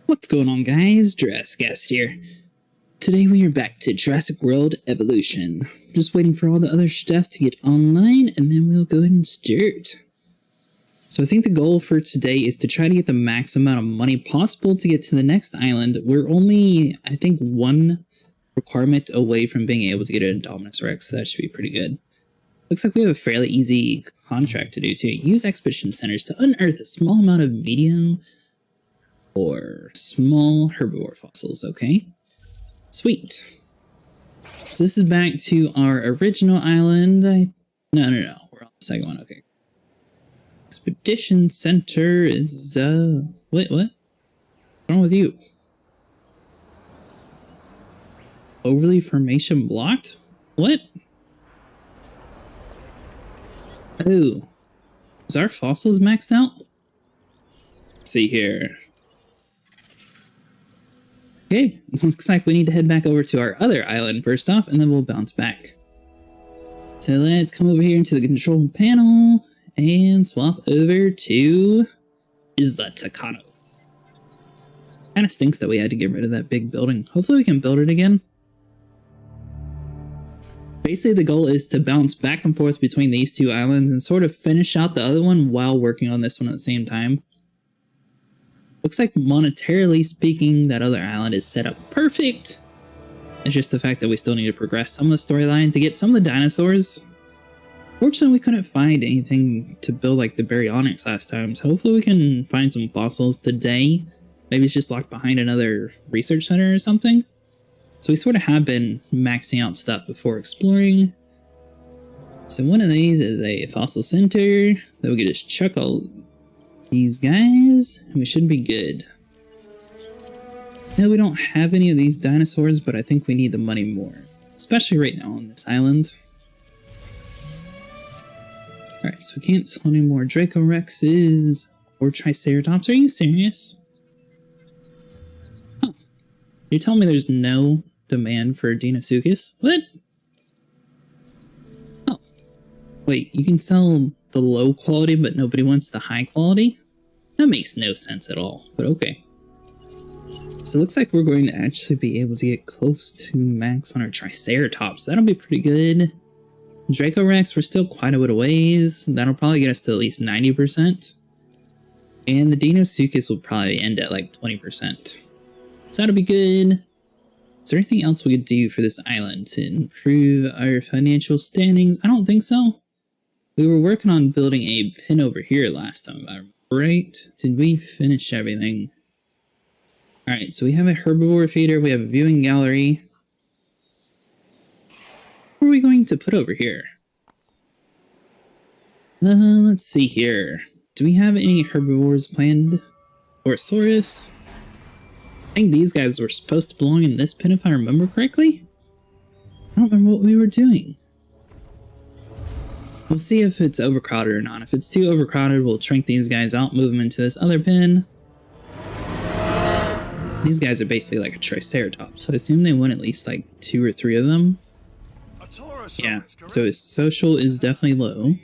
What's going on, guys? Jurassic here. Today we are back to Jurassic World Evolution. Just waiting for all the other stuff to get online, and then we'll go ahead and start. So I think the goal for today is to try to get the max amount of money possible to get to the next island. We're only, I think, one requirement away from being able to get an Indominus Rex, so that should be pretty good. Looks like we have a fairly easy contract to do too. Use expedition centers to unearth a small amount of medium or small herbivore fossils, okay? Sweet. So this is back to our original island. No. We're on the second one, okay. Expedition center is, wait, what? What's wrong with you? Overly formation blocked? What? Oh. Is our fossils maxed out? Let's see here. Okay, looks like we need to head back over to our other island first off, and then we'll bounce back. So let's come over here into the control panel and swap over to Isla Takano. Kinda stinks that we had to get rid of that big building. Hopefully we can build it again. Basically the goal is to bounce back and forth between these two islands and sort of finish out the other one while working on this one at the same time. Looks like monetarily speaking, that other island is set up perfect. It's just the fact that we still need to progress some of the storyline to get some of the dinosaurs. Fortunately, we couldn't find anything to build like the baryonyx last time, so hopefully we can find some fossils today. Maybe it's just locked behind another research center or something. So we sort of have been maxing out stuff before exploring. So one of these is a fossil center that we could just chuck all these guys, and we should be good. No, we don't have any of these dinosaurs, but I think we need the money more, especially right now on this island. Alright, so we can't sell any more Dracorexes or Triceratops. Are you serious? Huh. You're telling me there's no demand for Deinosuchus? What? Oh. Wait, you can sell the low quality, but nobody wants the high quality? That makes no sense at all, but okay. So it looks like we're going to actually be able to get close to max on our Triceratops. That'll be pretty good. Dracorex, we're still quite a bit of ways. That'll probably get us to at least 90%. And the Deinosuchus will probably end at like 20%. So that'll be good. Is there anything else we could do for this island to improve our financial standings? I don't think so. We were working on building a pin over here last time, if I remember right. Did we finish everything? Alright, so we have a herbivore feeder, we have a viewing gallery. What are we going to put over here? Let's see here. Do we have any herbivores planned? Orosaurus? I think these guys were supposed to belong in this pin if I remember correctly. I don't remember what we were doing. We'll see if it's overcrowded or not. If it's too overcrowded, we'll shrink these guys out, move them into this other pen. These guys are basically like a Triceratops, so I assume they want at least like 2 or 3 of them. Yeah, so his social is definitely low.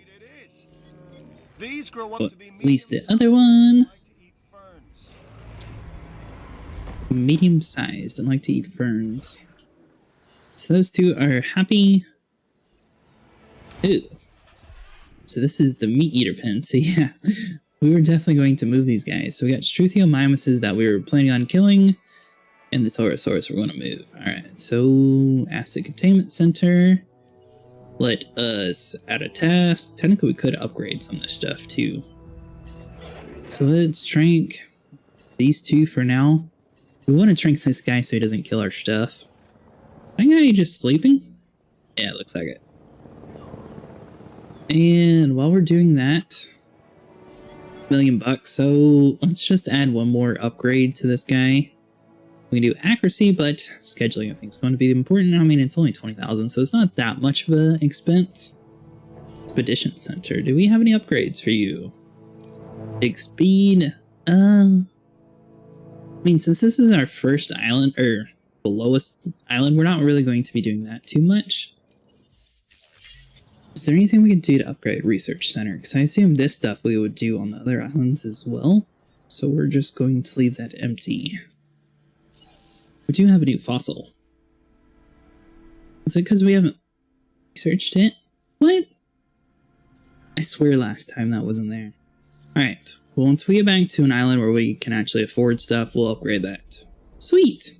But at least the other one, medium-sized and like to eat ferns. So those two are happy. Ew. So this is the meat eater pen. So yeah, we were definitely going to move these guys. So we got Struthiomimuses that we were planning on killing, and the Taurosaurus we're going to move. Alright, so Acid Containment Center. Let us add a task. Technically we could upgrade some of this stuff too. So let's shrink these two for now. We want to shrink this guy so he doesn't kill our stuff. That guy just sleeping? Yeah, it looks like it. And while we're doing that, $1 million bucks, so let's just add one more upgrade to this guy. We can do accuracy, but scheduling I think is going to be important. I mean, it's only 20,000, so it's not that much of an expense. Expedition Center, do we have any upgrades for you? Big speed, I mean, since this is our first island, or the lowest island, we're not really going to be doing that too much. Is there anything we could do to upgrade Research Center? Because I assume this stuff we would do on the other islands as well. So we're just going to leave that empty. We do have a new fossil. Is it because we haven't researched it? What? I swear last time that wasn't there. Alright, well once we get back to an island where we can actually afford stuff, we'll upgrade that. Sweet!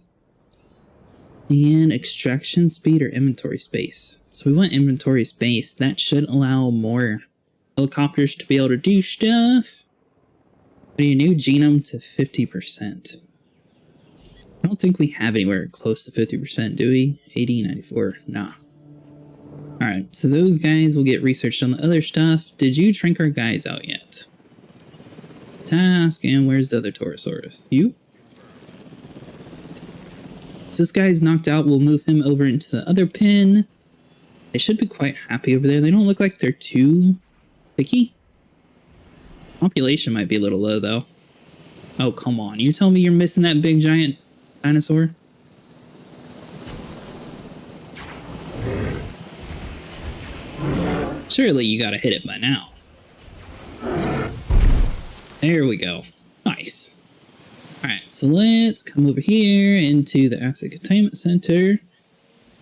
And extraction speed or inventory space. So we want inventory space. That should allow more helicopters to be able to do stuff. But your new genome to 50%. I don't think we have anywhere close to 50%, do we? 80, 94, nah. Alright, so those guys will get researched on the other stuff. Did you shrink our guys out yet? Task, and where's the other Torosaurus? You? So this guy's knocked out, we'll move him over into the other pen. They should be quite happy over there. They don't look like they're too picky. Population might be a little low, though. Oh, come on. You tell me you're missing that big giant dinosaur? Surely you gotta hit it by now. There we go. Nice. Alright, so let's come over here into the Asset Containment Center.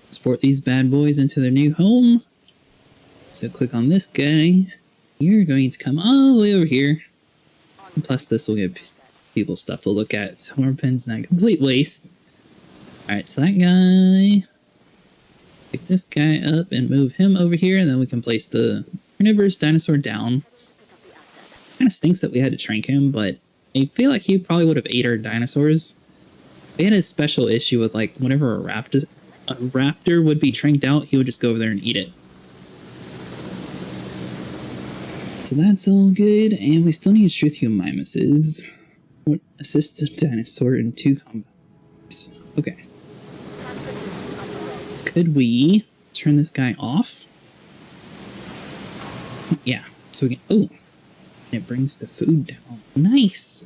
Export these bad boys into their new home. So click on this guy. You're going to come all the way over here. And plus this will give people stuff to look at. So our pen's not a complete waste. Alright, so that guy. Pick this guy up and move him over here. And then we can place the carnivorous dinosaur down. Kind of stinks that we had to shrink him, but I feel like he probably would have ate our dinosaurs. They had a special issue with like whenever a raptor would be tranked out, he would just go over there and eat it. So that's all good, and we still need Struthiomimuses. Assist a dinosaur in 2 combats. Okay. Could we turn this guy off? Yeah, so we can. Oh, it brings the food down. Nice.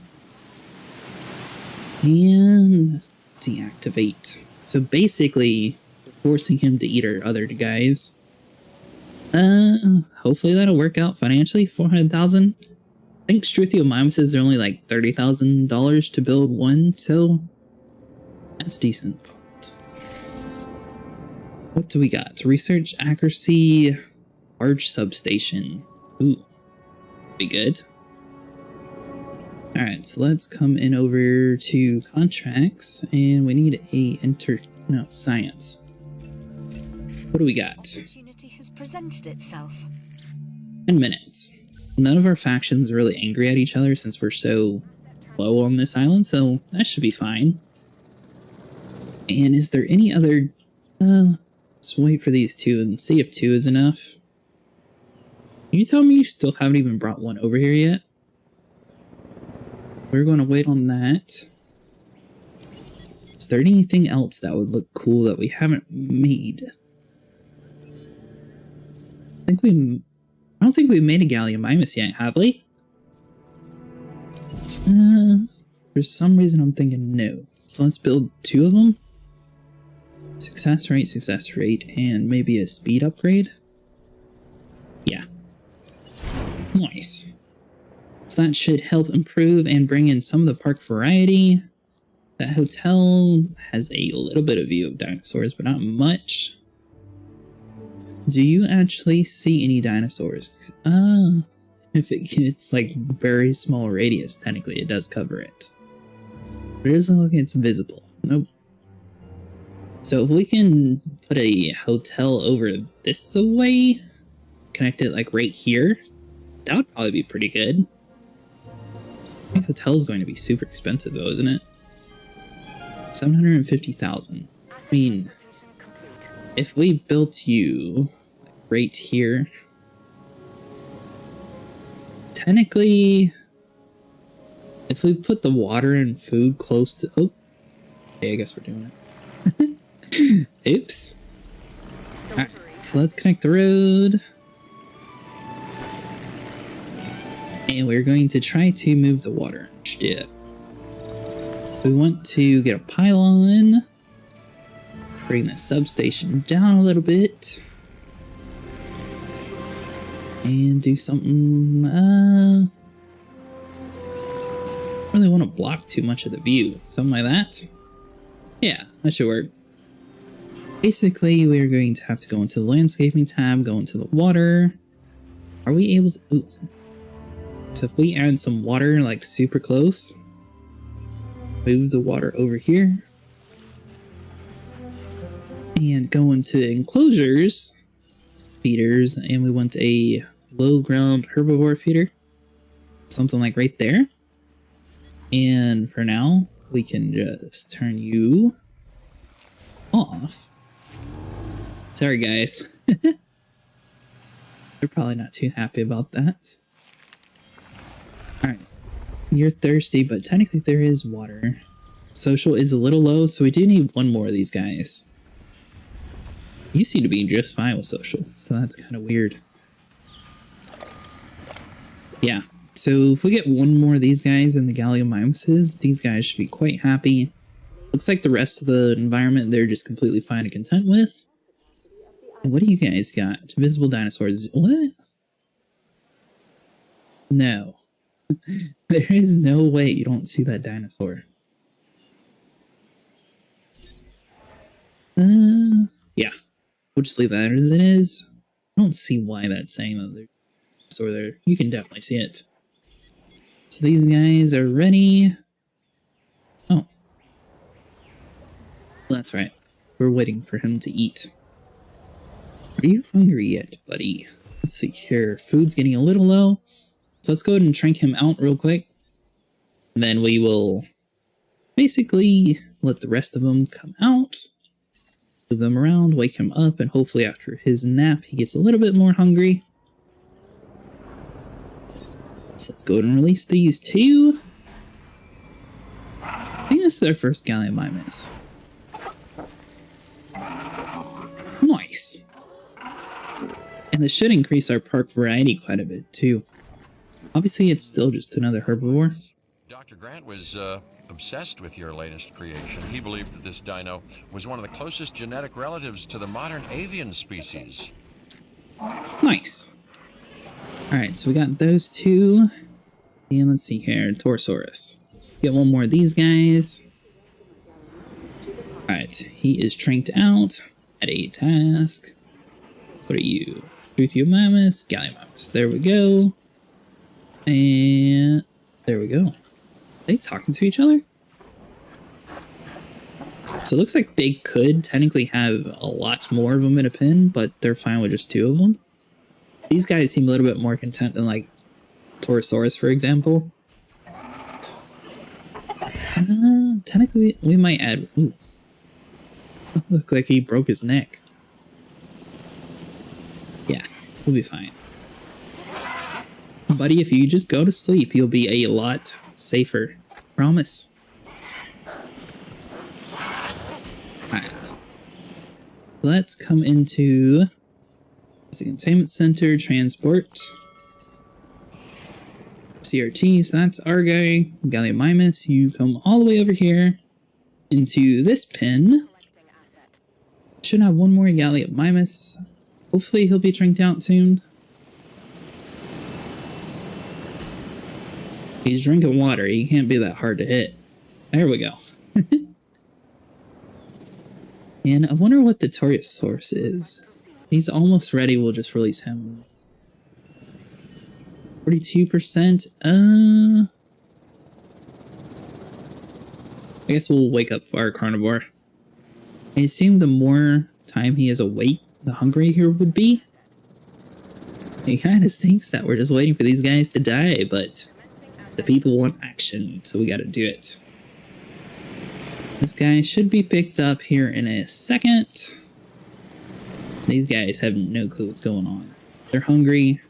And deactivate. So basically, forcing him to eat our other guys. Hopefully that'll work out financially. 400,000. I think Struthiomimuses are only like $30,000 to build one, so that's decent. What do we got? Research accuracy, large substation. Ooh, be good. Alright, so let's come in over to contracts, and we need a science. What do we got? Opportunity has presented itself. 10 minutes. None of our factions are really angry at each other since we're so low on this island, so that should be fine. And is there any other... let's wait for these 2 and see if 2 is enough. Can you tell me you still haven't even brought one over here yet? We're going to wait on that. Is there anything else that would look cool that we haven't made? I don't think we've made a Gallimimus yet, have we? For some reason I'm thinking no. So let's build 2 of them. Success rate, and maybe a speed upgrade? Yeah. Nice. So that should help improve and bring in some of the park variety. That hotel has a little bit of view of dinosaurs, but not much. Do you actually see any dinosaurs? If it's like very small radius, technically it does cover it. But it doesn't look like it's visible. Nope. So if we can put a hotel over this way, connect it like right here, that would probably be pretty good. I think hotel is going to be super expensive though, isn't it? 750,000. I mean, if we built you like right here, technically, if we put the water and food close to... Oh, okay, I guess we're doing it. Oops. Alright, so let's connect the road. And we're going to try to move the water instead. We want to get a pylon. Bring the substation down a little bit. And do something, don't really want to block too much of the view. Something like that. Yeah, that should work. Basically, we're going to have to go into the landscaping tab, go into the water. Are we able to... Ooh. So if we add some water, like super close, move the water over here, and go into enclosures, feeders, and we want a low ground herbivore feeder. Something like right there. And for now, we can just turn you off. Sorry, guys. They're probably not too happy about that. Alright. You're thirsty, but technically there is water. Social is a little low, so we do need one more of these guys. You seem to be just fine with social, so that's kind of weird. Yeah. So if we get one more of these guys in the Galliomimuses, these guys should be quite happy. Looks like the rest of the environment they're just completely fine and content with. And what do you guys got? Visible dinosaurs. What? No. There is no way you don't see that dinosaur. Yeah. We'll just leave that as it is. I don't see why that's saying that there's a dinosaur there. You can definitely see it. So these guys are ready. Oh. That's right. We're waiting for him to eat. Are you hungry yet, buddy? Let's see here. Food's getting a little low. So let's go ahead and shrink him out real quick. And then we will basically let the rest of them come out. Move them around, wake him up, and hopefully after his nap he gets a little bit more hungry. So let's go ahead and release these two. I think this is our first Galliomimus. Nice. And this should increase our park variety quite a bit too. Obviously it's still just another herbivore. Dr. Grant was obsessed with your latest creation. He believed that this dino was one of the closest genetic relatives to the modern avian species. Nice. Alright, so we got those two. And let's see here, Torosaurus. Get one more of these guys. Alright, he is tranked out at a task. What are you? Truthiomimus, Galliomimus. There we go. And there we go. Are they talking to each other? So it looks like they could technically have a lot more of them in a pen, but they're fine with just two of them. These guys seem a little bit more content than like Torosaurus, for example. Technically, we might add... Ooh. Look like he broke his neck. Yeah, we'll be fine. Buddy, if you just go to sleep, you'll be a lot safer. Promise. Alright. Let's come into the containment center, transport. CRT, so that's our guy, Galliomimus. You come all the way over here into this pen. Should have one more Galliomimus. Hopefully he'll be tranked out soon. He's drinking water. He can't be that hard to hit. There we go. And I wonder what the Torosaurus is. He's almost ready. We'll just release him. 42%. I guess we'll wake up our carnivore. I assume the more time he is awake, the hungrier he would be. He kind of thinks that we're just waiting for these guys to die, but the people want action, so we gotta do it. This guy should be picked up here in a second. These guys have no clue what's going on. They're hungry.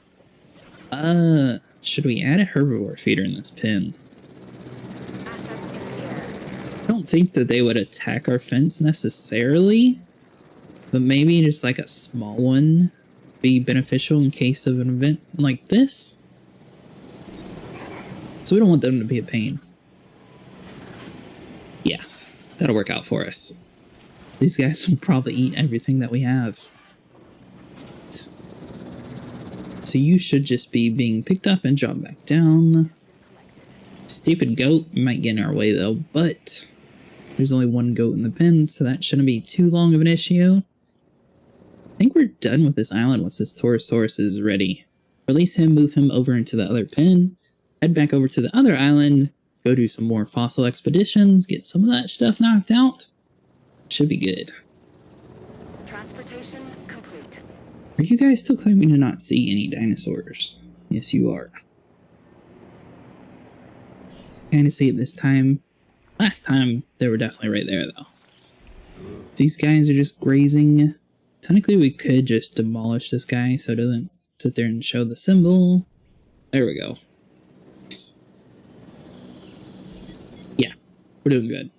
Should we add a herbivore feeder in this pen? I don't think that they would attack our fence necessarily, but maybe just like a small one be beneficial in case of an event like this. So we don't want them to be a pain. Yeah, that'll work out for us. These guys will probably eat everything that we have. So you should just be being picked up and dropped back down. Stupid goat might get in our way though, but There's only one goat in the pen, so that shouldn't be too long of an issue. I think we're done with this island once this Torosaurus is ready. Release him, move him over into the other pen, head back over to the other island, go do some more fossil expeditions, get some of that stuff knocked out. Should be good. Transportation complete. Are you guys still claiming to not see any dinosaurs? Yes, you are. Kinda see it this time. Last time, they were definitely right there, though. These guys are just grazing. Technically, we could just demolish this guy so it doesn't sit there and show the symbol. There we go. Nice. Yeah, we're doing good.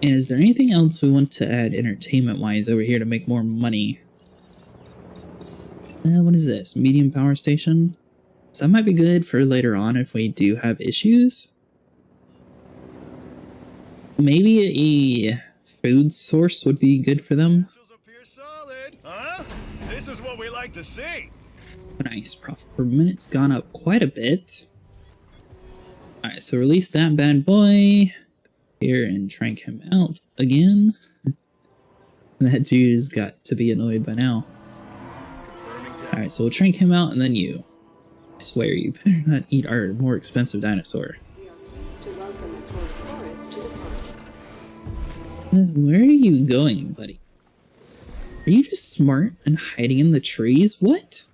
And is there anything else we want to add entertainment-wise over here to make more money? What is this? Medium power station? So that might be good for later on if we do have issues. Maybe a food source would be good for them. Huh? This is what we like to see. Nice, profit per minute's gone up quite a bit. Alright, so release that bad boy. Here and trank him out again. That dude has got to be annoyed by now. Alright, so we'll trank him out and then you. I swear you better not eat our more expensive dinosaur. Where are you going, buddy? Are you just smart and hiding in the trees? What?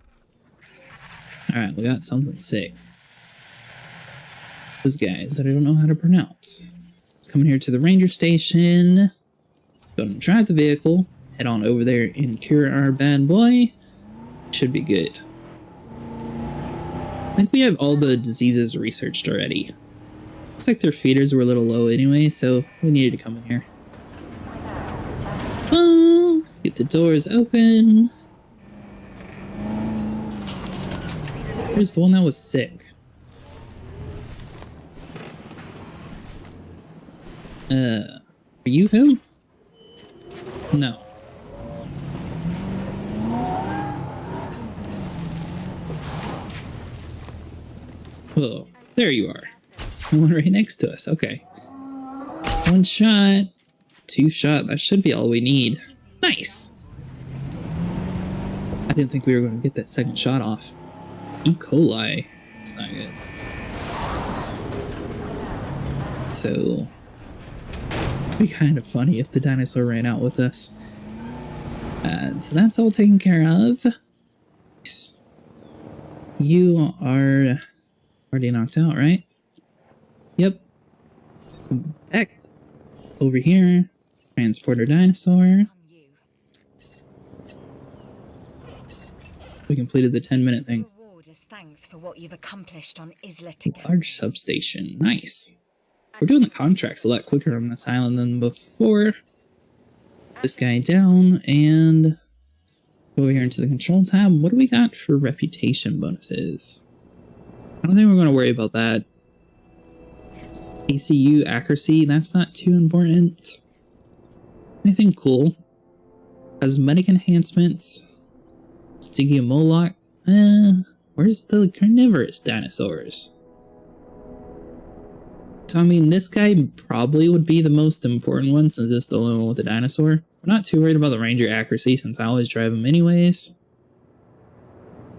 Alright, we got something sick. Those guys that I don't know how to pronounce. Let's come in here to the ranger station. Go and drive the vehicle. Head on over there and cure our bad boy. Should be good. I think we have all the diseases researched already. Looks like their feeders were a little low anyway, so we needed to come in here. Oh, get the doors open. Here's the one that was sick. Are you him? No. Oh, there you are. The one right next to us. Okay. One shot. Two shot. That should be all we need. Nice. I didn't think we were going to get that second shot off. E. coli. It's not good. So, it'd be kind of funny if the dinosaur ran out with us. So that's all taken care of. You are already knocked out, right? Yep. Back over here. Transporter dinosaur. We completed the 10-minute thing. Reward as thanks for what you've accomplished on Isla Tigre. Large substation. Nice. We're doing the contracts a lot quicker on this island than before. This guy down and go over here into the control tab. What do we got for reputation bonuses? I don't think we're going to worry about that. ACU accuracy, that's not too important. Anything cool? Cosmetic enhancements. Sticky Moloch. Where's the carnivorous dinosaurs? So I mean, this guy probably would be the most important one since it's the only one with the dinosaur. We're not too worried about the ranger accuracy since I always drive him anyways.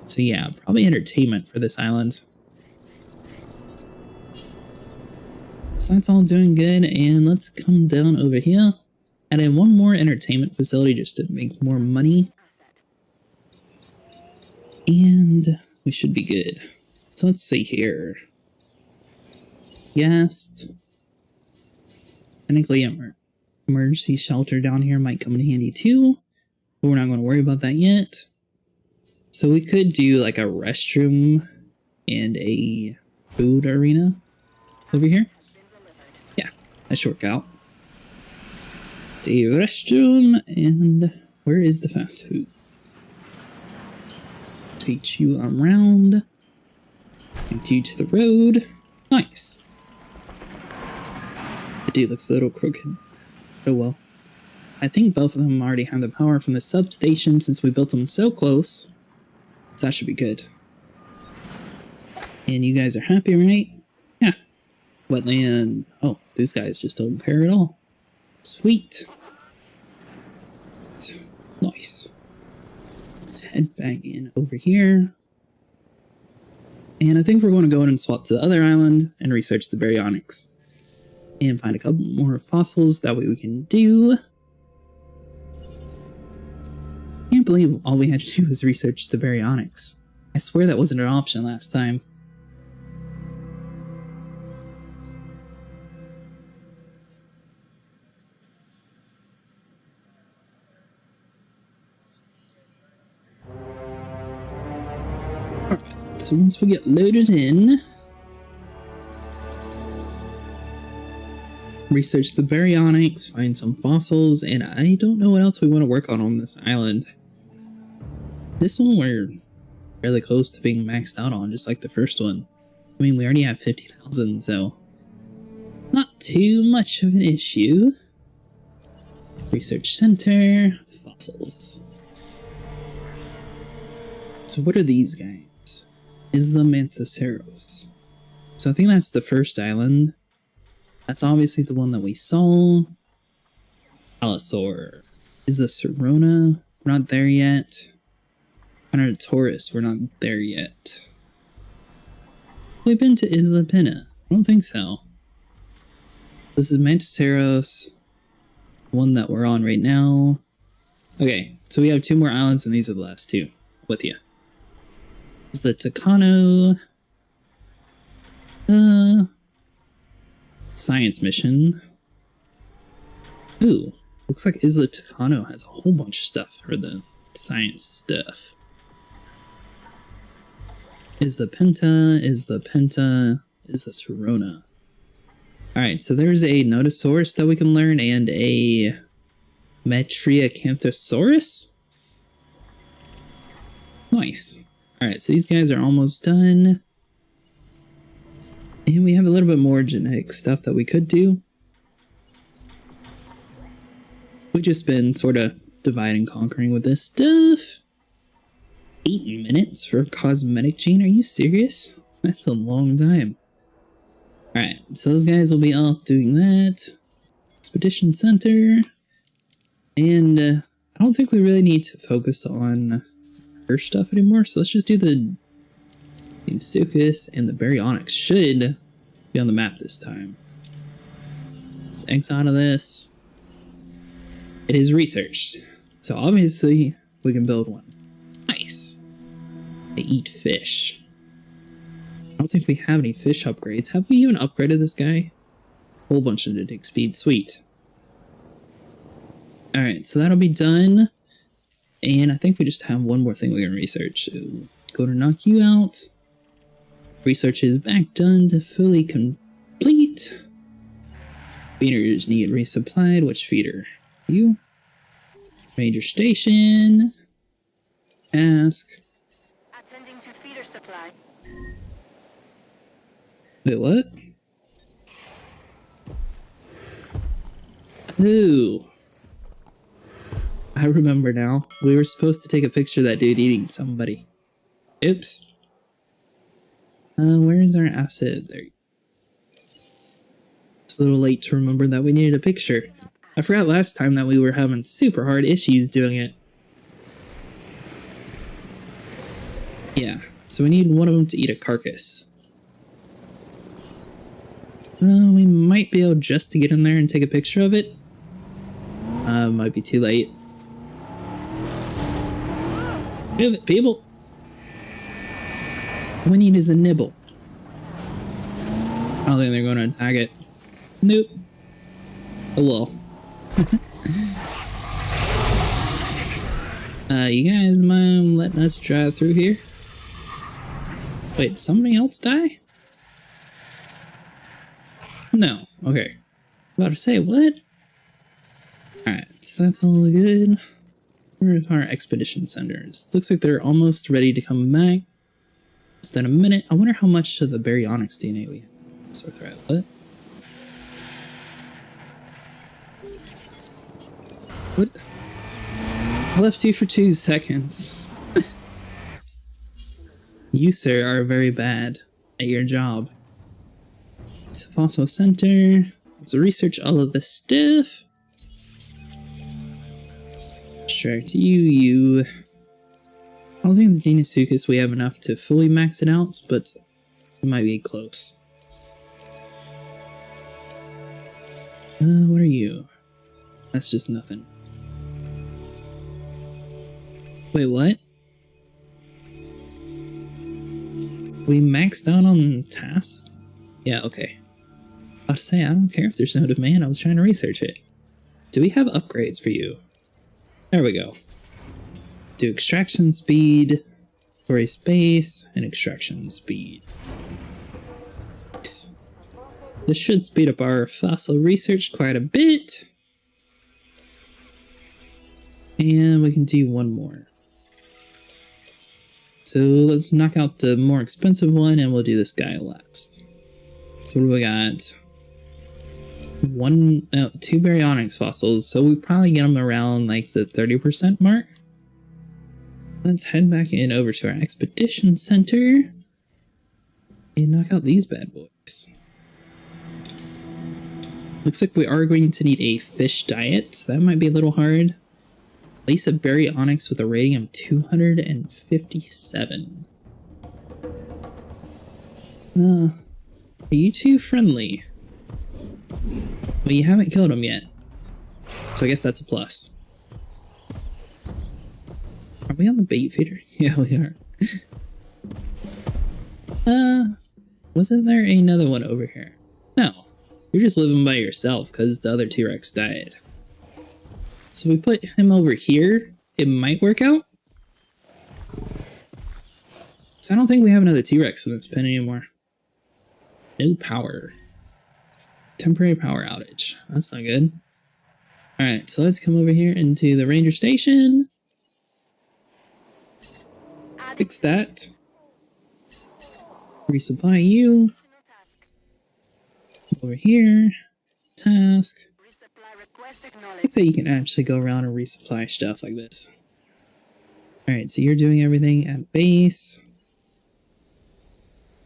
So yeah, probably entertainment for this island. So that's all doing good, and let's come down over here. Add in one more entertainment facility just to make more money. And we should be good. So let's see here. Guest. Technically, emergency shelter down here might come in handy too. But we're not going to worry about that yet. So we could do like a restroom and a food arena over here. Yeah, that should work out. A restroom, and where is the fast food? Take you around. Take you to the road. Nice. The dude looks a little crooked. Oh well. I think both of them already have the power from the substation since we built them so close. So that should be good. And you guys are happy, right? Yeah. Wetland. Oh, these guys just don't care at all. Sweet. Nice. Let's head back in over here. And I think we're going to go in and swap to the other island and research the baryonyx. And find a couple more fossils, that way we can do. Can't believe all we had to do was research the baryonyx. I swear that wasn't an option last time. Alright, so once we get loaded in, research the baryonyx, find some fossils, and I don't know what else we want to work on this island. This one we're fairly close to being maxed out on, just like the first one. I mean, we already have 50,000, so not too much of an issue. Research center, fossils. So what are these guys? Islamantoceros. So I think that's the first island. That's obviously the one that we saw. Allosaur. Is the Serona? We're not there yet. Taurus, we're not there yet. We've been to Isla Pena. I don't think so. This is Mantoceros, one that we're on right now. Okay, so we have 2 more islands, and these are the last 2. With you. Is the Tucano. Science mission. Ooh, looks like Isla Tucano has a whole bunch of stuff for the science stuff. Is the Penta, is the Serona. Alright, so there's a Notosaurus that we can learn and a Metriacanthosaurus. Nice. Alright, so these guys are almost done. And we have a little bit more genetic stuff that we could do. We've just been sort of divide and conquering with this stuff. 8 minutes for a cosmetic gene? Are you serious? That's a long time. Alright, so those guys will be off doing that. Expedition Center. And I don't think we really need to focus on her stuff anymore, so let's just do the Sucus, and the baryonyx should be on the map this time. Let's X out of this. It is researched, so obviously we can build one. Nice. They eat fish. I don't think we have any fish upgrades. Have we even upgraded this guy? Whole bunch of genetic speed. Sweet. Alright, so that'll be done. And I think we just have one more thing we can research. So go to knock you out. Research is back done to fully complete. Feeders need resupplied. Which feeder? You? Major station. Ask. Attending to feeder supply. Wait, what? Ooh. I remember now. We were supposed to take a picture of that dude eating somebody. Oops. Where is our asset? There. It's a little late to remember that we needed a picture. I forgot last time that we were having super hard issues doing it. Yeah, so we need one of them to eat a carcass. We might be able just to get in there and take a picture of it. Might be too late. Move it, people! All we need is a nibble. I don't think they're going to attack it. Nope. Oh well. You guys mind letting us drive through here? Wait, did somebody else die? No. Okay. About to say, what? Alright, so that's all good. Where are our expedition centers? Looks like they're almost ready to come back. Less than a minute. I wonder how much of the baryonyx DNA we have. Sore threat. What? What? I left you for 2 seconds. You, sir, are very bad at your job. Alright, Fossil Center. Let's research all of this stuff. Extract you. I don't think the Deinosuchus we have enough to fully max it out, but it might be close. What are you? That's just nothing. Wait, what? We maxed out on tasks? Yeah, okay. I was say, I don't care if there's no demand, I was trying to research it. Do we have upgrades for you? There we go. Do extraction speed, for space, and extraction speed. Nice. This should speed up our fossil research quite a bit. And we can do one more. So let's knock out the more expensive one and we'll do this guy last. So what do we got? Two baryonyx fossils, so we probably get them around like the 30% mark. Let's head back in over to our expedition center and knock out these bad boys. Looks like we are going to need a fish diet. That might be a little hard. At least a baryonyx with a rating of 257. Are you too friendly? Well, you haven't killed him yet, so I guess that's a plus. Are we on the bait feeder? Yeah, we are. Wasn't there another one over here? No, you're just living by yourself because the other T-Rex died. So we put him over here. It might work out. So I don't think we have another T-Rex in this pen anymore. No power. Temporary power outage. That's not good. Alright, so let's come over here into the ranger station. Fix that. Resupply you. Over here. Task. I think that you can actually go around and resupply stuff like this. Alright, so you're doing everything at base.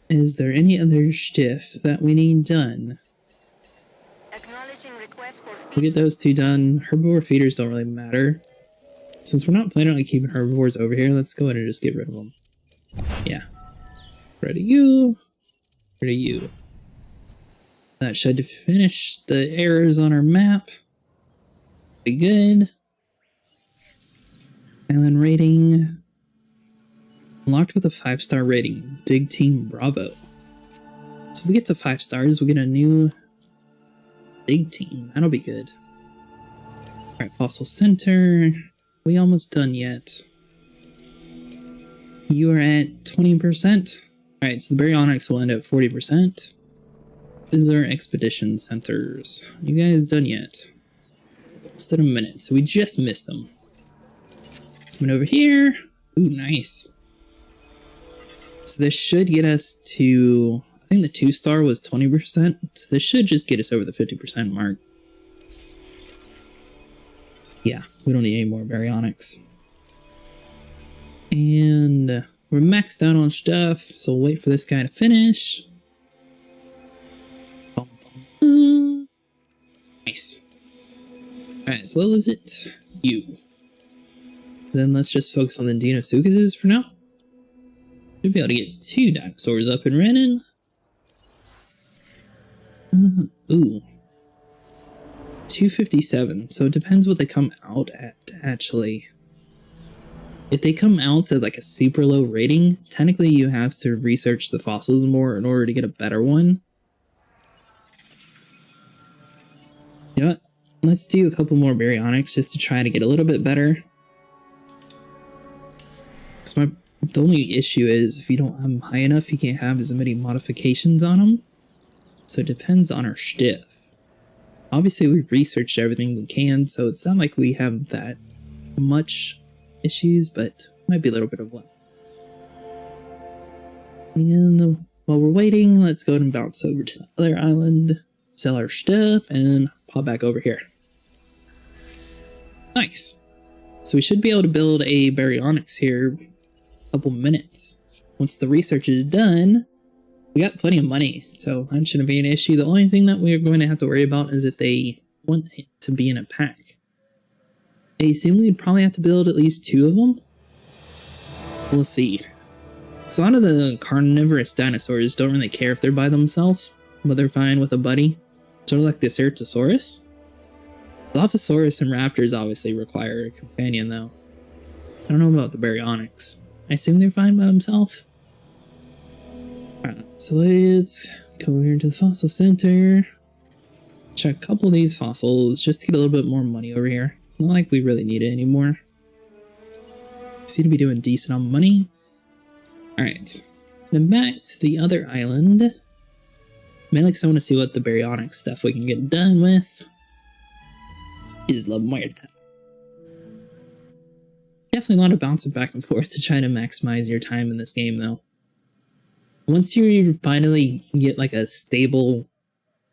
Is there any other stuff that we need done? We'll get those two done. Herbivore feeders don't really matter. Since we're not planning on keeping herbivores over here, let's go ahead and just get rid of them. Yeah. Rid of you. Rid of you. That should finish the errors on our map. Be good. Island rating. Unlocked with a 5-star rating. Dig Team Bravo. So if we get to 5 stars, we get a new Dig Team. That'll be good. Alright, Fossil Center. We almost done yet. You are at 20%. Alright, so the baryonyx will end at 40%. This is our expedition centers. You guys done yet? Less than a minute, so we just missed them. Coming over here. Ooh, nice. So this should get us to, I think the 2-star was 20%. So this should just get us over the 50% mark. Yeah, we don't need any more baryonyx. And we're maxed out on stuff, so we'll wait for this guy to finish. Nice. Alright, what was it? You. Then let's just focus on the Deinosuchuses for now. Should be able to get 2 dinosaurs up and running. Ooh. 257. So it depends what they come out at, actually. If they come out at like a super low rating, technically you have to research the fossils more in order to get a better one. You know what? Let's do a couple more baryonyx just to try to get a little bit better. Because the only issue is if you don't have them high enough, you can't have as many modifications on them. So it depends on our stiff. Obviously, we've researched everything we can, so it's not like we have that much issues, but might be a little bit of one. And while we're waiting, let's go ahead and bounce over to the other island, sell our stuff, and pop back over here. Nice. So we should be able to build a baryonyx here in a couple minutes. Once the research is done, We got plenty of money, so that shouldn't be an issue. The only thing that we're going to have to worry about is if they want it to be in a pack. I assume we'd probably have to build at least 2 of them. We'll see. So a lot of the carnivorous dinosaurs don't really care if they're by themselves, but they're fine with a buddy. Sort of like the Ceratosaurus. Dilophosaurus and raptors obviously require a companion, though. I don't know about the baryonyx. I assume they're fine by themselves. Alright, so let's go over here to the fossil center. Check a couple of these fossils just to get a little bit more money over here. Not like we really need it anymore. Seem to be doing decent on money. Alright, then back to the other island. Mainly because I want to see what the baryonyx stuff we can get done with. Isla Muerta. Definitely a lot of bouncing back and forth to try to maximize your time in this game, though. Once you finally get like a stable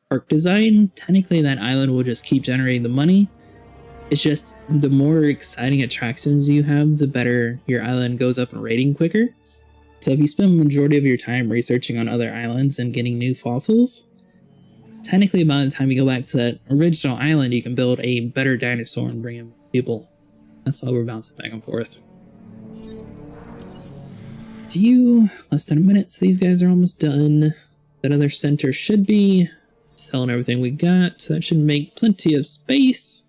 park design, technically that island will just keep generating the money. It's just the more exciting attractions you have, the better your island goes up in rating quicker. So if you spend the majority of your time researching on other islands and getting new fossils, technically by the time you go back to that original island, you can build a better dinosaur and bring in people. That's why we're bouncing back and forth. Less than a minute, so these guys are almost done. That other center should be selling everything we got, so that should make plenty of space.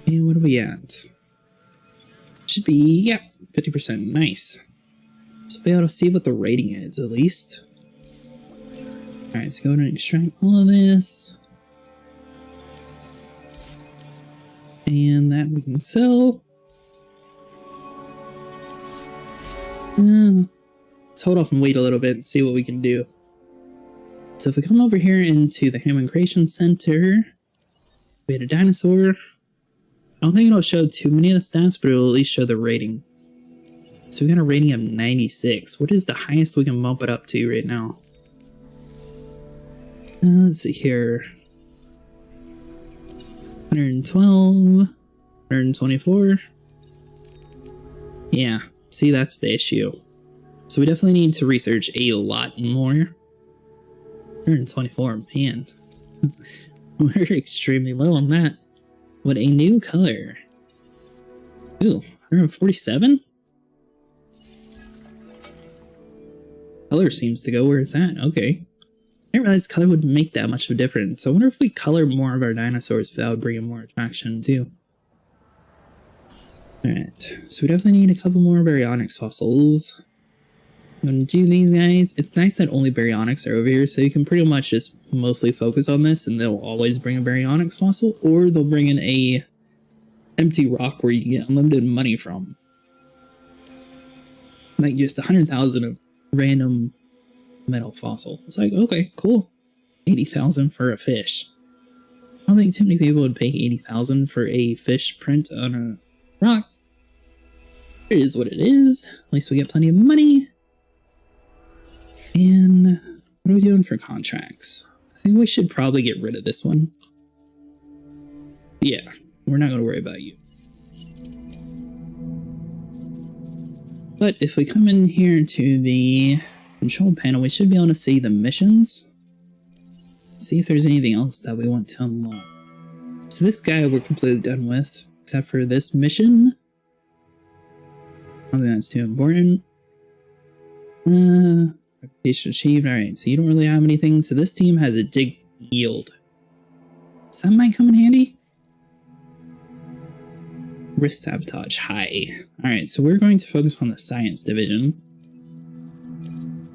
And what are we at? Should be, yeah, 50%. Nice. So be able to see what the rating is, at least. Alright, so go ahead and extract all of this. And that we can sell. Let's hold off and wait a little bit and see what we can do. So if we come over here into the Human Creation Center, we had a dinosaur. I don't think it'll show too many of the stats, but it'll at least show the rating. So we got a rating of 96. What is the highest we can bump it up to right now? Let's see here. 112, 124. Yeah, see, that's the issue. So we definitely need to research a lot more. 124, man. We're extremely low on that. What a new color. Ooh, 147? Color seems to go where it's at. Okay. I didn't realize color would make that much of a difference. I wonder if we color more of our dinosaurs if that would bring in more attraction too. Alright, so we definitely need a couple more baryonyx fossils. I'm gonna do these guys. It's nice that only baryonyx are over here, so you can pretty much just mostly focus on this and they'll always bring a baryonyx fossil, or they'll bring in a empty rock where you can get unlimited money from. Like just 100,000 of random metal fossil. It's like, okay, cool. 80,000 for a fish. I don't think too many people would pay 80,000 for a fish print on a rock. It is what it is. At least we get plenty of money. And what are we doing for contracts? I think we should probably get rid of this one. Yeah, we're not going to worry about you. But if we come in here to the control panel, we should be able to see the missions. See if there's anything else that we want to unlock. So this guy we're completely done with, except for this mission. I don't think that's too important. Reputation achieved. Alright, so you don't really have anything. So this team has a dig yield. So that might come in handy. Risk sabotage high. Alright, so we're going to focus on the science division.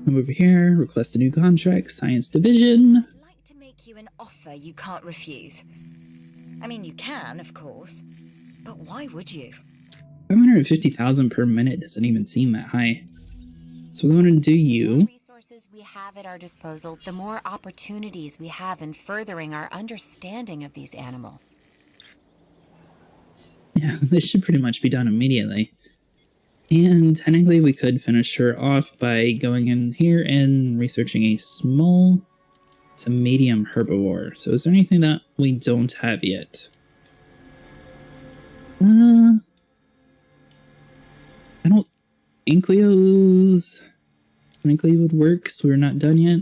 Come over here, request a new contract, science division. I'd like to make you an offer you can't refuse. I mean, you can, of course, but why would you? 550,000 per minute doesn't even seem that high. So we're going to do you. Resources we have at our disposal, the more opportunities we have in furthering our understanding of these animals. Yeah, this should pretty much be done immediately. And technically we could finish her off by going in here and researching a small to medium herbivore. So is there anything that we don't have yet? I don't think Leo's technically would work because we're not done yet.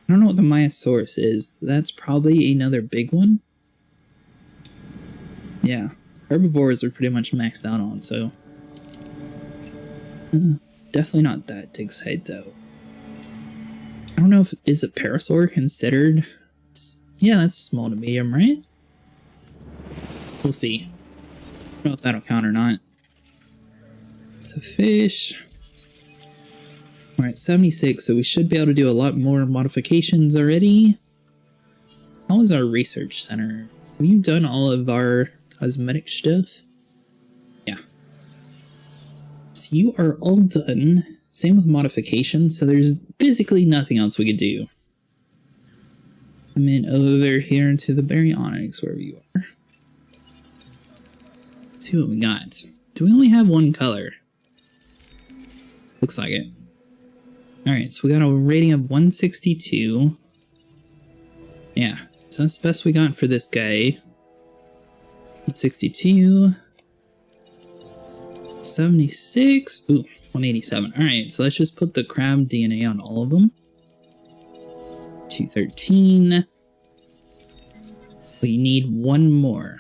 I don't know what the Myosaurus is. That's probably another big one. Yeah, herbivores are pretty much maxed out on, so... definitely not that dig site, though. I don't know if... Is a Parasaur considered... Yeah, that's small to medium, right? We'll see. I don't know if that'll count or not. So fish... We're at 76, so we should be able to do a lot more modifications already. How is our research center? Have you done all of our cosmetic stuff? Yeah. So you are all done. Same with modifications, so there's basically nothing else we could do. I'm in over here to the baryonyx, wherever you are. Let's see what we got. Do we only have one color? Looks like it. Alright, so we got a rating of 162. Yeah, so that's the best we got for this guy. 162. 76. Ooh, 187. Alright, so let's just put the crab DNA on all of them. 213. We need one more.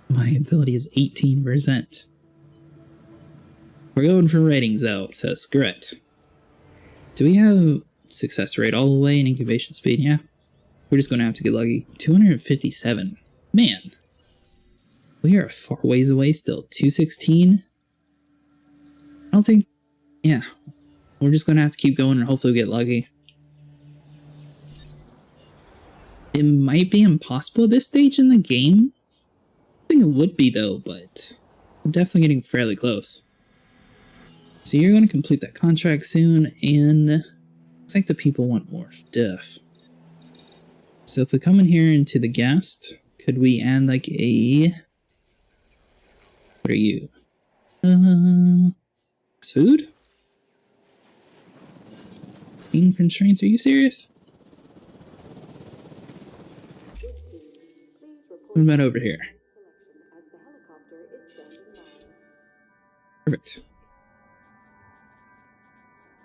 My ability is 18%. We're going for ratings though, so screw it. Do we have success rate all the way in incubation speed? Yeah. We're just going to have to get lucky. 257. Man. We are far ways away still. 216. I don't think... Yeah. We're just going to have to keep going and hopefully we get lucky. It might be impossible at this stage in the game. I think it would be though, but we're definitely getting fairly close. So you're going to complete that contract soon, and it's like the people want more stuff. So if we come in here into the guest, could we add like a... What are you? Food? Eating constraints? Are you serious? What about over here? Perfect.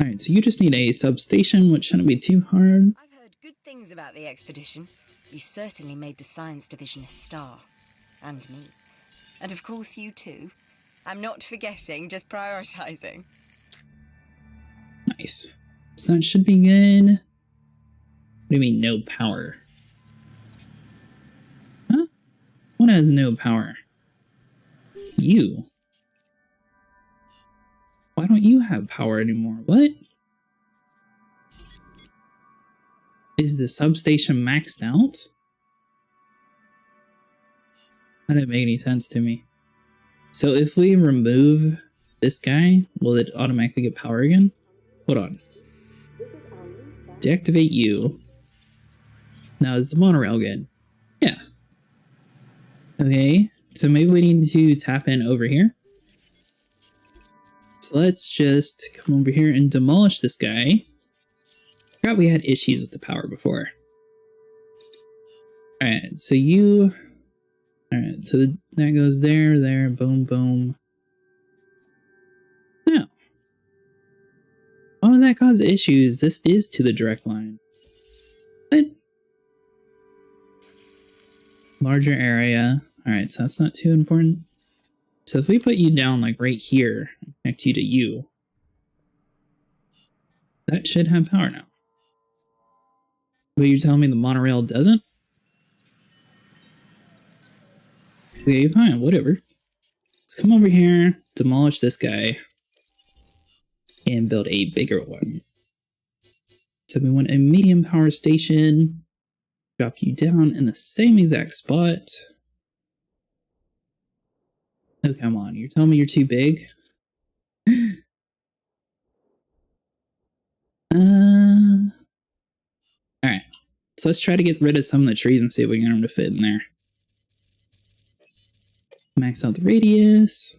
Alright, so you just need a substation, which shouldn't be too hard. I've heard good things about the expedition. You certainly made the science division a star. And me. And of course you too. I'm not forgetting, just prioritizing. Nice. So that should be good. What do you mean, no power? Huh? What has no power? You. Why don't you have power anymore? What? Is the substation maxed out? That didn't make any sense to me. So if we remove this guy, will it automatically get power again? Hold on. Deactivate you. Now is the monorail good? Yeah. Okay, so maybe we need to tap in over here. So let's just come over here and demolish this guy. Forgot we had issues with the power before. Alright, so you... Alright, so that goes there, there, boom, boom. Now, why would that cause issues? This is to the direct line. But larger area. Alright, so that's not too important. So if we put you down like right here, connect you to you, that should have power now. But you're telling me the monorail doesn't? Okay, fine, whatever. Let's come over here, demolish this guy, and build a bigger one. So we want a medium power station, drop you down in the same exact spot. Oh, come on, you're telling me you're too big? Alright, so let's try to get rid of some of the trees and see if we can get them to fit in there. Max out the radius.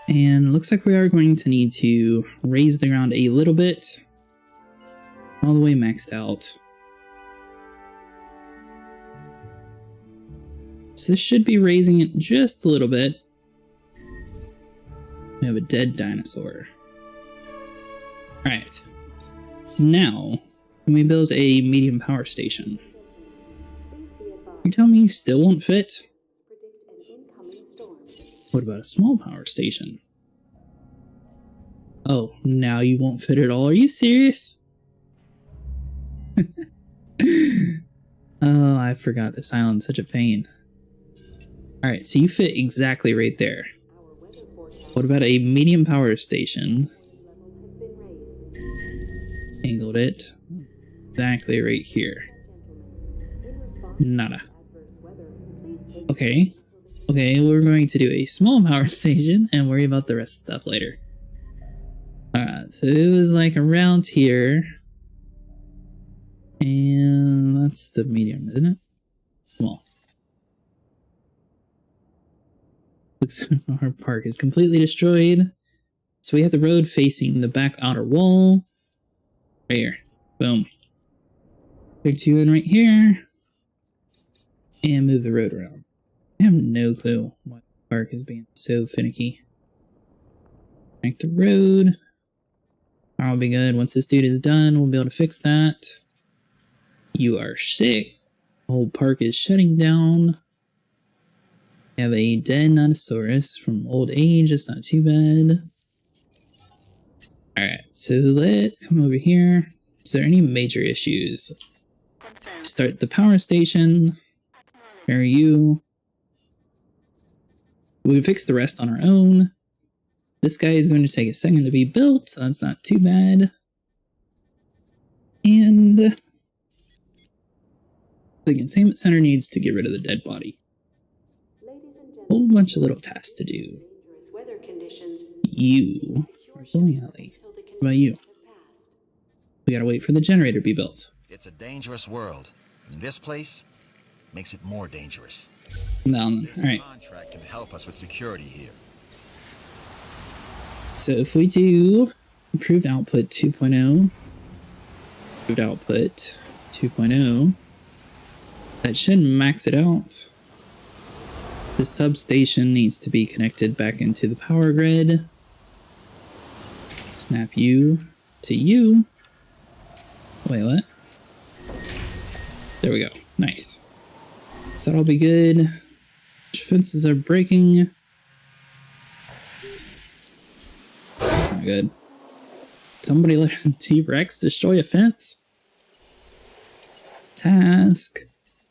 And looks like we are going to need to raise the ground a little bit. All the way maxed out. So this should be raising it just a little bit. We have a dead dinosaur. Alright. Now, can we build a medium power station? You tell me you still won't fit? What about a small power station? Oh, now you won't fit at all? Are you serious? Oh, I forgot this island's such a pain. Alright, so you fit exactly right there. What about a medium power station? Angled it exactly right here. Nada. Okay. Okay, we're going to do a small power station and worry about the rest of the stuff later. Alright, so it was like around here. And that's the medium, isn't it? Small. Looks like our park is completely destroyed. So we have the road facing the back outer wall. Right here. Boom. Put two in right here. And move the road around. I have no clue why the park is being so finicky. Connect the road. That'll be good. Once this dude is done, we'll be able to fix that. You are sick. The whole park is shutting down. We have a dead Nanosaurus from old age. It's not too bad. Alright, so let's come over here. Is there any major issues? Start the power station. Where are you? We can fix the rest on our own. This guy is going to take a second to be built, so that's not too bad. And the containment center needs to get rid of the dead body. Whole bunch of little tasks to do. You are bowling alley. What about you? We gotta wait for the generator to be built. It's a dangerous world, and this place makes it more dangerous. No, This alright. contract can help us with security here. So if we do improved output 2.0, improved output 2.0, that should max it out. The substation needs to be connected back into the power grid. Snap you to you. Wait, what? There we go. Nice. So that'll be good. Fences are breaking. That's not good. Somebody let a T-Rex destroy a fence? Task.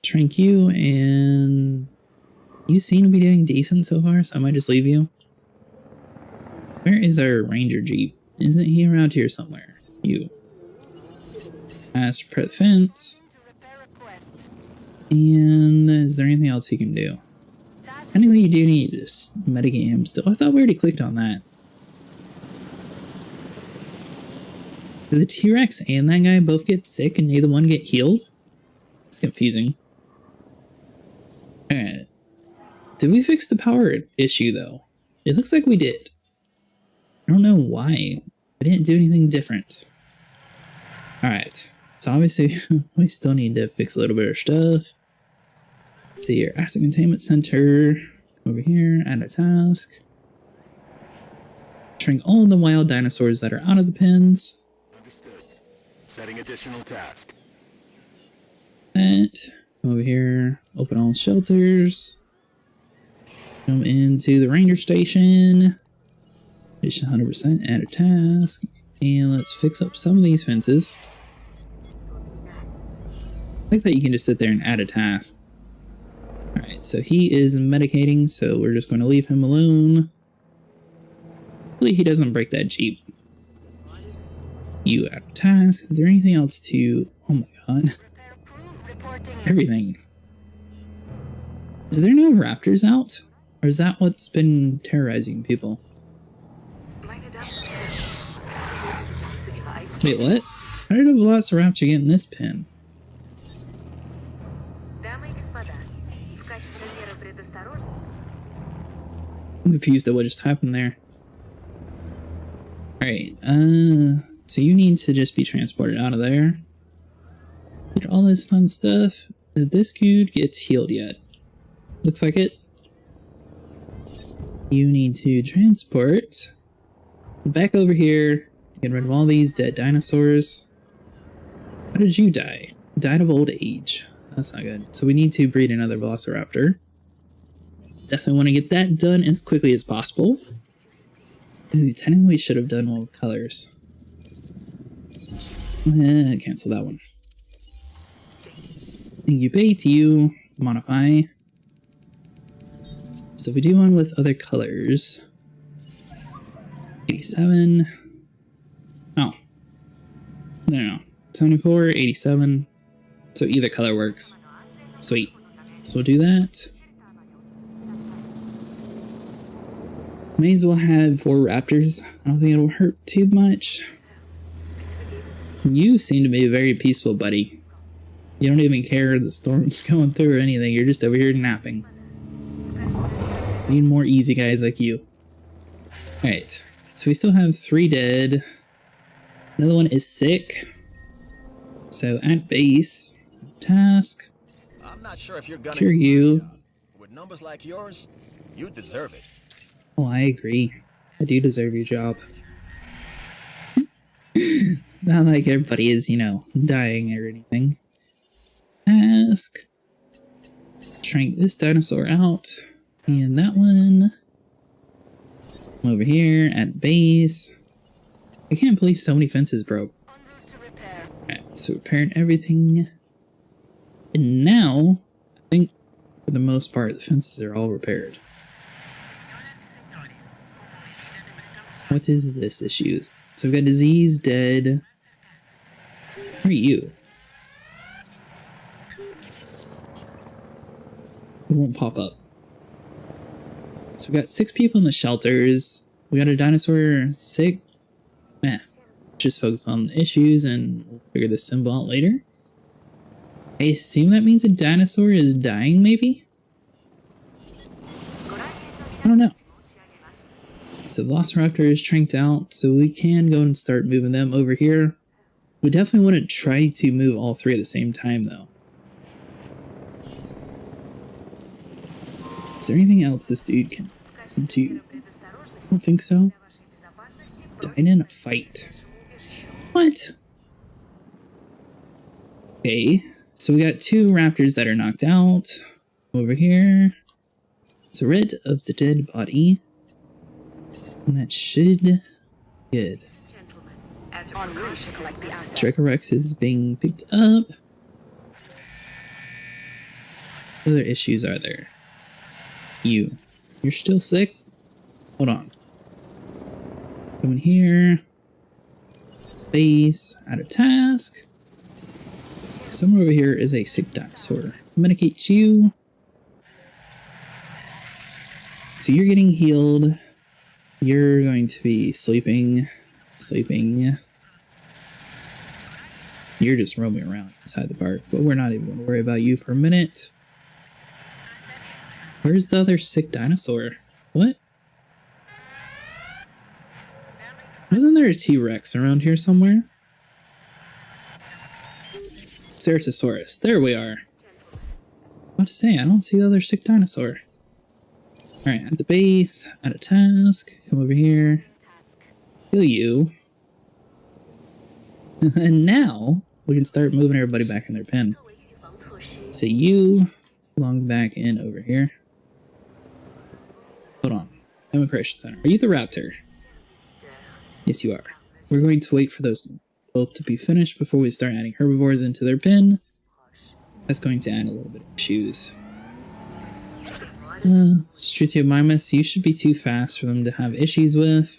Shrink you, and you seem to be doing decent so far, so I might just leave you. Where is our Ranger Jeep? Isn't he around here somewhere? You. Ask to repair the fence. And is there anything else he can do? Technically, you do need to medicate him still. I thought we already clicked on that. Did the T-Rex and that guy both get sick and neither one get healed? It's confusing. Alright. Did we fix the power issue, though? It looks like we did. I don't know why. I didn't do anything different. Alright. So obviously, we still need to fix a little bit of stuff. Let's see here. Asset Containment Center. Over here. Add a task. Shrink all the wild dinosaurs that are out of the pens. Understood. Setting additional task. That. Come over here. Open all shelters. Come into the ranger station. Addition 100%. Add a task. And let's fix up some of these fences. I like that you can just sit there and add a task. Alright, so he is medicating, so we're just going to leave him alone. Hopefully he doesn't break that Jeep. You add a task. Is there anything else to... Oh my god. Everything. Is there no raptors out? Or is that what's been terrorizing people? Wait, what? How did a velociraptor get in this pen? I'm confused at what just happened there. Alright, so you need to just be transported out of there. Did all this fun stuff. Did this dude get healed yet? Looks like it. You need to transport Back over here, get rid of all these dead dinosaurs. How did you die? Died of old age. That's not good. So we need to breed another velociraptor. Definitely want to get that done as quickly as possible. Ooh, technically we should have done one with colors. Cancel that one. Incubate you, modify. So if we do one with other colors. 87. Oh. No. 74, 87. So either color works. Sweet. So we'll do that. May as well have 4 raptors. I don't think it'll hurt too much. You seem to be a very peaceful buddy. You don't even care the storm's going through or anything. You're just over here napping. Need more easy guys like you. Alright. So we still have 3 dead. Another one is sick. So at base, task. I'm not sure if you're gonna Cure you. with numbers like yours, you deserve it. Oh, I agree. I do deserve your job. Not like everybody is, you know, dying or anything. Task. Shrink this dinosaur out. And that one. Over here at base. I can't believe so many fences broke. Alright, so repairing everything. And now, I think for the most part, the fences are all repaired. What is this issue? So we've got disease, dead. Who are you? It won't pop up. So we got 6 people in the shelters. We got a dinosaur sick. Just focus on the issues and we'll figure this symbol out later. I assume that means a dinosaur is dying, maybe? I don't know. So Velociraptor is tranked out, so we can go and start moving them over here. We definitely wouldn't try to move all 3 at the same time, though. Is there anything else this dude can do? I don't think so. Died in a fight. What? Okay, so we got 2 raptors that are knocked out. Over here. It's rid of the dead body. And that should be good. Dracorex is being picked up. What other issues are there? You're still sick? Hold on. Come in here. Base. Out of task. Somewhere over here is a sick dinosaur. Medicate you. So you're getting healed. You're going to be sleeping. You're just roaming around inside the park, but we're not even going to worry about you for a minute. Where's the other sick dinosaur? What? Wasn't there a T-Rex around here somewhere? Ceratosaurus. There we are. What to say? I don't see the other sick dinosaur. Alright, at the base, at a task, come over here, kill you, and now we can start moving everybody back in their pen. So you belong back in over here. Hold on, Immigration Center. Are you the raptor? Yes, you are. We're going to wait for those both to be finished before we start adding herbivores into their pen. That's going to add a little bit of issues. Struthiomimus, you should be too fast for them to have issues with.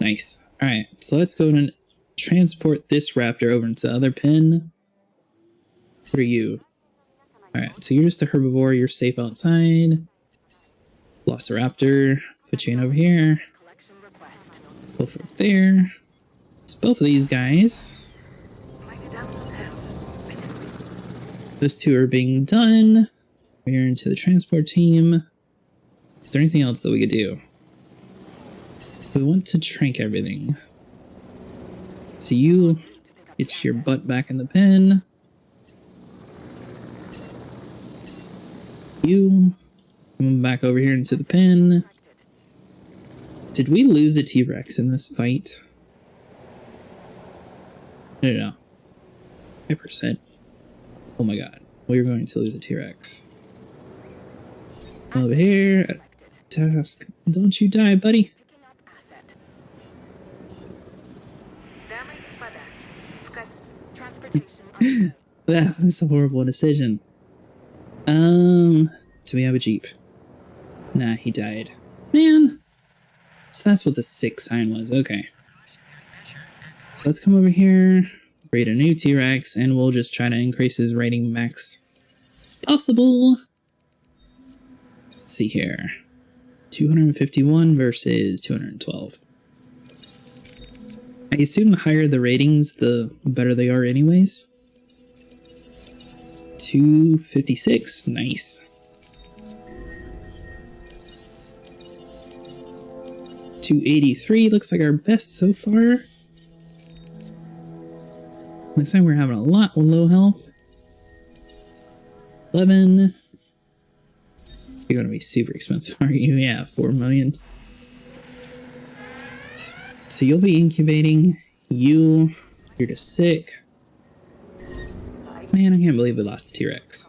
Nice. Alright, so let's go and transport this raptor over into the other pen. What are you? Alright, so you're just a herbivore, you're safe outside. Velociraptor, put you in over here. Both over there. It's both of these guys. Those 2 are being done. We're into the transport team. Is there anything else that we could do? We want to trank everything. So you get your butt back in the pen. You come back over here into the pen. Did we lose a T-Rex in this fight? I don't know. 5%. Oh my god. We're going to lose a T-Rex. Over here at task. Don't you die, buddy. That was a horrible decision. Do we have a Jeep? Nah, he died. Man. So that's what the 6 sign was. Okay. So let's come over here, create a new T-Rex, and we'll just try to increase his rating max as possible. Let's see here. 251 versus 212. I assume the higher the ratings, the better they are anyways. 256. Nice. 283 looks like our best so far. Looks like we're having a lot with low health. 11. You're gonna be super expensive, aren't you? Yeah, 4 million. So you'll be incubating. You're just sick. Man, I can't believe we lost the T-Rex.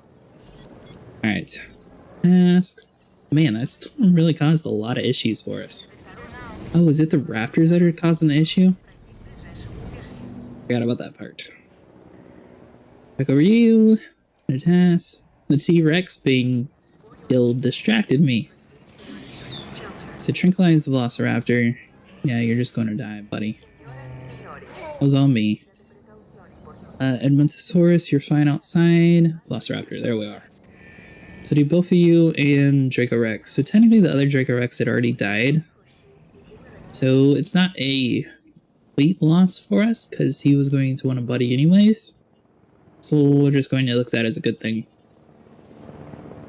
Alright. Task. Man, that storm really caused a lot of issues for us. Oh, is it the raptors that are causing the issue? Forgot about that part. Back over you. A task. The T-Rex being killed distracted me. So tranquilize the Velociraptor. Yeah, you're just going to die, buddy. That was on me. Edmontosaurus, you're fine outside. Velociraptor, there we are. So do both of you and Dracorex. So technically the other Dracorex had already died. So it's not a complete loss for us, because he was going to want a buddy anyways. So we're just going to look at that as a good thing.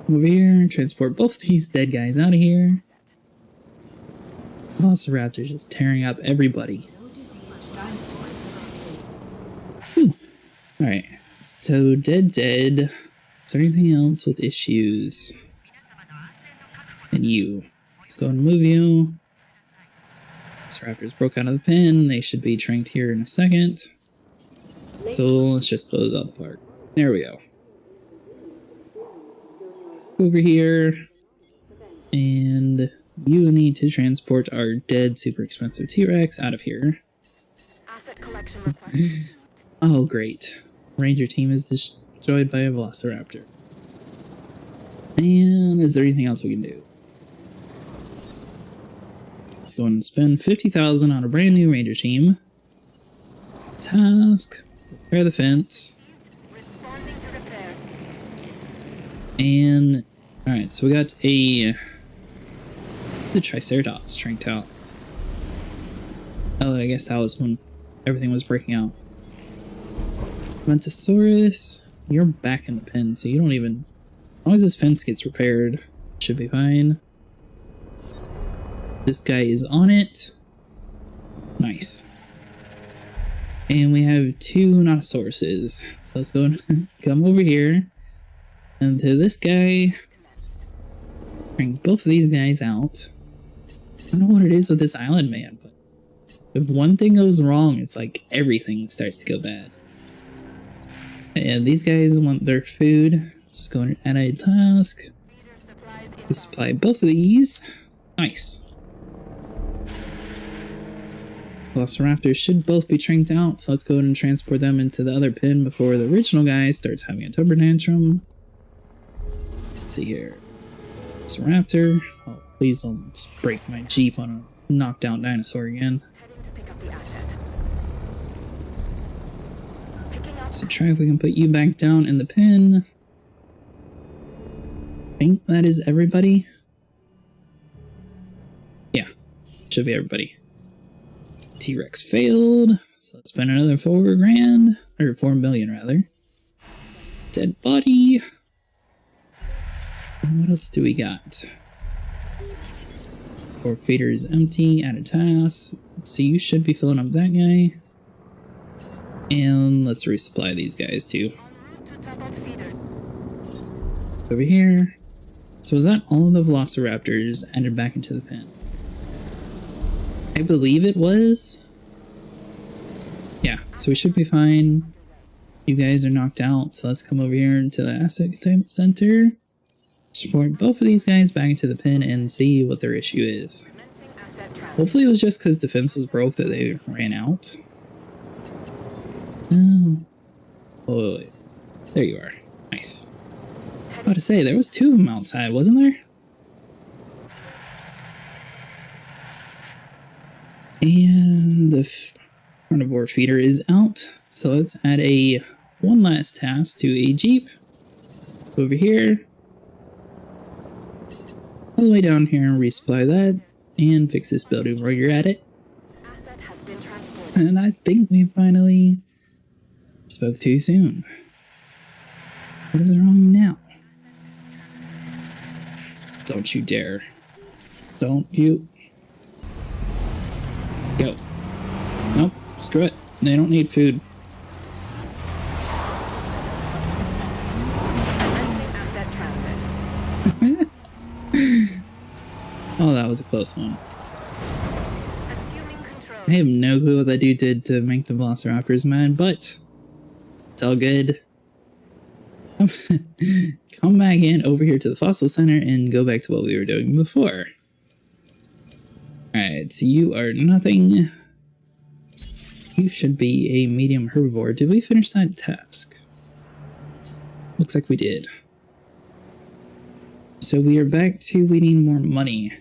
Over here, transport both these dead guys out of here. Velociraptor's just tearing up everybody. Alright, so dead. Is there anything else with issues? And you. Let's go and move you. This raptors broke out of the pen. They should be tranked here in a second. So let's just close out the part. There we go. Over here. And you need to transport our dead, super expensive T-Rex out of here. Asset collection request. Oh, great. Ranger team is destroyed by a Velociraptor. And is there anything else we can do? Let's go and spend 50,000 on a brand new Ranger team. Task. Repair the fence. Responding to repair. And alright, so we got the Triceratops tranked out. Oh, I guess that was when everything was breaking out. Edmontosaurus, you're back in the pen, so you don't even... As long as this fence gets repaired, should be fine. This guy is on it. Nice. And we have 2 Nontosauruses. So let's go and come over here. And to this guy. Bring both of these guys out. I don't know what it is with this island, man, but if one thing goes wrong, it's like everything starts to go bad. And these guys want their food. Let's just go and add a task. We supply both of these. Nice. Velociraptors should both be tranked out, so let's go ahead and transport them into the other pen before the original guy starts having a temper tantrum. Let's see here. Velociraptor. Oh, please don't break my Jeep on a knocked out dinosaur again. Heading to pick up the asset. So try if we can put you back down in the pen. I think that is everybody. Yeah, should be everybody. T-Rex failed, so let's spend another 4 grand, or 4 million rather. Dead body. And what else do we got? 4 feeder is empty, add a task. So you should be filling up that guy. And let's resupply these guys too. Over here. So is that all of the Velociraptors added back into the pen? I believe it was. Yeah, so we should be fine. You guys are knocked out, so let's come over here into the asset containment center. Support both of these guys back into the pin and see what their issue is. Commencing asset transfer. Hopefully it was just because defense was broke that they ran out. Oh. Oh, wait. There you are. Nice. I was about to say, there was 2 of them outside, wasn't there? And the carnivore feeder is out. So let's add one last task to a Jeep. Over here. All the way down here and resupply that. And fix this building while you're at it. Asset has been transported. And I think we finally spoke too soon. What is wrong now? Don't you dare. Don't you. Go. Nope, screw it. They don't need food. Commencing asset transit. Oh, that was a close one. Assuming control. I have no clue what that dude did to make the Velociraptors mad, but it's all good. Come back in over here to the fossil center and go back to what we were doing before. Alright, so you are nothing. You should be a medium herbivore. Did we finish that task? Looks like we did. So we are back to we need more money.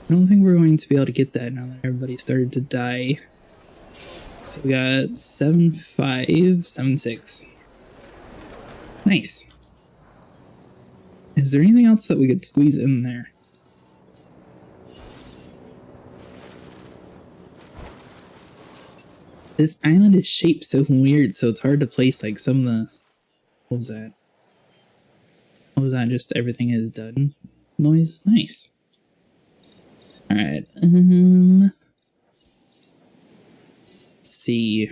I don't think we're going to be able to get that now that everybody started to die. So we got 7576. Nice. Is there anything else that we could squeeze in there? This island is shaped so weird, so it's hard to place like some of the... What was that? What was that? Just everything is done noise? Nice. Alright, let's see.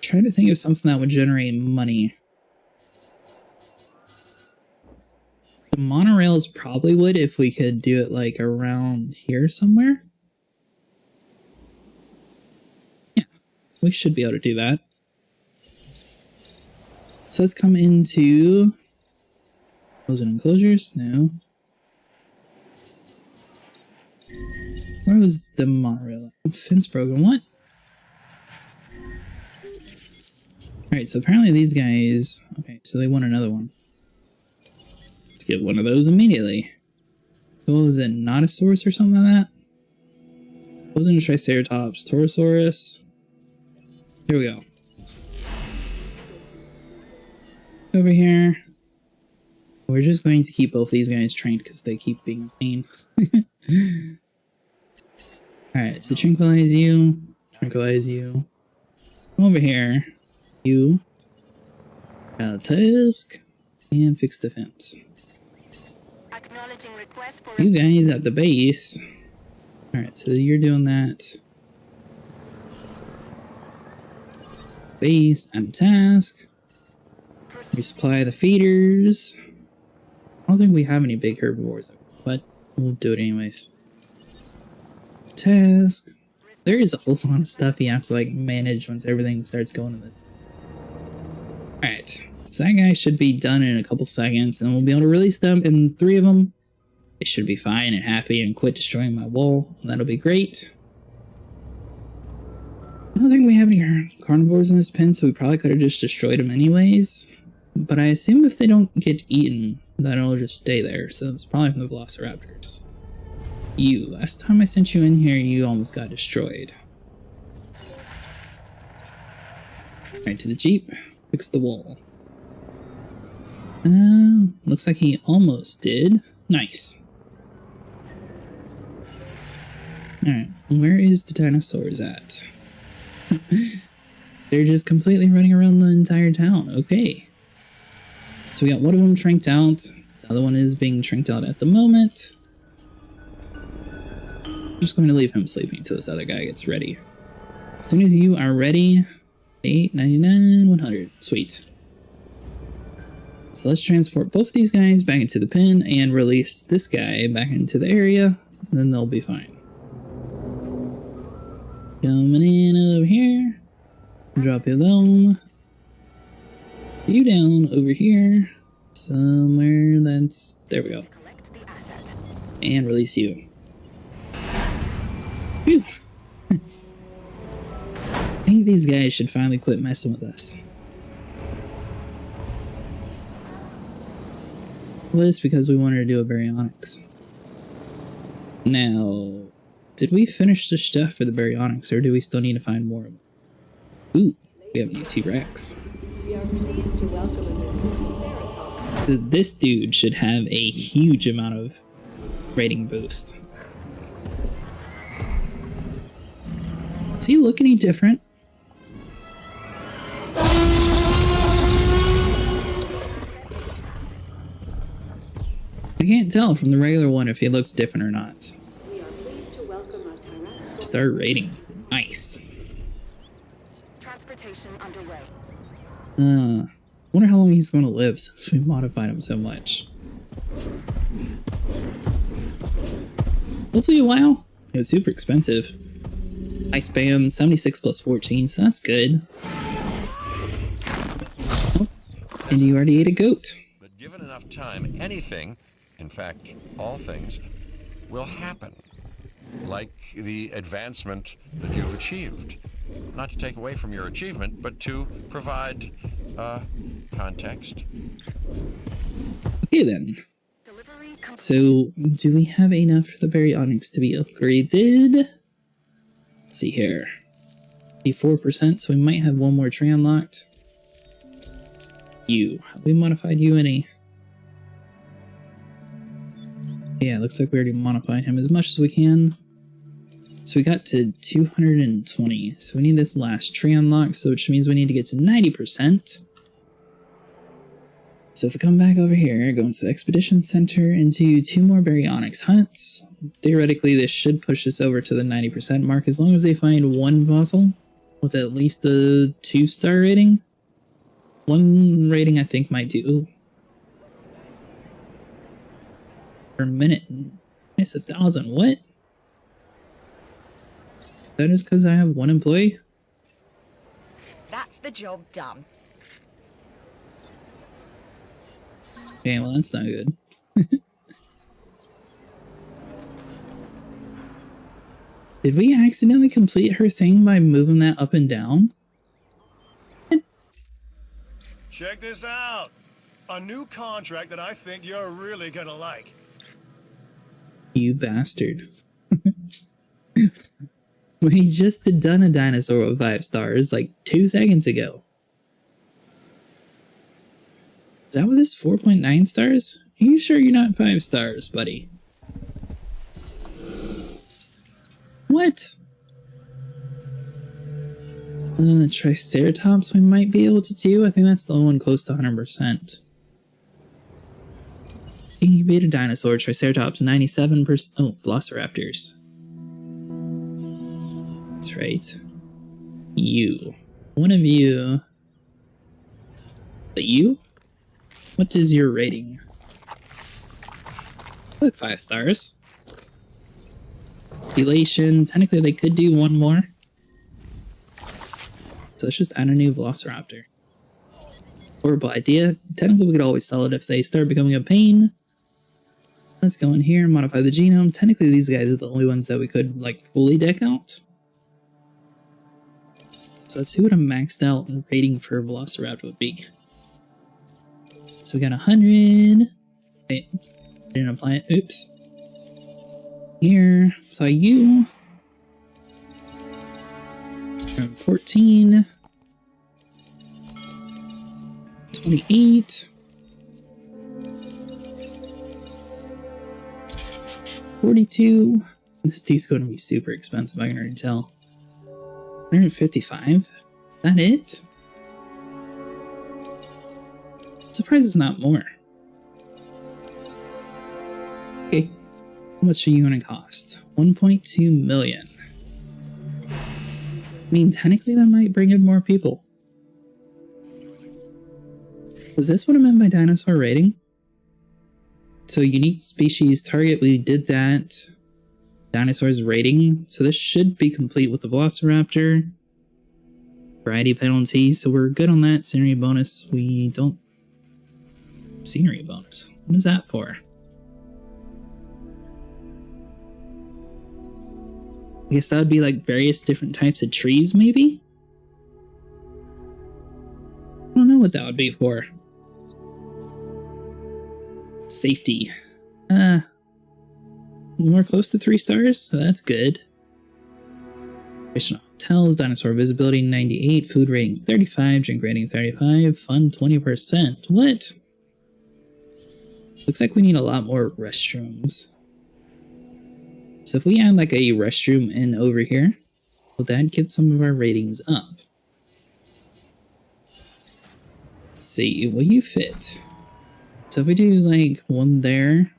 Trying to think of something that would generate money. The monorails probably would if we could do it like around here somewhere. Yeah, we should be able to do that. So let's come into... Was it enclosures? No. Where was the monorail? Fence broken. What? Alright, so apparently these guys... Okay, so they want another one. Let's get one of those immediately. So what was it? Notosaurus or something like that? It wasn't a Triceratops. Torosaurus. Here we go. Over here. We're just going to keep both these guys trained because they keep being a pain. Alright, so tranquilize you. Tranquilize you. Come over here. You. Got a task. And fix the fence. Acknowledging request for You guys at the base. Alright, so you're doing that. Base, at task. Resupply the feeders. I don't think we have any big herbivores, but we'll do it anyways. Task. There is a whole lot of stuff you have to like manage once everything starts going to this. Alright, so that guy should be done in a couple seconds and we'll be able to release them, and 3 of them. They should be fine and happy and quit destroying my wall. That'll be great. I don't think we have any carnivores in this pen, so we probably could have just destroyed them anyways. But I assume if they don't get eaten, that it'll just stay there. So it's probably from the Velociraptors. You, last time I sent you in here, you almost got destroyed. Right to the Jeep. Fix the wall. Looks like he almost did. Nice. Alright, where is the dinosaurs at? They're just completely running around the entire town. Okay. So we got one of them tranked out. The other one is being tranked out at the moment. I'm just going to leave him sleeping until this other guy gets ready. As soon as you are ready, 899, 100. Sweet. So let's transport both of these guys back into the pen and release this guy back into the area. Then they'll be fine. Coming in over here. Drop you down. You down over here. Somewhere that's... There we go. Collect the asset. And release you. Phew. I think these guys should finally quit messing with us. Well, it's because we wanted to do a baryonyx. Now, did we finish the stuff for the baryonyx, or do we still need to find more of them? Ooh, we have a new T-Rex. We are pleased to welcome a facilitiy. So this dude should have a huge amount of rating boost. Is he look any different? I can't tell from the regular one if he looks different or not. We are pleased to welcome a Tyrannosaurus. Start rating. Nice. Transportation underway. Wonder how long he's going to live since we modified him so much. Hopefully a while. It was super expensive. Lifespan 76 plus 14, so that's good. Oh, and you already ate a goat. But given enough time, anything, in fact, all things, will happen. Like the advancement that you've achieved. Not to take away from your achievement, but to provide context. Okay then. Delivery So, do we have enough for the baryonyx to be upgraded? Let's see here. 84%, so we might have one more tree unlocked. You. Have we modified you any? Yeah, looks like we already modified him as much as we can. So we got to 220. So we need this last tree unlock, so which means we need to get to 90%. So if we come back over here, go into the Expedition Center and do 2 more baryonyx hunts, theoretically this should push us over to the 90% mark as long as they find one fossil with at least a 2-star rating. 1 rating I think might do. Ooh. Per minute. It's 1,000. What? That is because I have 1 employee? That's the job done. Okay, well that's not good. Did we accidentally complete her thing by moving that up and down? Check this out. A new contract that I think you're really gonna like. You bastard. We just had done a dinosaur with 5 stars like 2 seconds ago. Is that what this 4.9 stars? Are you sure you're not 5 stars, buddy? What? Triceratops we might be able to do. I think that's the only one close to 100%. Incubated dinosaur, Triceratops, 97%. Oh, Velociraptors. That's right. You. One of you. But you? What is your rating? Look, 5 stars. Elation. Technically, they could do 1 more. So let's just add a new Velociraptor. Horrible idea. Technically, we could always sell it if they start becoming a pain. Let's go in here and modify the genome. Technically, these guys are the only ones that we could, like, fully deck out. So let's see what a maxed out rating for a Velociraptor would be. So we got 100. Wait, didn't apply it. Oops. Here, apply you. 14. 28. 42. This dude's going to be super expensive, I can already tell. 155? Is that it? I'm surprised it's not more. Okay. How much are you going to cost? 1.2 million. I mean, technically that might bring in more people. Was this what I meant by dinosaur rating? So unique species target, we did that. Dinosaurs rating. So this should be complete with the Velociraptor. Variety penalty, so we're good on that. Scenery bonus, we don't... Scenery bonus? What is that for? I guess that would be like various different types of trees, maybe? I don't know what that would be for. Safety. We're close to 3 stars, so that's good. Additional hotels, dinosaur visibility 98, food rating 35, drink rating 35, fun 20%. What? Looks like we need a lot more restrooms. So if we add like a restroom in over here, will that get some of our ratings up? Let's see, will you fit? So if we do like one there,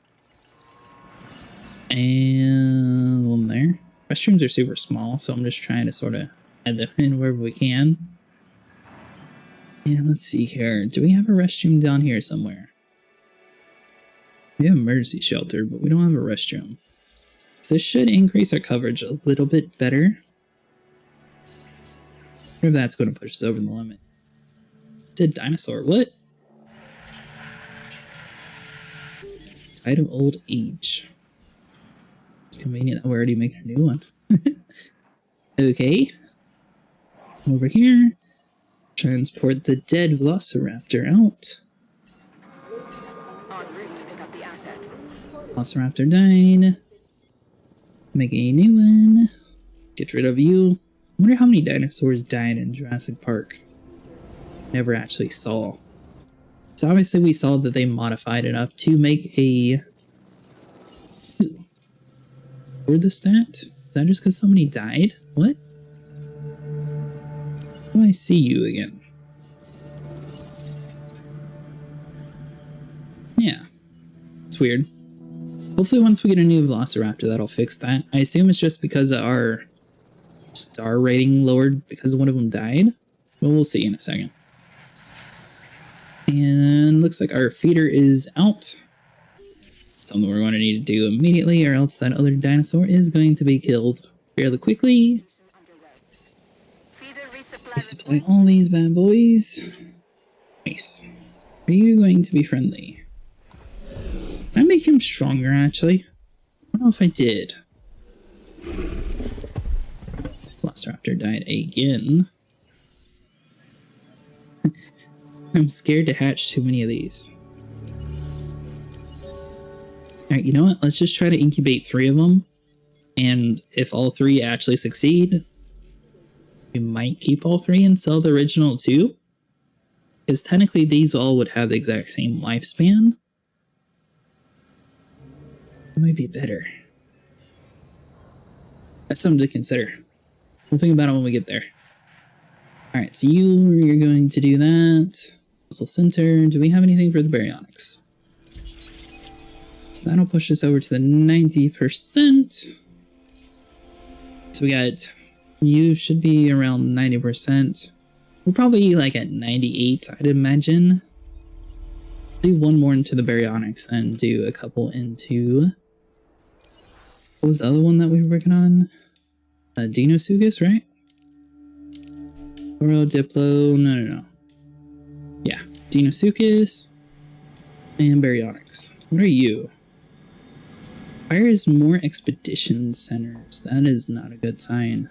and one there. Restrooms are super small, so I'm just trying to sort of add them in wherever we can. And let's see here. Do we have a restroom down here somewhere? We have an emergency shelter, but we don't have a restroom. So this should increase our coverage a little bit better. I wonder if that's going to push us over the limit. Dead dinosaur, what? Site of old age. It's convenient that we're already making a new one. Okay. Over here. Transport the dead Velociraptor out. En route to pick up the asset. Velociraptor died. Make a new one. Get rid of you. I wonder how many dinosaurs died in Jurassic Park. Never actually saw. So obviously we saw that they modified enough to make a... Or the stat? Is that just because somebody died? What? How do I see you again? Yeah. It's weird. Hopefully once we get a new Velociraptor, that'll fix that. I assume it's just because our star rating lowered because one of them died. But we'll see in a second. And looks like our feeder is out. Something we're going to need to do immediately, or else that other dinosaur is going to be killed fairly quickly. Resupply all these bad boys. Nice. Are you going to be friendly? Can I make him stronger, actually? I don't know if I did. Velociraptor died again. I'm scared to hatch too many of these. Alright, you know what? Let's just try to incubate 3 of them. And if all 3 actually succeed, we might keep all 3 and sell the original 2. Because technically these all would have the exact same lifespan. It might be better. That's something to consider. We'll think about it when we get there. Alright, so you're going to do that. Muscle Center. Do we have anything for the baryonyx? So that'll push us over to the 90%. So we got, you should be around 90%. We're probably like at 98, I'd imagine. Do one more into the baryonyx and do a couple into, what was the other one that we were working on? Dinosuchus, right? Oro, Diplo, no. Yeah, Dinosuchus and baryonyx. What are you? Requires more expedition centers. That is not a good sign.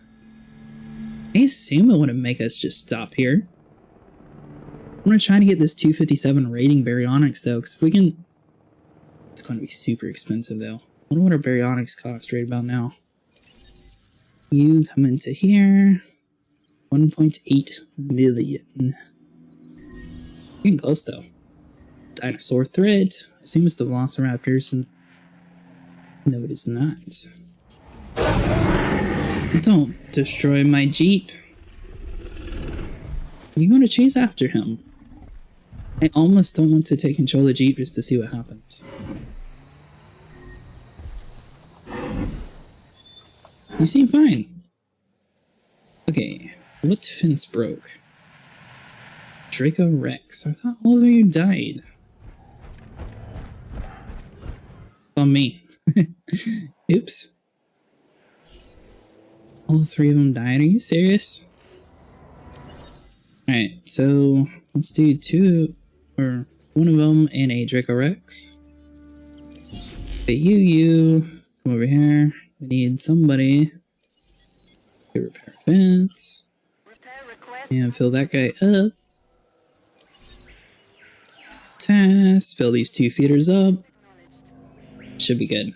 I assume it wouldn't make us just stop here. I'm gonna try to get this 257 rating baryonyx though, because if we can... It's going to be super expensive though. I wonder what our baryonyx cost right about now. You come into here. 1.8 million. Getting close though. Dinosaur threat. I assume it's the Velociraptors. And no, it is not. Don't destroy my Jeep. You're going to chase after him. I almost don't want to take control of the Jeep just to see what happens. You seem fine. Okay, what fence broke? Draco Rex. I thought all of you died. On me. Oops. All three of them died. Are you serious? Alright, so let's do one of them and a Draco Rex. But you come over here. We need somebody to repair a fence. And fill that guy up. Task, fill these 2 feeders up. Should be good.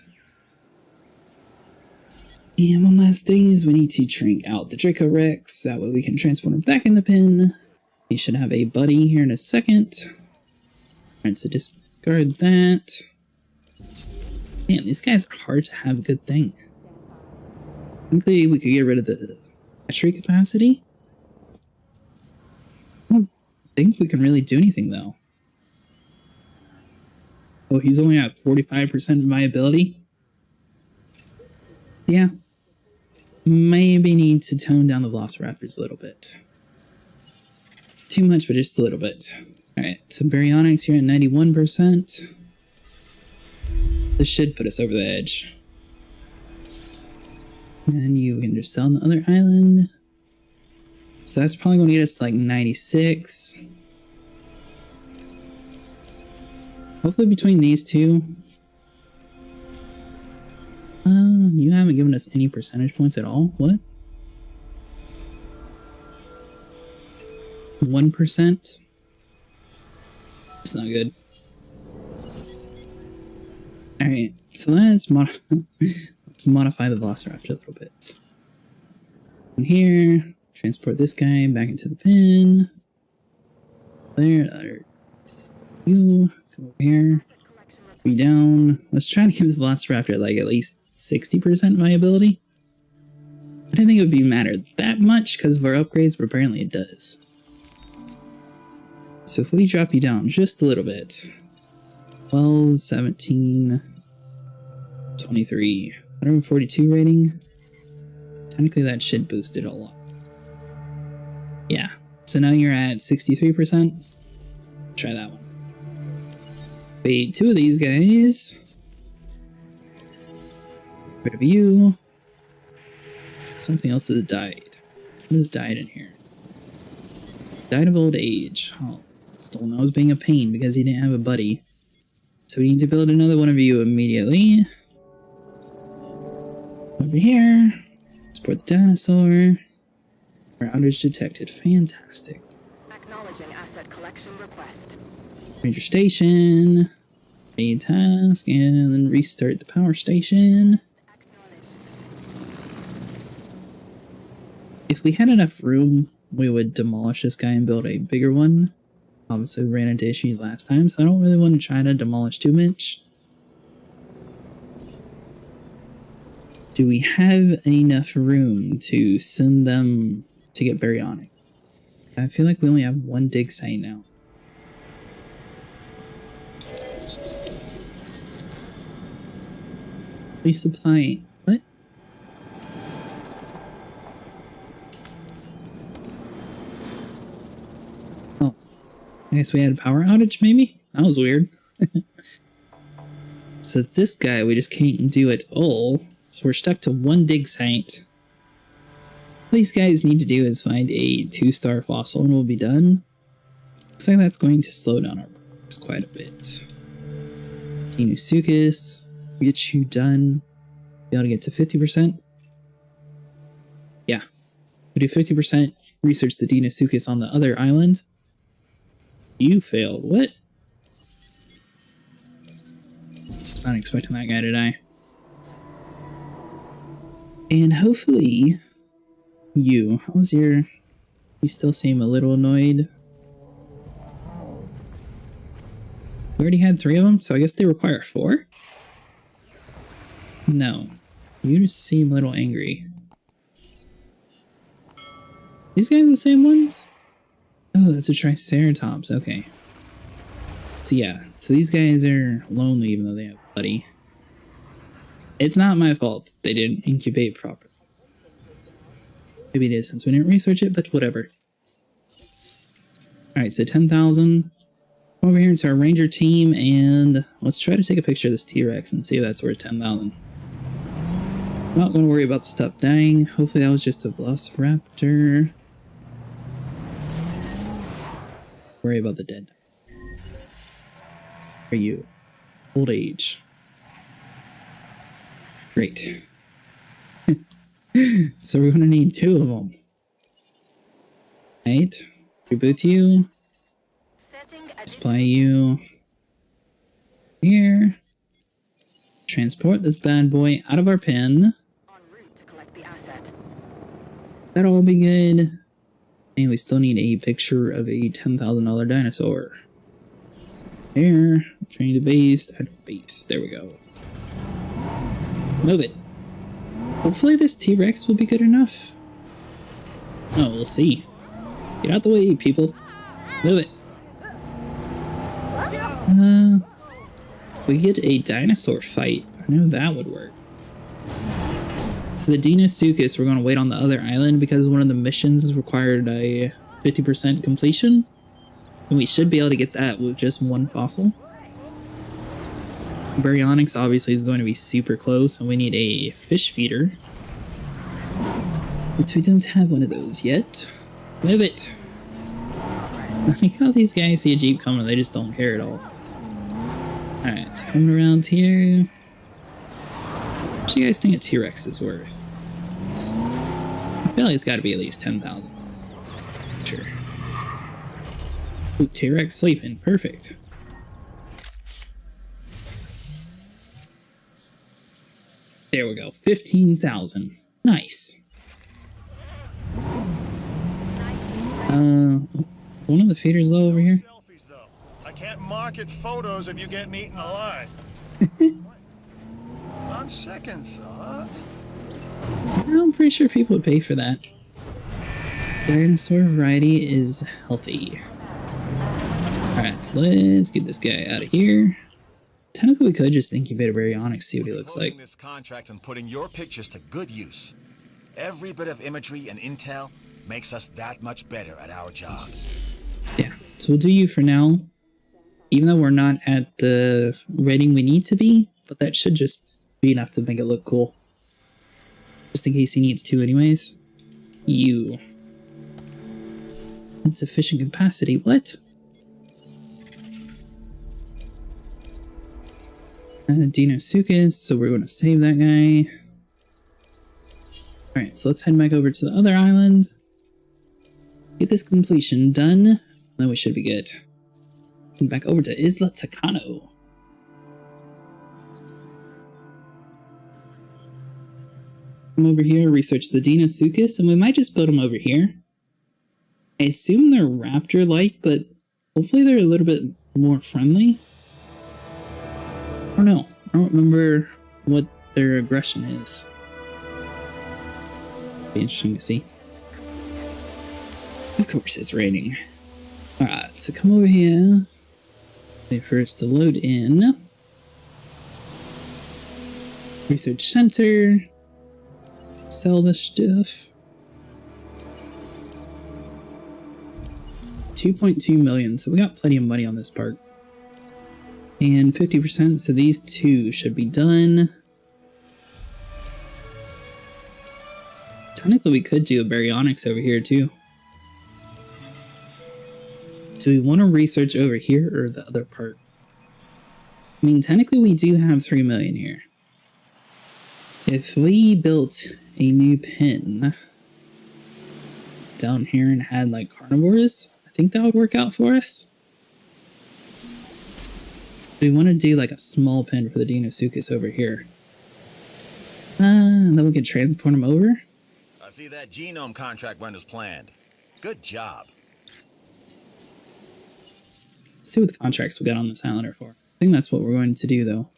And one last thing is we need to shrink out the Draco Rex. That way we can transport him back in the pen. He should have a buddy here in a second. Alright, so discard that. Man, these guys are hard to have a good thing. Technically, we could get rid of the battery capacity. I don't think we can really do anything, though. Oh, he's only at 45% viability? Yeah. Maybe need to tone down the Velociraptors a little bit. Too much, but just a little bit. Alright, so Baryonyx here at 91%. This should put us over the edge. And you can just sell on the other island. So that's probably going to get us to like 96. Hopefully between these two. You haven't given us any percentage points at all. What? 1%? That's not good. Alright, so let's modify the Velociraptor a little bit. In here, transport this guy back into the pen. There, you come over here. Be down. Let's try to get the Velociraptor like at least 60% viability. I didn't think it would matter that much because of our upgrades, but apparently it does. So if we drop you down just a little bit, 12, 17, 23, 142 rating. Technically that should boost it a lot. Yeah, so now you're at 63%. Try that one. Wait, 2 of these guys. Rid of you. Something else has died. What has died in here? Died of old age. Oh, still knows being a pain because he didn't have a buddy. So we need to build another one of you immediately. Over here. Support the dinosaur. Our outage detected. Fantastic. Acknowledging asset collection request. Ranger station. Main task. And then restart the power station. If we had enough room, we would demolish this guy and build a bigger one. Obviously, we ran into issues last time, so I don't really want to try to demolish too much. Do we have enough room to send them to get Baryonyx? I feel like we only have 1 dig site now. Resupply. What? Oh. I guess we had a power outage, maybe? That was weird. So this guy we just can't do at all. So we're stuck to 1 dig site. All these guys need to do is find a 2-star fossil and we'll be done. Looks like that's going to slow down our progress quite a bit. Deinosuchus, get you done. Be able to get to 50%. Yeah. We do 50%. Research the Deinosuchus on the other island. You failed. What? Was not expecting that guy to die. And hopefully you, you still seem a little annoyed. We already had 3 of them, so I guess they require 4? No. You just seem a little angry. These guys are the same ones? Oh, that's a Triceratops, okay. So yeah, so these guys are lonely even though they have a buddy. It's not my fault they didn't incubate properly. Maybe it is since we didn't research it, but whatever. Alright, so 10,000. Come over here into our ranger team and let's try to take a picture of this T-Rex and see if that's worth 10,000. Not going to worry about the stuff dying. Hopefully that was just a velociraptor. Worry about the dead. Are you? Old age. Great. So we're going to need 2 of them. Right? Reboot you. Supply you. Here. Transport this bad boy out of our pen. That'll all be good. And we still need a picture of a $10,000 dinosaur. There. Train to base. Add base. There we go. Move it. Hopefully this T-Rex will be good enough. Oh, we'll see. Get out the way, people. Move it. We get a dinosaur fight. I know that would work. So the Deinosuchus, we're going to wait on the other island because one of the missions required a 50% completion. And we should be able to get that with just 1 fossil. Baryonyx obviously is going to be super close, and we need a fish feeder. But we don't have one of those yet. Move it! I like how these guys see a Jeep coming, they just don't care at all. Alright, it's coming around here. What do you guys think a T-Rex is worth? I feel like it's got to be at least 10,000. Sure. Ooh, T-Rex sleeping. Perfect. There we go. 15,000. Nice. One of the feeders low over here. Selfies, though. I can't market photos of you getting eaten alive. On second thought. I'm pretty sure people would pay for that. Dinosaur variety is healthy. Alright, so let's get this guy out of here. Technically, we could just incubate a Baryonyx, see what he looks like. This contract and putting your pictures to good use. Every bit of imagery and intel makes us that much better at our jobs. Yeah, so we'll do you for now. Even though we're not at the rating we need to be, but that should just be enough to make it look cool. Just in case he needs to anyways. You. Insufficient capacity, what? Deinosuchus, so we're going to save that guy. Alright, so let's head back over to the other island. Get this completion done, then we should be good. Head back over to Isla Takano. Come over here, research the Deinosuchus, and we might just build them over here. I assume they're raptor-like, but hopefully they're a little bit more friendly. I don't know. I don't remember what their aggression is. Be interesting to see. Of course, it's raining. Alright, so come over here. Wait for us to load in. Research center. Sell the stuff. 2.2 million, so we got plenty of money on this part. And 50%, so these 2 should be done. Technically, we could do a Baryonyx over here, too. Do we want to research over here or the other part? I mean, technically, we do have 3 million here. If we built a new pen down here and had, like, carnivores, I think that would work out for us. We want to do like a small pen for the Deinosuchus over here. And then we can transport him over. I see that genome contract went as planned. Good job. Let's see what the contracts we got on this island are for. I think that's what we're going to do though.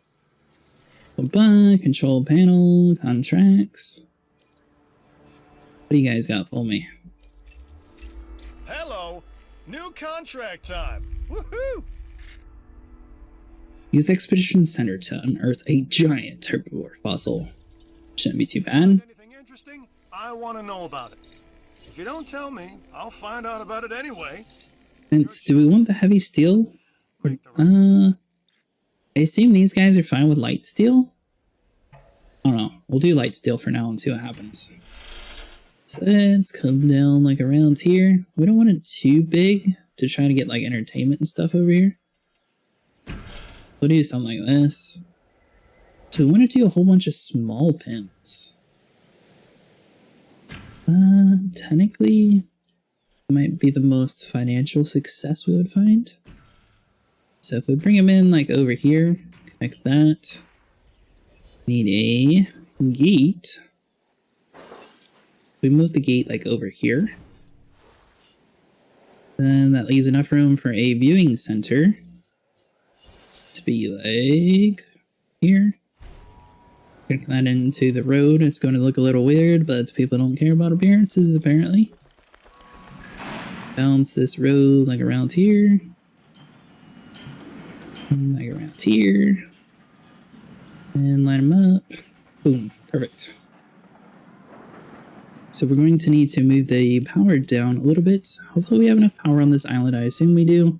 Bye-bye, control panel, contracts. What do you guys got for me? Hello! New contract time! Woohoo! Use the Expedition Center to unearth a giant herbivore fossil. Shouldn't be too bad. Anything interesting? I want to know about it. If you don't tell me, I'll find out about it anyway. And do we want the heavy steel? Or, I assume these guys are fine with light steel? I don't know. We'll do light steel for now and see what happens. So let's come down like around here. We don't want it too big to try to get like entertainment and stuff over here. We'll do something like this. So we want to do a whole bunch of small pins. Technically, might be the most financial success we would find. So if we bring them in like over here, connect that. Need a gate. We move the gate like over here. Then that leaves enough room for a viewing center to be like here. Connect that into the road. It's going to look a little weird, but people don't care about appearances apparently. Bounce this road like around here. Like around here. And line them up. Boom. Perfect. So we're going to need to move the power down a little bit. Hopefully we have enough power on this island. I assume we do.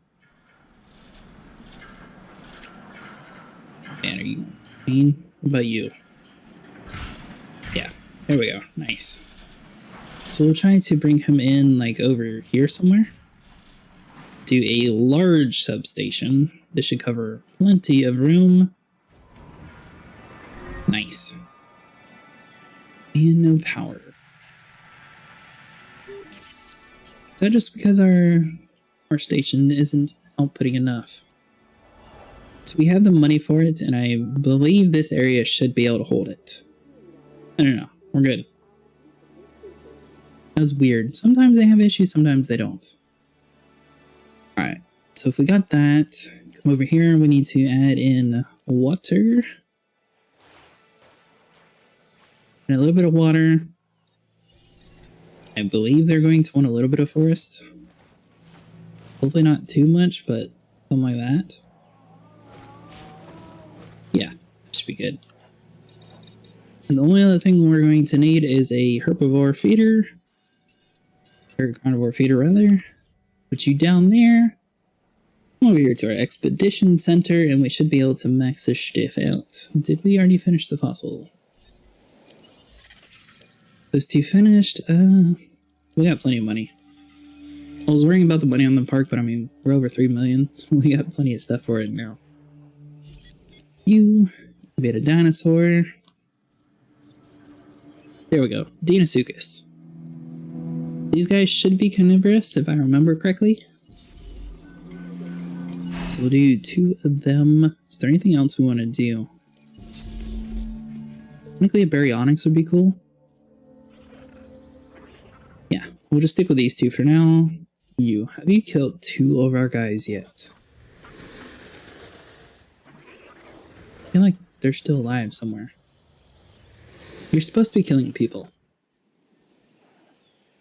Man, are you mean? What about you? Yeah, there we go. Nice. So we'll try to bring him in like over here somewhere. Do a large substation. This should cover plenty of room. Nice. And no power. Is that just because our station isn't outputting enough? So we have the money for it, and I believe this area should be able to hold it. I don't know. We're good. That was weird. Sometimes they have issues, sometimes they don't. Alright, so if we got that, come over here, we need to add in water. And a little bit of water. I believe they're going to want a little bit of forest. Hopefully not too much, but something like that. Yeah, should be good. And the only other thing we're going to need is a herbivore feeder. Or carnivore feeder, rather. Put you down there. Come over here to our expedition center, and we should be able to max this stuff out. Did we already finish the fossil? Those two finished. We got plenty of money. I was worrying about the money on the park, but I mean, we're over 3 million. We got plenty of stuff for it now. You made a dinosaur. There we go. Deinosuchus. These guys should be carnivorous, if I remember correctly. So we'll do 2 of them. Is there anything else we want to do? Technically, a baryonyx would be cool. Yeah, we'll just stick with these 2 for now. You, have you killed 2 of our guys yet? I feel like they're still alive somewhere. You're supposed to be killing people.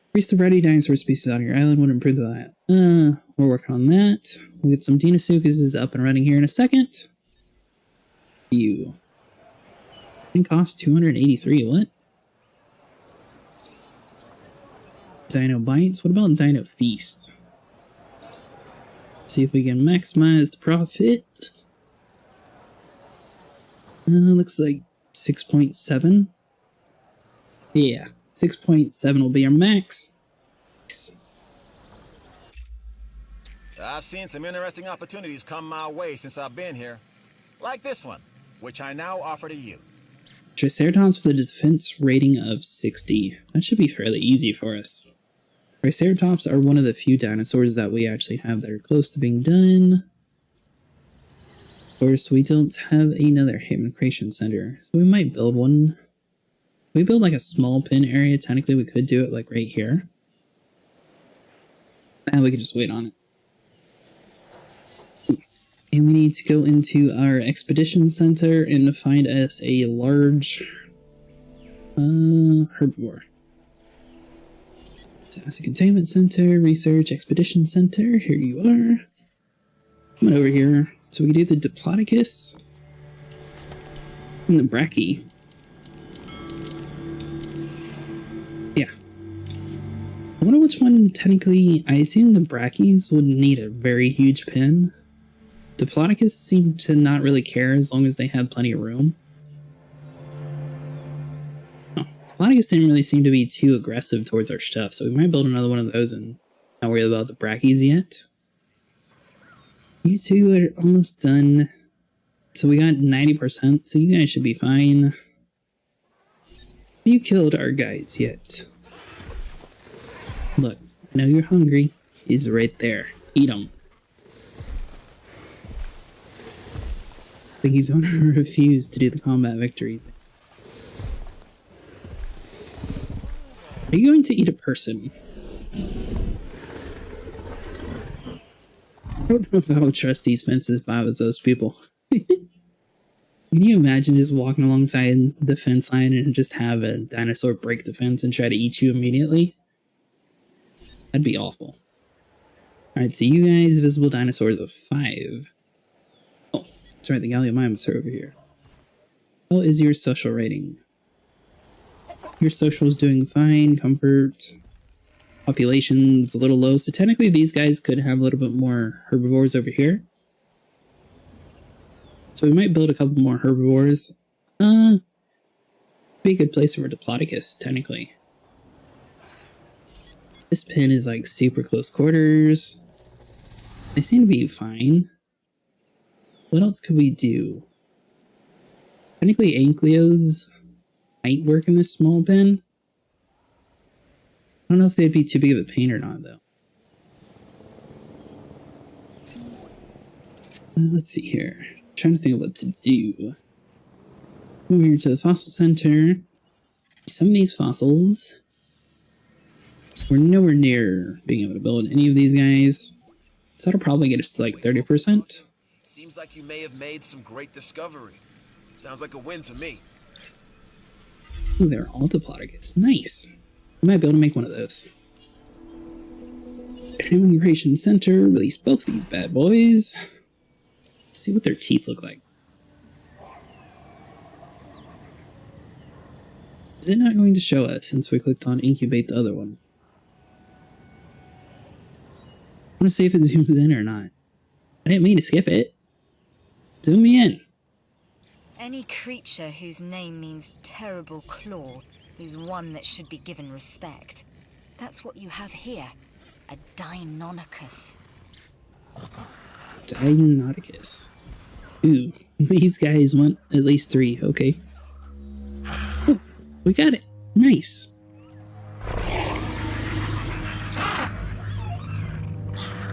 Increase the ready dinosaur species on your island would improve that. We're working on that. We'll get some Deinosuchuses up and running here in a second. You. It costs 283. What? Dino Bites? What about Dino Feast? See if we can maximize the profit. Looks like 6.7. Yeah, 6.7 will be our max. Nice. I've seen some interesting opportunities come my way since I've been here. Like this one, which I now offer to you. Triceratops with a defense rating of 60. That should be fairly easy for us. Triceratops are one of the few dinosaurs that we actually have that are close to being done. Of course, we don't have another Human Creation Center, so we might build one. If we build like a small pin area, technically we could do it like right here. And we could just wait on it. And we need to go into our expedition center and find us a large herbivore. Asset Containment Center, Research Expedition Center. Here you are. Come on over here. So we can do the Diplodocus and the Brachy. Yeah. wonder which one technically. I assume the Brackies would need a very huge pin. Diplodocus seem to not really care as long as they have plenty of room. Oh, Diplodocus didn't really seem to be too aggressive towards our stuff, so we might build another one of those and not worry about the Brackies yet. You two are almost done. So we got 90%, so you guys should be fine. Have you killed our guides yet? Look, I know you're hungry. He's right there. Eat him. I think he's going to refuse to do the combat victory thing. Are you going to eat a person? I don't know if I would trust these fences if I was those people. Can you imagine just walking alongside the fence line and just have a dinosaur break the fence and try to eat you immediately? That'd be awful. Alright, so you guys, visible dinosaurs of 5. Oh, that's right, the Galliomimus are over here. How is your social rating? Your social is doing fine, comfort. Population's a little low, so technically these guys could have a little bit more herbivores over here. So we might build a couple more herbivores. Be a good place for Diplodocus, technically. This pin is like super close quarters. They seem to be fine. What else could we do? Technically, Ankylos might work in this small pen. I don't know if they'd be too big of a pain or not, though. Let's see here. Trying to think of what to do. Over here to the fossil center. Some of these fossils. We're nowhere near being able to build any of these guys. So that'll probably get us to like 30%. Seems like you may have made some great discovery. Sounds like a win to me. Ooh, they're all Diplodocus. Nice. We might be able to make one of those. Immigration Center. Release both these bad boys. Let's see what their teeth look like. Is it not going to show us since we clicked on incubate the other one? I want to see if it zooms in or not. I didn't mean to skip it. Zoom me in. Any creature whose name means terrible claw is one that should be given respect. That's what you have here. A Deinonychus. Deinonychus. Ooh, these guys want at least 3. Okay. Oh, we got it. Nice.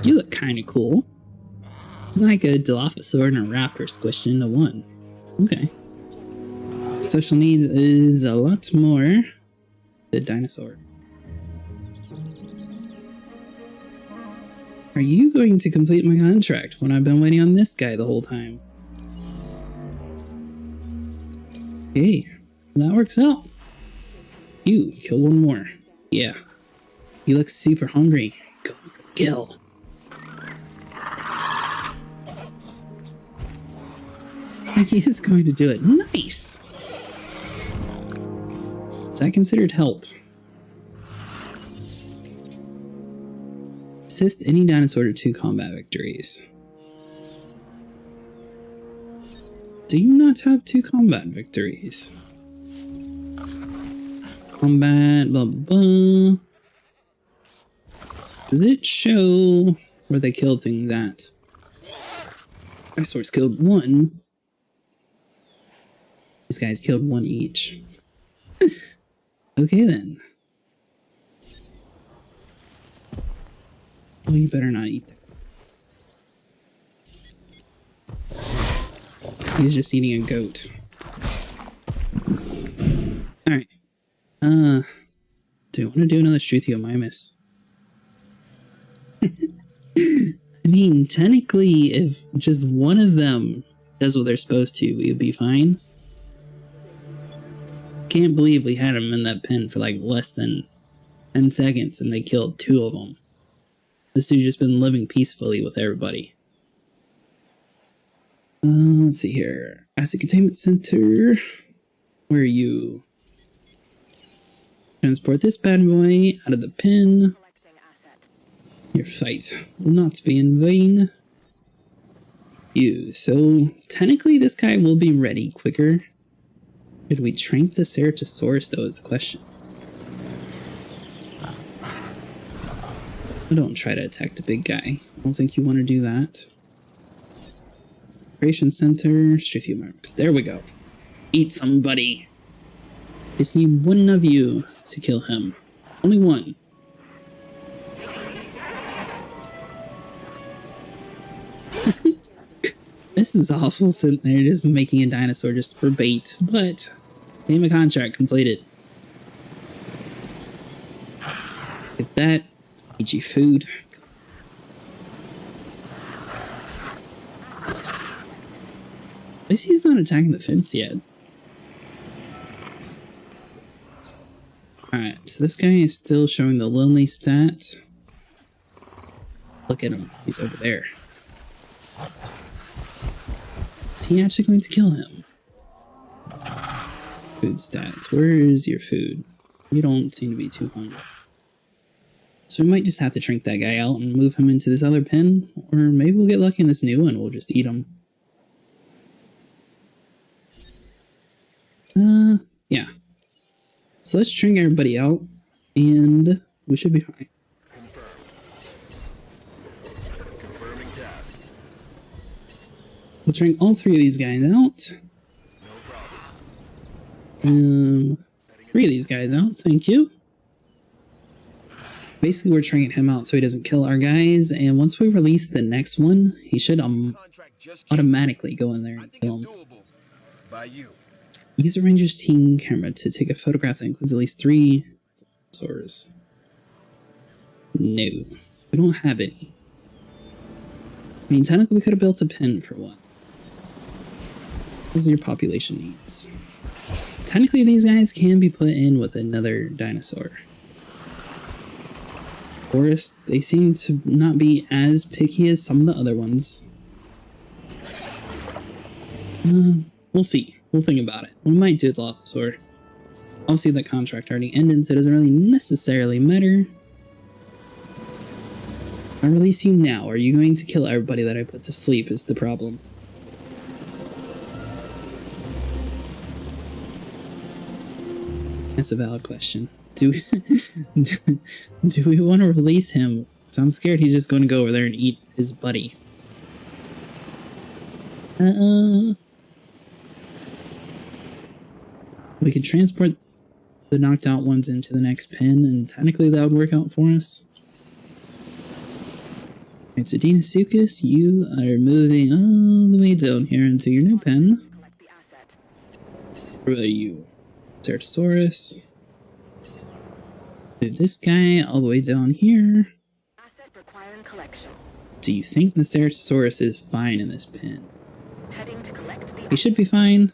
You look kind of cool. Like a Dilophosaur and a raptor squished into one. Okay. Social needs is a lot more the dinosaur. Are you going to complete my contract when I've been waiting on this guy the whole time? Hey, that works out. You kill one more. Yeah. You look super hungry. Go kill. He is going to do it. Nice! Is that considered help? Assist any dinosaur to 2 combat victories. Do you not have 2 combat victories? Combat, blah, blah. Does it show where they killed things at? Dinosaurs killed 1. These guys killed 1 each. Okay then. Oh, you better not eat that. He's just eating a goat. Alright. Do you want to do another Struthiomimus? I mean, technically, if just one of them does what they're supposed to, we would be fine. Can't believe we had them in that pen for like less than 10 seconds and they killed 2 of them. This dude's just been living peacefully with everybody. Let's see here. Asset Containment Center. Where are you? Transport this bad boy out of the pen. Your fight will not be in vain. So technically this guy will be ready quicker. Should we trank the Ceratosaurus though is the question. Don't try to attack the big guy. I don't think you want to do that. Operation Center, Struthiomimus. There we go. Eat somebody. Just need one of you to kill him. Only one. This is awful sitting there just making a dinosaur just for bait, but name a contract completed. Get that. Eat you food. At least he's not attacking the fence yet. Alright, so this guy is still showing the lonely stat. Look at him. He's over there. Is he actually going to kill him? Food stats. Where is your food? You don't seem to be too hungry. So we might just have to shrink that guy out and move him into this other pen. Or maybe we'll get lucky in this new one. We'll just eat him. Yeah. So let's shrink everybody out. And we should be fine. Confirming task. We'll shrink all three of these guys out. No problem. 3 of these guys out. Thank you. Basically, we're shrinking him out so he doesn't kill our guys. And once we release the next one, he should automatically go in there and kill him. By you. Use a ranger's team camera to take a photograph that includes at least 3 dinosaurs. No, we don't have any. I mean, technically we could have built a pen for one. Those are your population needs. Technically these guys can be put in with another dinosaur. Forest, they seem to not be as picky as some of the other ones. We'll see. We'll think about it. We might do Dilophosaur. Obviously that contract already ended, so it doesn't really necessarily matter. I release you now. Are you going to kill everybody that I put to sleep is the problem. That's a valid question. Do we want to release him? Because I'm scared he's just going to go over there and eat his buddy. We could transport the knocked out ones into the next pen, and technically that would work out for us. Alright, so Deinosuchus, you are moving all the way down here into your new pen. Collect the asset. Where are you? Ceratosaurus. Move this guy all the way down here. Asset requiring collection. Do you think the Ceratosaurus is fine in this pen? Heading to collect the He should be fine.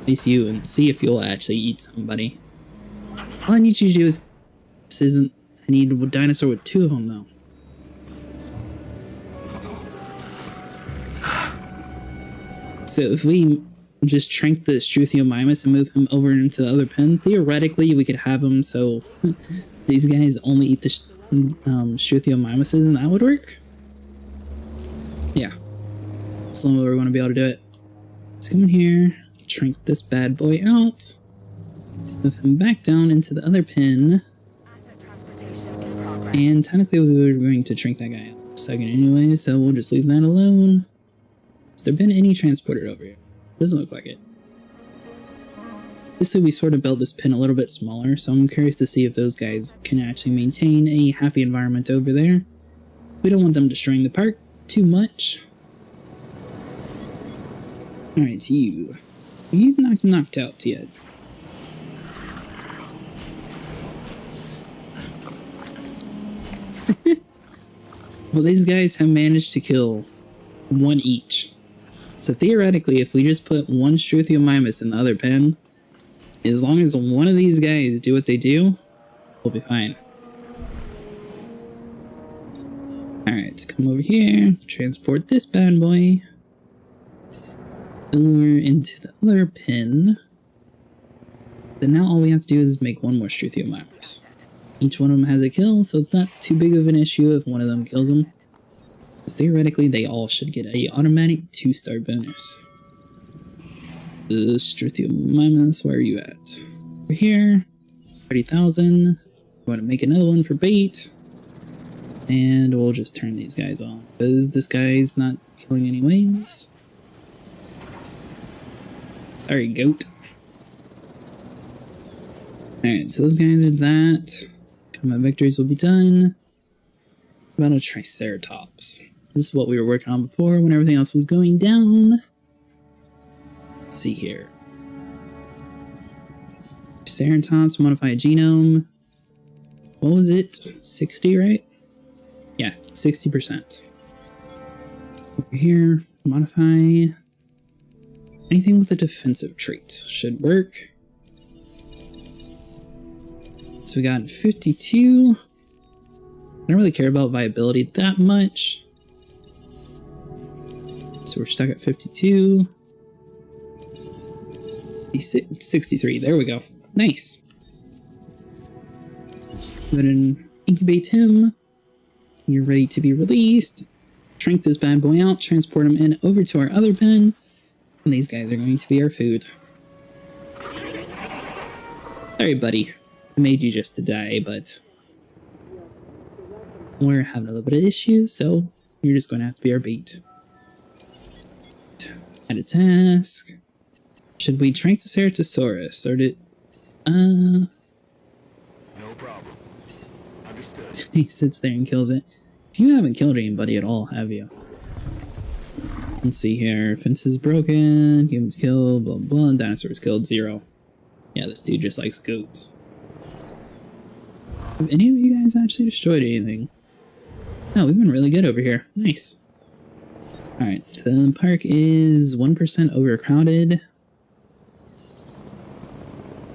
Face you and see if you'll actually eat somebody. All I need you to do is... This isn't... I need a dinosaur with 2 of them, though. So if we just trank the Struthiomimus and move him over into the other pen, theoretically we could have him so these guys only eat the Struthiomimuses and that would work? Yeah. Slowly we're going to be able to do it. Let's come in here, trank this bad boy out, move him back down into the other pen, asset transportation in progress. and technically we were going to trank that guy out in a second anyway, so we'll just leave that alone. Has there been any transported over here? Doesn't look like it. Obviously we sort of built this pen a little bit smaller, so I'm curious to see if those guys can actually maintain a happy environment over there. We don't want them destroying the park too much. Alright, you. He's not knocked out yet. Well, these guys have managed to kill 1 each. So theoretically, if we just put 1 Struthiomimus in the other pen, as long as one of these guys do what they do, we'll be fine. Alright, come over here, transport this bad boy over into the other pen. Then now all we have to do is make 1 more Struthiomimus. Each one of them has a kill, so it's not too big of an issue if one of them kills them. Because theoretically, they all should get a automatic 2-star bonus. Struthium, where are you at? We're here. 30,000. We want to make another one for bait. And we'll just turn these guys on. Because this guy's not killing anyways. Sorry, goat. Alright, so those guys are that. Combat victories will be done. What about a Triceratops? This is what we were working on before when everything else was going down. Let's see here. Triceratops, modify a genome. What was it? 60, right? Yeah, 60%. Over here, modify anything with a defensive trait. Should work. So we got 52. I don't really care about viability that much. So we're stuck at 52. 63, there we go. Nice. Go ahead and incubate him. You're ready to be released. Shrink this bad boy out, transport him in over to our other pen. And these guys are going to be our food. Sorry, buddy. I made you just to die, but we're having a little bit of issues, so you're just going to have to be our bait. Add a task. Should we trank the Ceratosaurus, or did... No problem. Understood. He sits there and kills it. You haven't killed anybody at all, have you? Let's see here. Fence is broken. Humans killed. Blah, blah. Dinosaurs killed. 0. Yeah, this dude just likes goats. Have any of you guys actually destroyed anything? No, we've been really good over here. Nice. Alright, so the park is 1% overcrowded.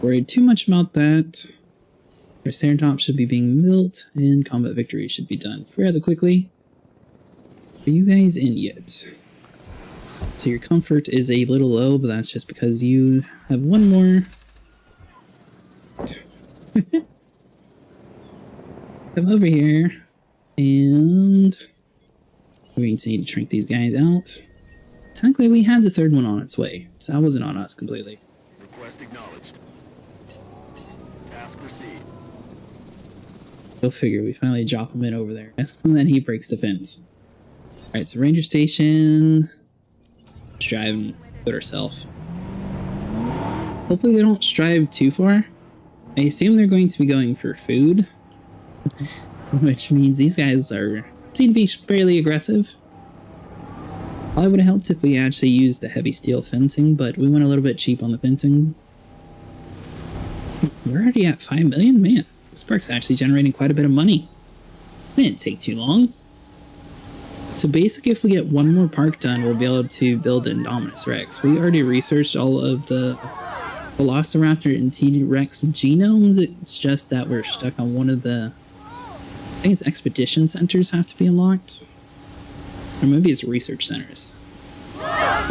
Worried too much about that. Triceratops should be being built, and combat victory should be done fairly quickly. Are you guys in yet? So your comfort is a little low, but that's just because you have one more. Come over here, and we're going to need to shrink these guys out. Technically, we had the third one on its way, so that wasn't on us completely. Request acknowledged. Task received. Go figure, we finally drop him in over there, and then he breaks the fence. Alright, so ranger station. Let's drive and put ourselves. Hopefully they don't strive too far. I assume they're going to be going for food. Which means these guys seem to be fairly aggressive. Probably would have helped if we actually used the heavy steel fencing, but we went a little bit cheap on the fencing. We're already at 5 million? Man, this park's actually generating quite a bit of money. It didn't take too long. So basically, if we get one more park done, we'll be able to build Indominus Rex. We already researched all of the Velociraptor and T-Rex genomes. It's just that we're stuck on one of the... I think it's expedition centers have to be unlocked. Or maybe it's research centers.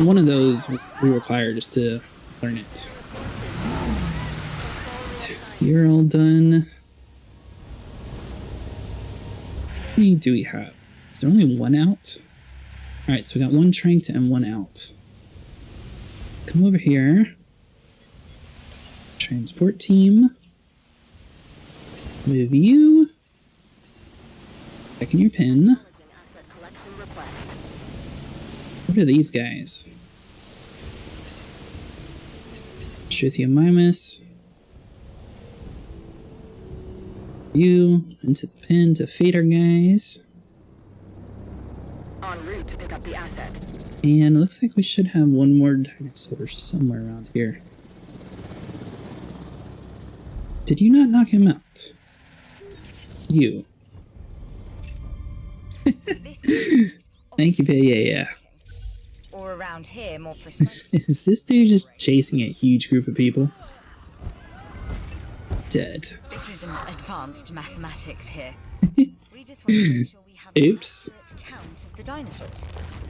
One of those we require just to learn it. You're all done. How many do we have? Is there only one out? Alright, so we got one tranked and one out. Let's come over here. Transport team. Move you. Back in your pen. What are these guys? Struthium. You into the pen to feed our guys. En route to pick up the asset. And it looks like we should have one more dinosaur somewhere around here. Did you not knock him out? You. Thank you, yeah. Or around here, more precisely. Is this dude just chasing a huge group of people? Dead. This isn't advanced mathematics here. We just want to make sure we have Oops. an accurate count of the dinosaurs.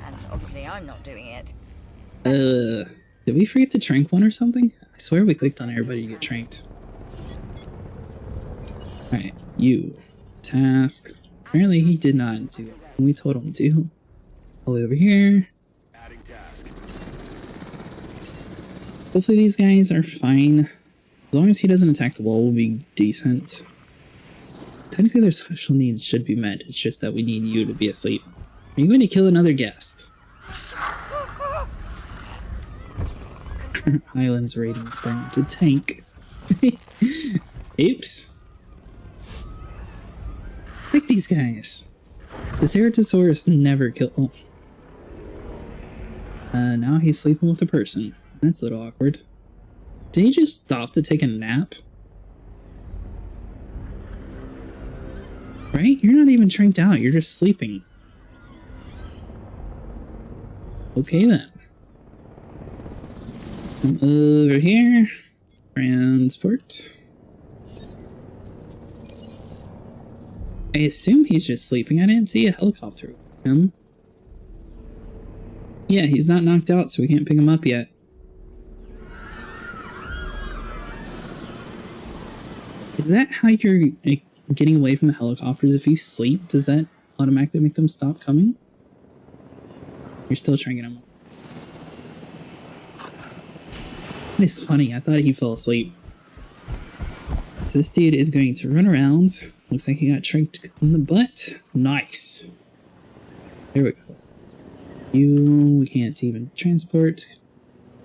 And obviously I'm not doing it. Did we forget to trank one or something? I swear we clicked on everybody to get tranked. Alright, You. Task. Apparently he did not do it. We told him to. All the way over here. Adding task. Hopefully these guys are fine. As long as he doesn't attack the wall, we'll be decent. Technically their special needs should be met. It's just that we need you to be asleep. Are you going to kill another guest? Island's rating starting to tank. Oops. Like these guys. The Ceratosaurus never killed. Oh. Now he's sleeping with a person. That's a little awkward. Did he just stop to take a nap? Right? You're not even tranked out, you're just sleeping. Okay then. Come over here. Transport. I assume he's just sleeping. I didn't see a helicopter with him. Yeah, he's not knocked out, so we can't pick him up yet. Is that how you're like, getting away from the helicopters? If you sleep, does that automatically make them stop coming? You're still trying to get him up. It's funny, I thought he fell asleep. So this dude is going to run around. Looks like he got tricked in the butt. Nice. There we go. You, we can't even transport.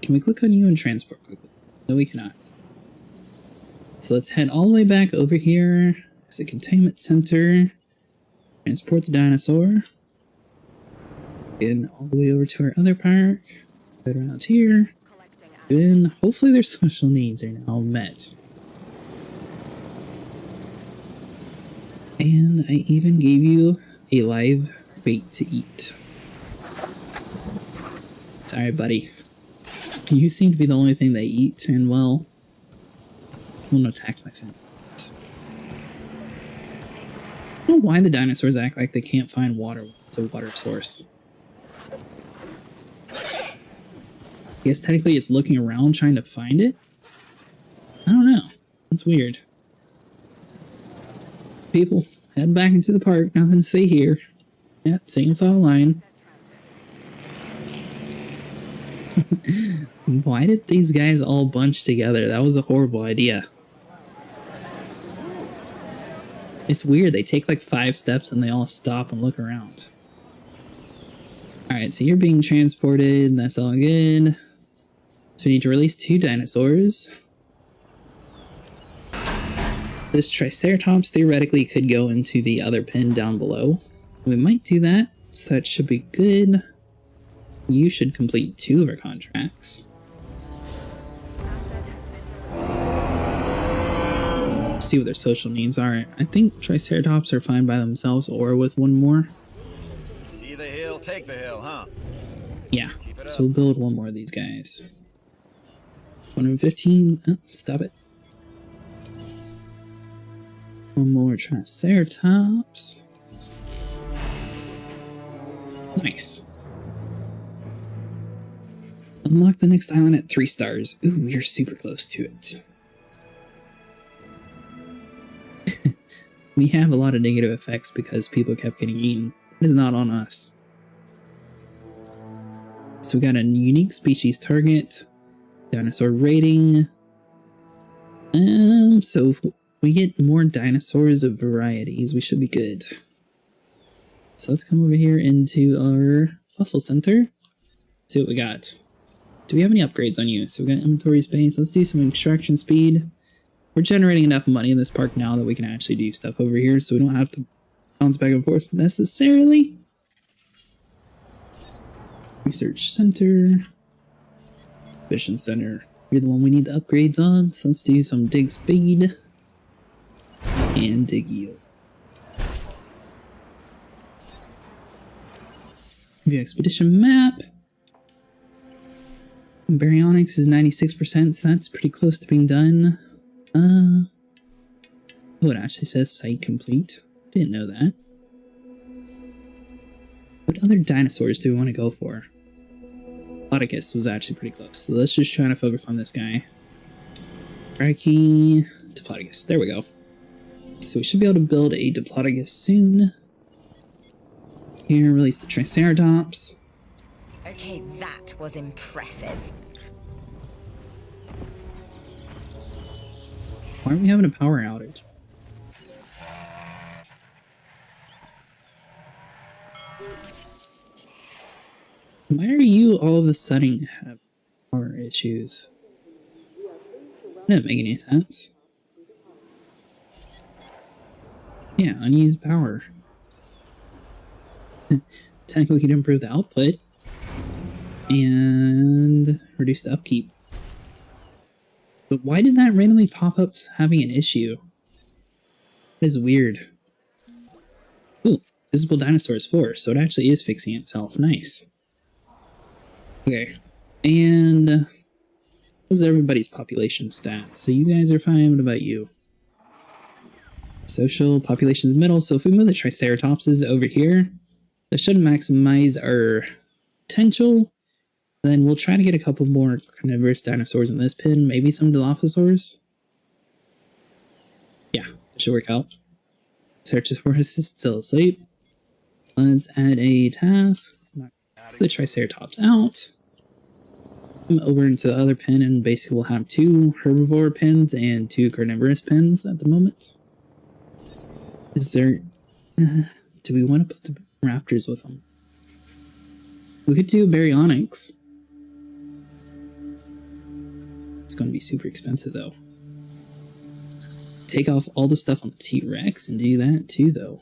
Can we click on you and transport quickly? No, we cannot. So let's head all the way back over here. It's a containment center. Transport the dinosaur. And all the way over to our other park. Right around here. And hopefully their social needs are now met. And I even gave you a live bait to eat. Sorry, buddy. You seem to be the only thing they eat, and well, won't attack my family. I don't know why the dinosaurs act like they can't find water when it's a water source. I guess technically it's looking around trying to find it? I don't know. That's weird. People, head back into the park. Nothing to see here. Yeah, single file line. Why did these guys all bunch together? That was a horrible idea. It's weird. They take like 5 steps and they all stop and look around. Alright, so you're being transported. That's all good. So we need to release 2 dinosaurs. This Triceratops theoretically could go into the other pen down below. We might do that, so that should be good. You should complete 2 of our contracts. See what their social needs are. I think Triceratops are fine by themselves or with 1 more. See the hill, take the hill, huh? Yeah, so we'll build 1 more of these guys. 115. Oh, stop it. 1 more Triceratops. Nice. Unlock the next island at 3 stars. Ooh, you're super close to it. We have a lot of negative effects because people kept getting eaten. It is not on us. So we got a unique species target. Dinosaur rating. So if we get more dinosaurs of varieties, we should be good. So let's come over here into our fossil center. See what we got. Do we have any upgrades on you? So we got inventory space. Let's do some extraction speed. We're generating enough money in this park now that we can actually do stuff over here, so we don't have to bounce back and forth necessarily. Research center. Vision center. You're the one we need the upgrades on, so let's do some dig speed and dig yield. The expedition map. Baryonyx is 96%, so that's pretty close to being done. Oh, it actually says site complete. I didn't know that. What other dinosaurs do we want to go for? Diplodocus was actually pretty close, so let's just try to focus on this guy. Brachy, Diplodocus. There we go. So we should be able to build a Diplodocus soon. Here, release the Triceratops. Okay, that was impressive. Why are we having a power outage? Why are you all of a sudden have power issues? That didn't make any sense. Yeah, unused power. Technically, we can improve the output and reduce the upkeep. But why did that randomly pop up having an issue? That is weird. Ooh, visible dinosaurs 4, so it actually is fixing itself. Nice. Okay, and what's everybody's population stats? So you guys are fine. What about you? Social population is middle. So if we move the Triceratopses over here, that should maximize our potential. Then we'll try to get a couple more carnivorous dinosaurs in this pin. Maybe some Dilophosaurs. Yeah, it should work out. Ceratosaurus is still asleep. Let's add a task. Knock the Triceratops out. Come over into the other pin, and basically we'll have 2 herbivore pins and 2 carnivorous pins at the moment. Is there... do we want to put the raptors with them? We could do baryonyx. It's going to be super expensive, though. Take off all the stuff on the T-Rex and do that, too, though.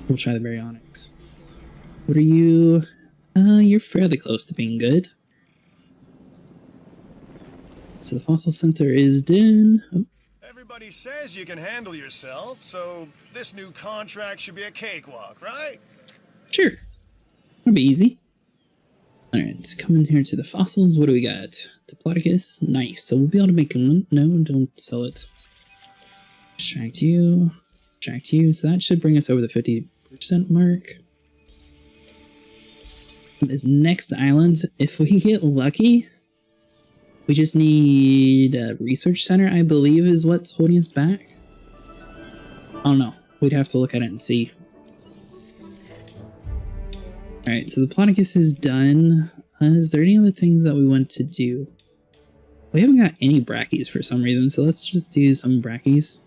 We'll try the baryonyx. What are you... you're fairly close to being good. So the fossil center is done. Oh. Everybody says you can handle yourself, so this new contract should be a cakewalk, right? Sure. It'll be easy. Alright, come in here to the fossils. What do we got? Diplodocus. Nice. So we'll be able to make one. No, don't sell it. Extract you. Extract you. So that should bring us over the 50% mark. This next island, if we get lucky, we just need a research center, I believe, is what's holding us back. I don't know. We'd have to look at it and see. Alright, so the Diplodocus is done. Is there any other things that we want to do? We haven't got any Brachy's for some reason, so let's just do some Brachy's.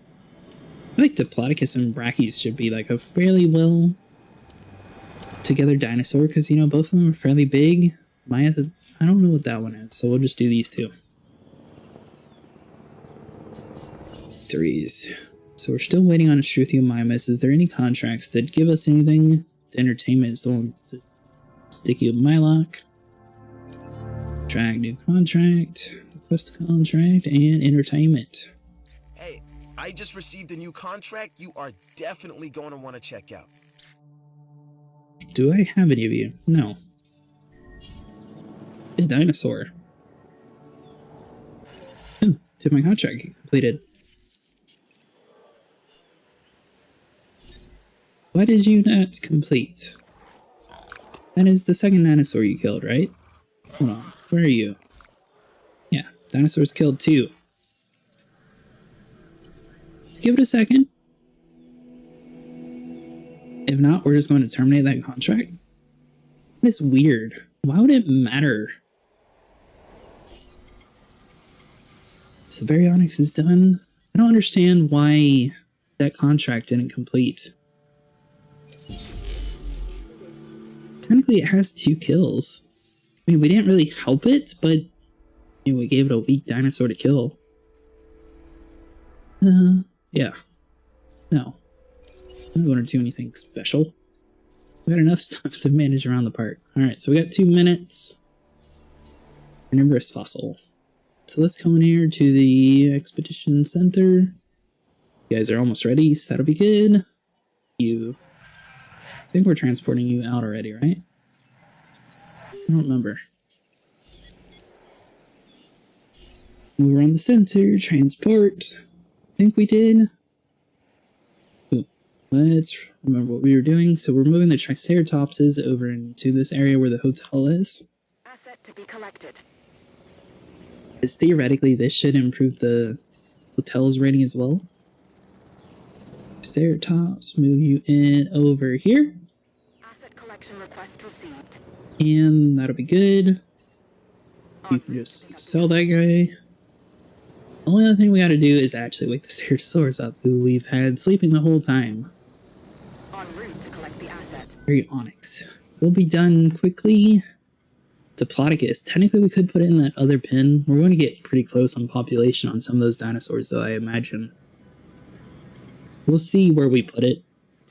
I think Diplodocus and Brachy's should be like a fairly well together dinosaur, because, you know, both of them are fairly big. I don't know what that one is, so we'll just do these two. Victories. So we're still waiting on a Struthiomimus. Is there any contracts that give us anything? The entertainment is the one to sticky with Mylock. Drag new contract, request contract, and entertainment. Hey, I just received a new contract you are definitely going to want to check out. Do I have any of you? No. A dinosaur. Oh, did my contract get completed? Why did you not complete? That is the second dinosaur you killed, right? Hold on, where are you? Yeah, dinosaurs killed too. Let's give it a second. If not, we're just going to terminate that contract. That's weird. Why would it matter? So baryonyx is done. I don't understand why that contract didn't complete. Technically, it has 2 kills. I mean, we didn't really help it, but you know, we gave it a weak dinosaur to kill. Yeah. No. I don't want to do anything special. We got enough stuff to manage around the park. Alright, so we got 2 minutes. Carnivorous fossil. So let's come in here to the expedition center. You guys are almost ready, so that'll be good. I think we're transporting you out already, right? I don't remember. Move around the center, transport. I think we did. Ooh, let's remember what we were doing. So we're moving the Triceratopses over into this area where the hotel is. Asset to be collected. Because theoretically, this should improve the hotel's rating as well. Ceratops, move you in over here. Asset collection request received. And that'll be good. You can just sell that guy. The only other thing we gotta do is actually wake the Ceratosaurus up, who we've had sleeping the whole time. En route to collect the asset. Very Onyx. We'll be done quickly. Diplodocus. Technically, we could put it in that other pin. We're going to get pretty close on population on some of those dinosaurs, though, I imagine. We'll see where we put it.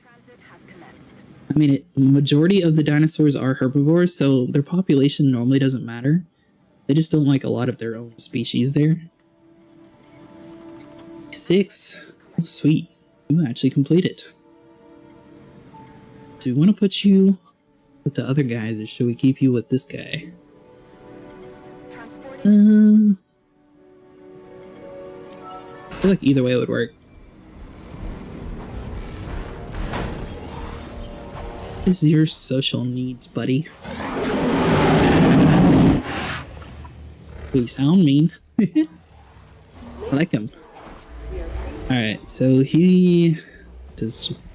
Transit has commenced. I mean, majority of the dinosaurs are herbivores, so their population normally doesn't matter. They just don't like a lot of their own species there. 6. Oh, sweet. You actually completed. Do we want to put you with the other guys, or should we keep you with this guy? Transporting. I feel like either way would work. What is your social needs, buddy? We sound mean. I like him. Alright, so he does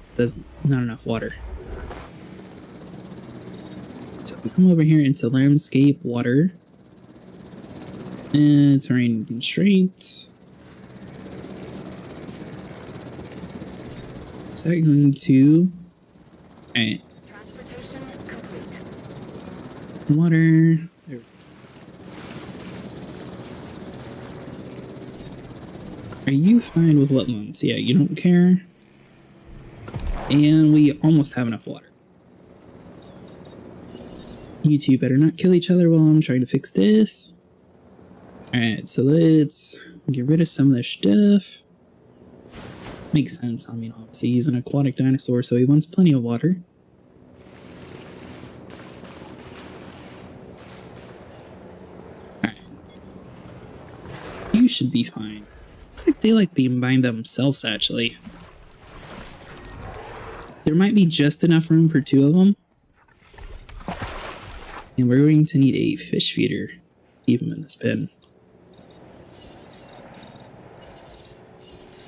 not enough water. So we come over here into landscape, water, and terrain constraints. Is that going to... Alright. Transportation complete. Water. There. Are you fine with wetlands? Yeah, you don't care. And we almost have enough water. You two better not kill each other while I'm trying to fix this. Alright, so let's get rid of some of this stuff. Makes sense. I mean, obviously he's an aquatic dinosaur, so he wants plenty of water. Alright. You should be fine. Looks like they like being by themselves, actually. There might be just enough room for 2 of them. And we're going to need a fish feeder. Keep them in this pen.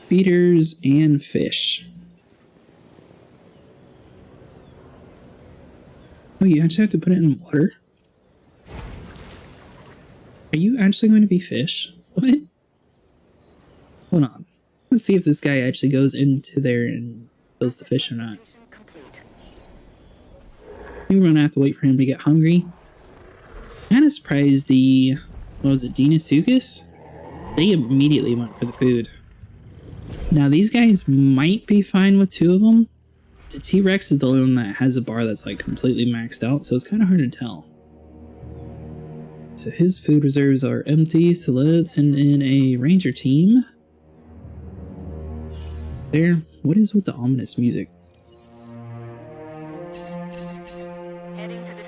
Feeders and fish. Oh, you actually have to put it in water? Are you actually going to be fish? What? Hold on. Let's see if this guy actually goes into there and kills the fish or not. Complete. I think we're gonna have to wait for him to get hungry. Kind of surprised the... what was it? Deinosuchus? They immediately went for the food. Now these guys might be fine with 2 of them. The T-Rex is the only one that has a bar that's like completely maxed out, so it's kind of hard to tell. So his food reserves are empty, so let's send in a ranger team. There. What is with the ominous music?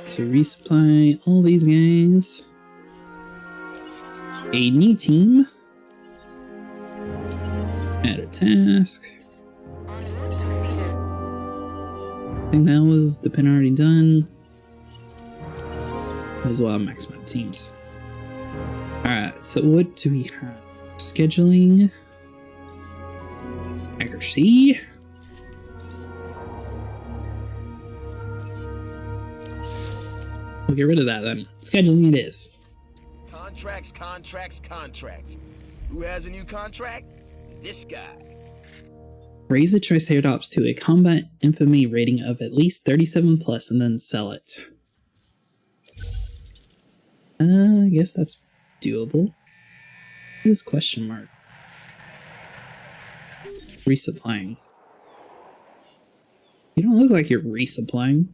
To resupply all these guys. A new team. Add a task. I think that was the pen already done. As well, max my teams. Alright, so what do we have? Scheduling. Accuracy. We'll get rid of that then. Scheduling it is. Contracts, contracts, contracts. Who has a new contract? This guy. Raise a Triceratops to a combat infamy rating of at least 37 plus and then sell it. I guess that's doable. This question mark. Resupplying. You don't look like you're resupplying.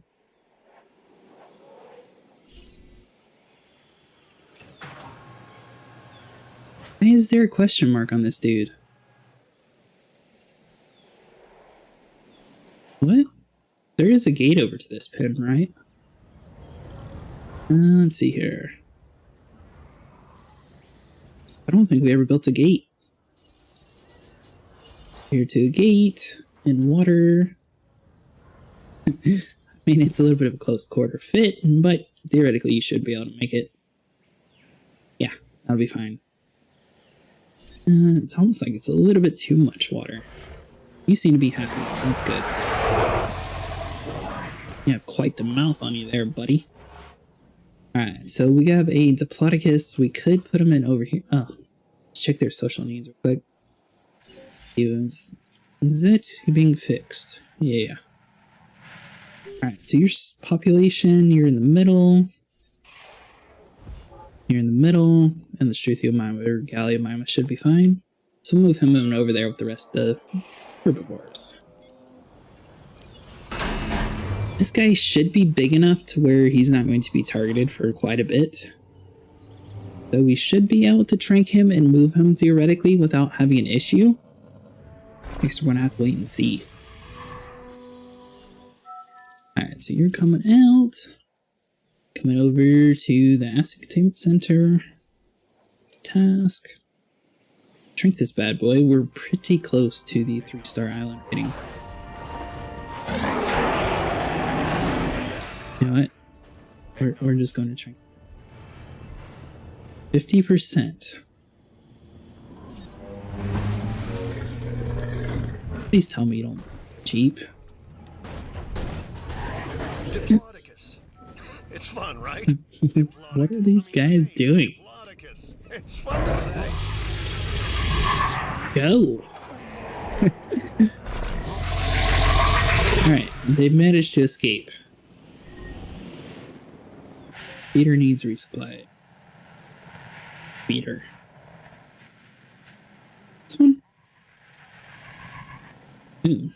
Why is there a question mark on this dude? What? There is a gate over to this pin, right? Let's see here. I don't think we ever built a gate. Here to a gate in water. I mean, it's a little bit of a close quarter fit, but theoretically you should be able to make it. Yeah, that'll be fine. It's almost like it's a little bit too much water. You seem to be happy, so that's good. You have quite the mouth on you there, buddy. Alright, so we have a Diplodocus. We could put him in over here. Oh, let's check their social needs real quick. Is it being fixed? Yeah. Alright, so your population, you're in the middle. You're in the middle, and the Struthiomimus or Gallimimus should be fine. So we'll move him in over there with the rest of the herbivores. This guy should be big enough to where he's not going to be targeted for quite a bit. So we should be able to trank him and move him theoretically without having an issue. I guess we're gonna have to wait and see. Alright, so you're coming out. Coming over to the Asset Containment Center. Task. Trank this bad boy. We're pretty close to the 3-star island rating. You know what? We're just going to trank. 50%. Please tell me you don't cheap. Diplodocus. It's fun, right? What are these guys doing? Diplodocus. It's fun to say. Go! Alright, they've managed to escape. Feeder needs resupply. Feeder. This one? Ooh,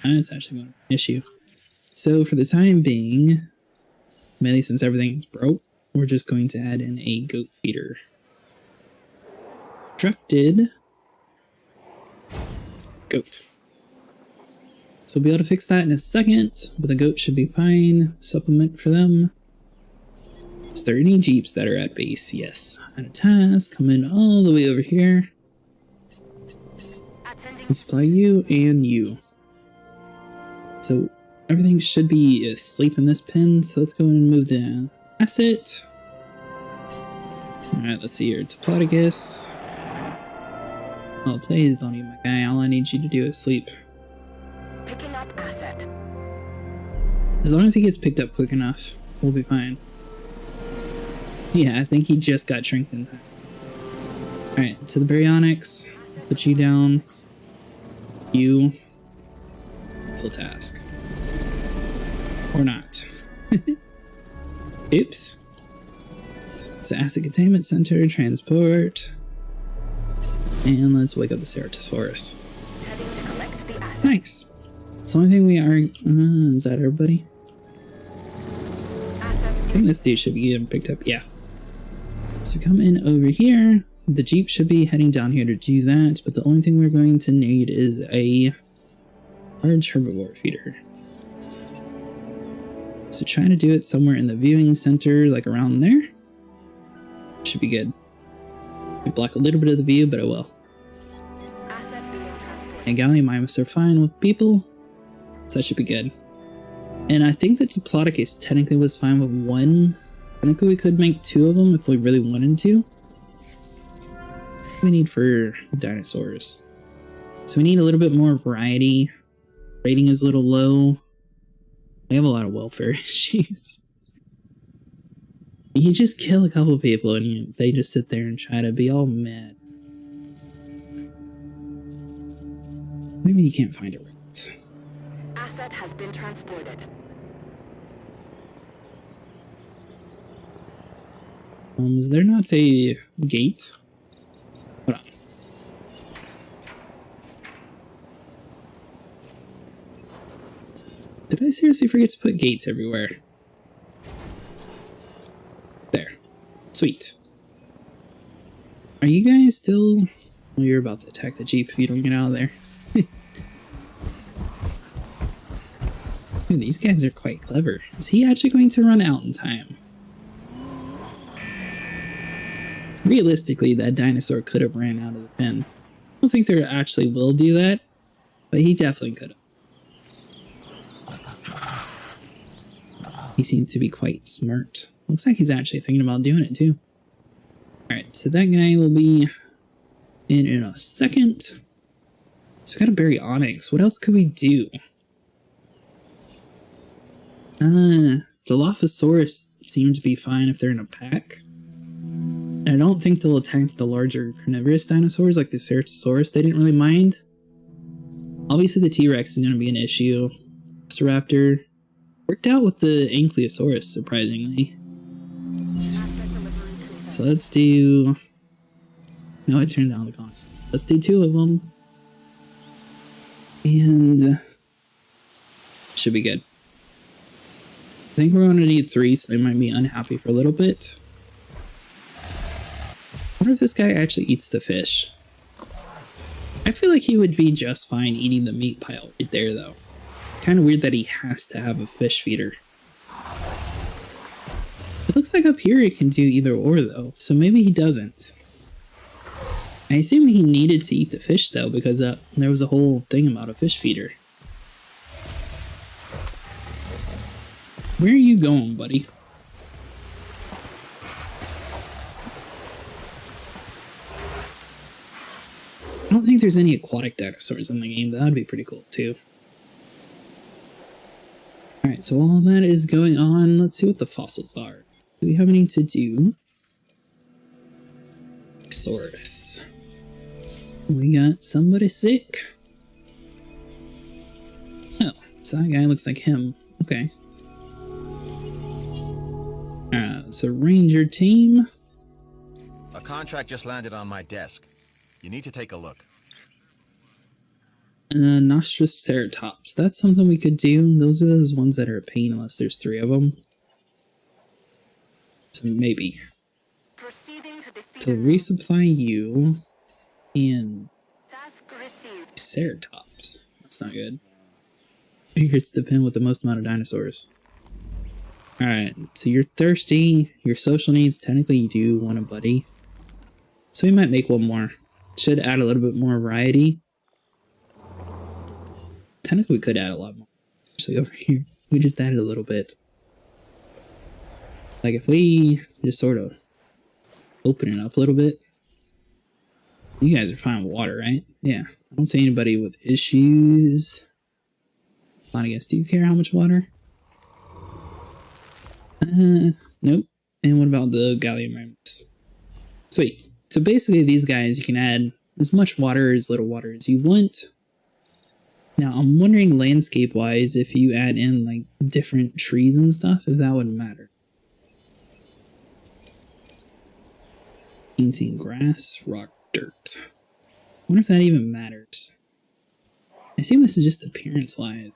that's actually an issue. So for the time being, mainly since everything's broke, we're just going to add in a goat feeder. Constructed goat. So we'll be able to fix that in a second, but the goat should be fine. Supplement for them. Is there any jeeps that are at base? Yes. On a task, come in all the way over here. Supply you and you. So everything should be asleep in this pin, so let's go and move the asset. Alright, let's see here. Diplodocus. Oh, please don't eat my guy. All I need you to do is sleep. Picking up asset. As long as he gets picked up quick enough, we'll be fine. Yeah, I think he just got shrinked in time. Alright, to the baryonyx. Put you down. You. Cancel task. Or not. Oops. So Asset Containment Center, transport. And let's wake up the Ceratosaurus. Heading to collect the asset. Nice. So the only thing we are... is that everybody? Assets I think this dude should be getting picked up. Yeah. So come in over here. The Jeep should be heading down here to do that, but the only thing we're going to need is a large herbivore feeder. So trying to do it somewhere in the viewing center, like around there. Should be good. We block a little bit of the view, but oh well. asset being transported. And Gallimimus are fine with people, so that should be good. And I think that Diplodocus technically was fine with one. Technically we could make 2 of them if we really wanted to. What do we need for dinosaurs? So we need a little bit more variety. Rating is a little low. I have a lot of welfare issues. You just kill a couple people and they just sit there and try to be all mad. What do you mean you can't find a route? Asset has been transported. Is there not a gate? Hold on. Did I seriously forget to put gates everywhere? There. Sweet. Are you guys still... Well, you're about to attack the Jeep if you don't get out of there. Dude, these guys are quite clever. Is he actually going to run out in time? Realistically, that dinosaur could have ran out of the pen. I don't think they actually will do that, but he definitely could have. He seems to be quite smart. Looks like he's actually thinking about doing it too. Alright, so that guy will be in a second. So we got a baryonyx. What else could we do? The Dilophosaurus seem to be fine if they're in a pack. And I don't think they'll attack the larger carnivorous dinosaurs like the Ceratosaurus. They didn't really mind. Obviously the T-Rex is going to be an issue. Velociraptor worked out with the Ankylosaurus, surprisingly. So let's do... No, I turned down the con. Let's do 2 of them. And... should be good. I think we're going to need 3, so they might be unhappy for a little bit. I wonder if this guy actually eats the fish. I feel like he would be just fine eating the meat pile right there, though. It's kind of weird that he has to have a fish feeder. It looks like up here it can do either or, though, so maybe he doesn't. I assume he needed to eat the fish, though, because there was a whole thing about a fish feeder. Where are you going, buddy? I don't think there's any aquatic dinosaurs in the game, but that would be pretty cool, too. Alright, so while that is going on, let's see what the fossils are. Do we have any to do? Saurus. We got somebody sick. Oh, so that guy looks like him. Okay. So Ranger team. A contract just landed on my desk. You need to take a look. Nostraceratops. That's something we could do. Those are those ones that are a pain unless there's 3 of them. So maybe. So resupply you and Ceratops. That's not good. It's the pin with the most amount of dinosaurs. Alright, so you're thirsty. Your social needs, technically you do want a buddy. So we might make one more. Should add a little bit more variety. Technically we could add a lot more. Actually over here, we just added a little bit. Like if we just sort of open it up a little bit. You guys are fine with water, right? Yeah. I don't see anybody with issues. I guess, do you care how much water? Nope. And what about the gallium ramps? Sweet. So basically these guys, you can add as much water or as little water as you want. Now I'm wondering landscape wise if you add in like different trees and stuff, if that would matter. Painting grass, rock, dirt. I wonder if that even matters. I assume this is just appearance wise.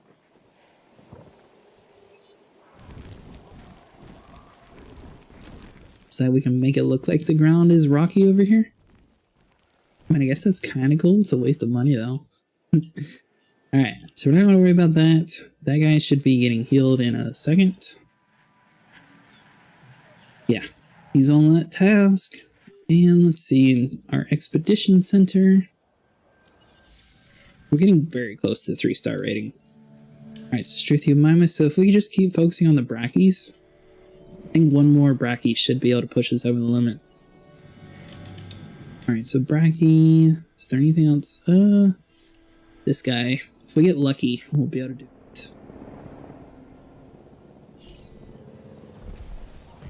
So that we can make it look like the ground is rocky over here. I mean, I guess that's kind of cool. It's a waste of money, though. Alright, so we're not going to worry about that. That guy should be getting healed in a second. Yeah, he's on that task. And let's see, in our expedition center, we're getting very close to the 3-star rating. Alright, so Struthium Mimus, so if we just keep focusing on the Bracchies, I think one more Brachy should be able to push us over the limit. Alright, so Brachy, is there anything else? This guy. If we get lucky, we'll be able to do it.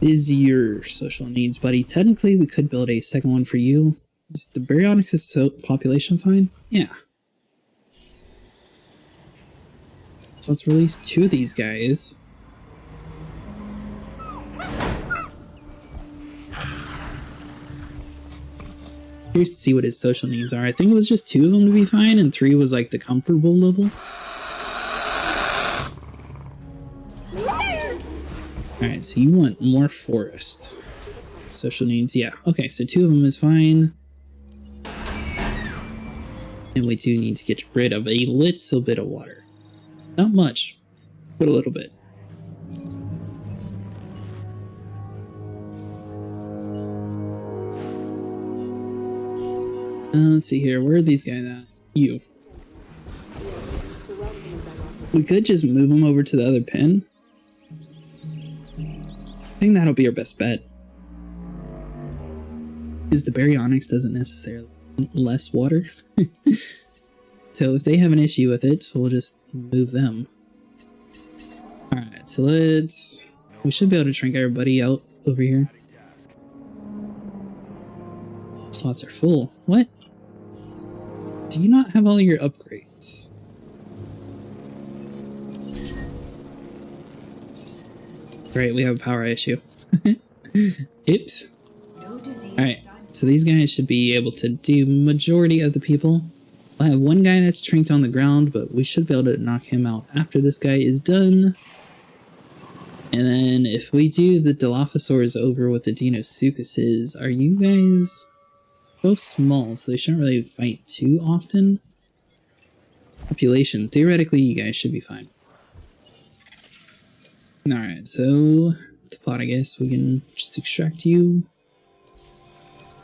Is your social needs, buddy? Technically, we could build a second one for you. Is the Baryonyx population fine? Yeah. So let's release 2 of these guys. Here's to see what his social needs are. I think it was just 2 of them to be fine, and 3 was like the comfortable level. Alright, so you want more forest. Social needs, yeah. Okay, so 2 of them is fine. And we do need to get rid of a little bit of water. Not much, but a little bit. Let's see here. Where are these guys at? You. We could just move them over to the other pen. I think that'll be our best bet. Is the Baryonyx doesn't necessarily less water. So if they have an issue with it, we'll just move them. Alright, so we should be able to shrink everybody out over here. Slots are full. What? Do you not have all your upgrades? Great, we have a power issue. Oops. Alright, so these guys should be able to do majority of the people. We'll have one guy that's trinked on the ground, but we should be able to knock him out after this guy is done. And then if we do the Dilophosaurs over with the Deinosuchuses, are you guys both small, so they shouldn't really fight too often? Population, theoretically you guys should be fine. Alright, so to plot, I guess we can just extract you.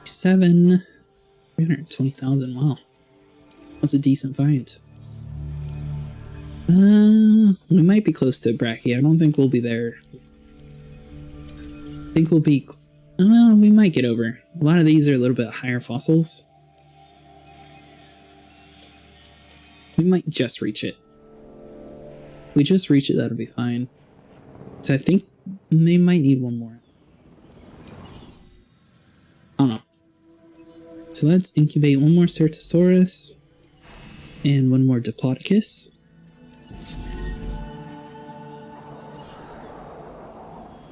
320,000, wow. That's a decent find. We might be close to Brachy. I don't think we'll be there. I think we'll be... Well, we might get over. A lot of these are a little bit higher fossils. We might just reach it. If we just reach it, that'll be fine. So I think they might need one more. I don't know. So let's incubate one more Ceratosaurus. And one more Diplodocus.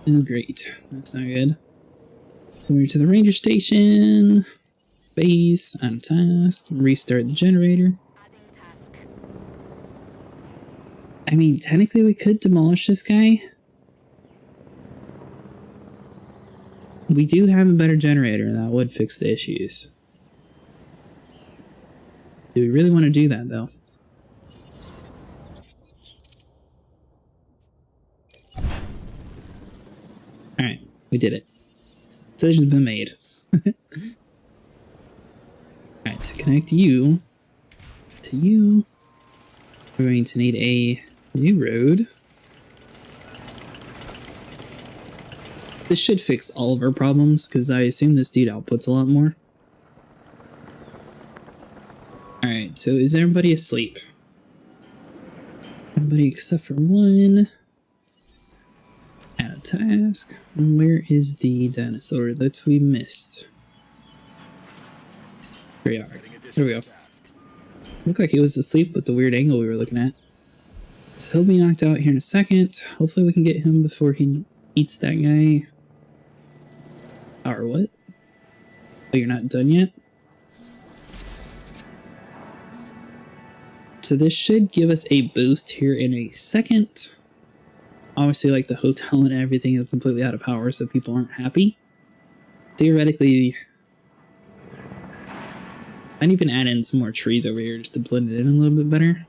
Oh, great. That's not good. Over to the ranger station. Base, on task. Restart the generator. I mean, technically we could demolish this guy. We do have a better generator, and that would fix the issues. Do we really want to do that, though? Alright, we did it. Decision's been made. Alright, to connect you to you, we're going to need a new road. This should fix all of our problems, because I assume this dude outputs a lot more. Alright, so is everybody asleep? Everybody except for one. Add a task. And where is the dinosaur that we missed? There we are. There we go. Looked like he was asleep with the weird angle we were looking at. So he'll be knocked out here in a second. Hopefully we can get him before he eats that guy. Or what? Oh, you're not done yet? So this should give us a boost here in a second. Obviously, like, the hotel and everything is completely out of power, so people aren't happy. Theoretically, I'd even add in some more trees over here just to blend it in a little bit better.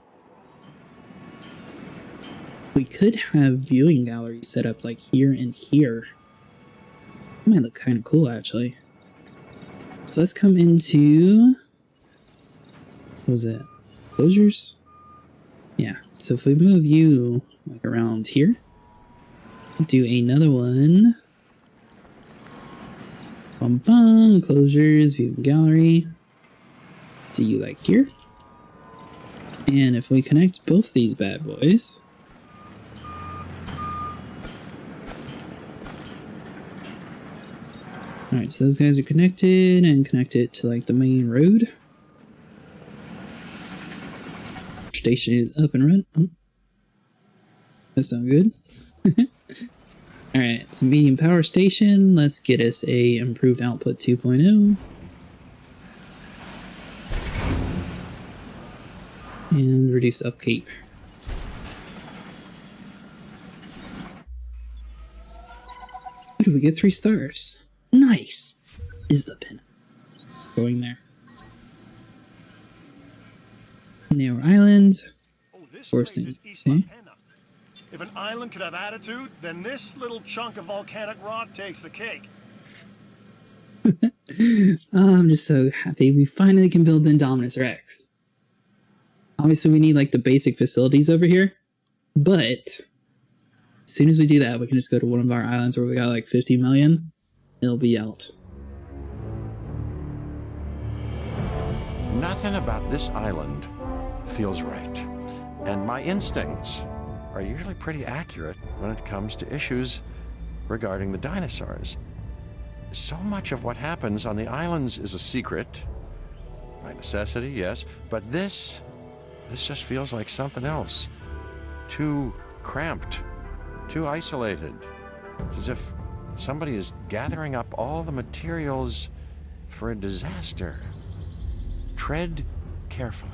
We could have viewing galleries set up like here and here. That might look kind of cool, actually. So let's come into... what was it? Closures? Yeah, so if we move you like around here, do another one. Bum bum, closures, view gallery. Do you like here? And if we connect both these bad boys, alright, so those guys are connected, and connect it to like the main road. Station is up and running. Oh. That's not good. Alright, so medium power station. Let's get us a improved output 2.0. And reduce upkeep. What did we get? 3 stars. Nice! Is the pin. Going there. Neo Island. Oh, this Forced place is thing. Isla Okay. Pena. If an island could have attitude, then this little chunk of volcanic rock takes the cake. Oh, I'm just so happy we finally can build the Indominus Rex. Obviously, we need like the basic facilities over here, but as soon as we do that, we can just go to one of our islands where we got like 50 million. It'll be out. Nothing about this island feels right. And my instincts are usually pretty accurate when it comes to issues regarding the dinosaurs. So much of what happens on the islands is a secret. By necessity, yes. But this just feels like something else. Too cramped. Too isolated. It's as if somebody is gathering up all the materials for a disaster. Tread carefully.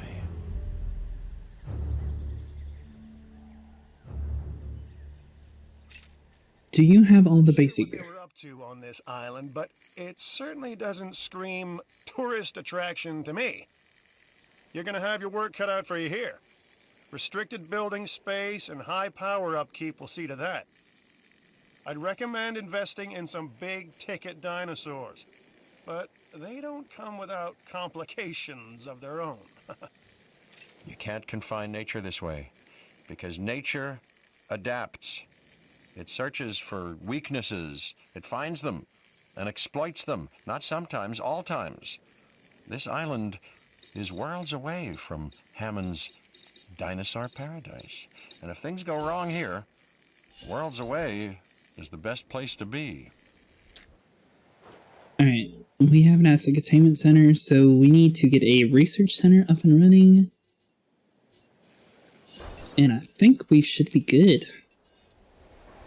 Do you have all the basic? What they were up to on this island, but it certainly doesn't scream tourist attraction to me. You're gonna have your work cut out for you here. Restricted building space and high power upkeep will see to that. I'd recommend investing in some big-ticket dinosaurs, but they don't come without complications of their own. You can't confine nature this way, because nature adapts. It searches for weaknesses, it finds them, and exploits them, not sometimes, all times. This island is worlds away from Hammond's dinosaur paradise. And if things go wrong here, worlds away is the best place to be. Alright, we have an asset containment center, so we need to get a research center up and running. And I think we should be good.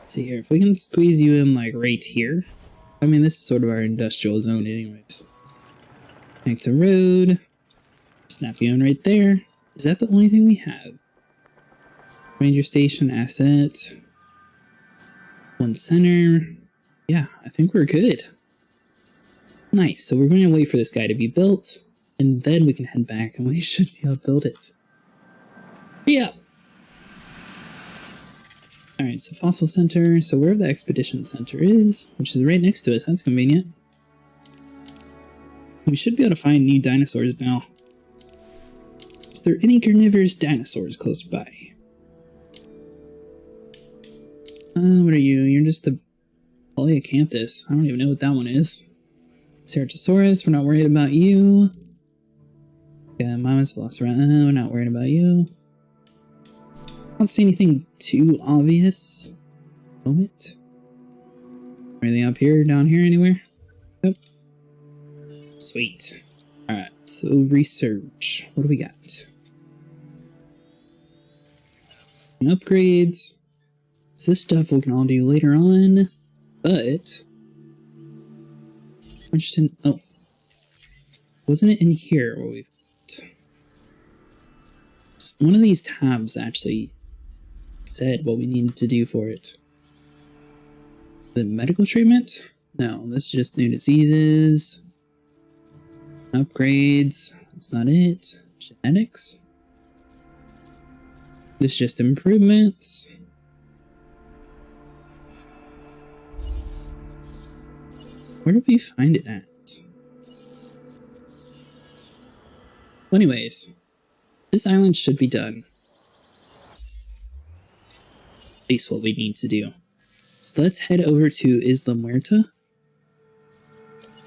Let's see here, if we can squeeze you in like right here. I mean, this is sort of our industrial zone anyways. Connect to road. Snap you in right there. Is that the only thing we have? Ranger station asset. One center. Yeah, I think we're good. Nice, so we're going to wait for this guy to be built, and then we can head back and we should be able to build it. Yeah. Alright, so fossil center, so wherever the expedition center is, which is right next to us, that's convenient. We should be able to find new dinosaurs now. Is there any carnivorous dinosaurs close by? What are you? You're just the Polyacanthus. I don't even know what that one is. Ceratosaurus, we're not worried about you. Yeah, Mama's Velociraptor, we're not worried about you. I don't see anything too obvious. Moment. Anything up here, down here, anywhere? Yep. Sweet. Alright, so research. What do we got? And upgrades. So this stuff we can all do later on, but I'm interested in, oh, wasn't it in here where we've got? One of these tabs actually said what we needed to do for it. The medical treatment? No, this is just new diseases. Upgrades. That's not it. Genetics. This is just improvements. Where do we find it at? Well, anyways, this island should be done. At least what we need to do. So let's head over to Isla Muerta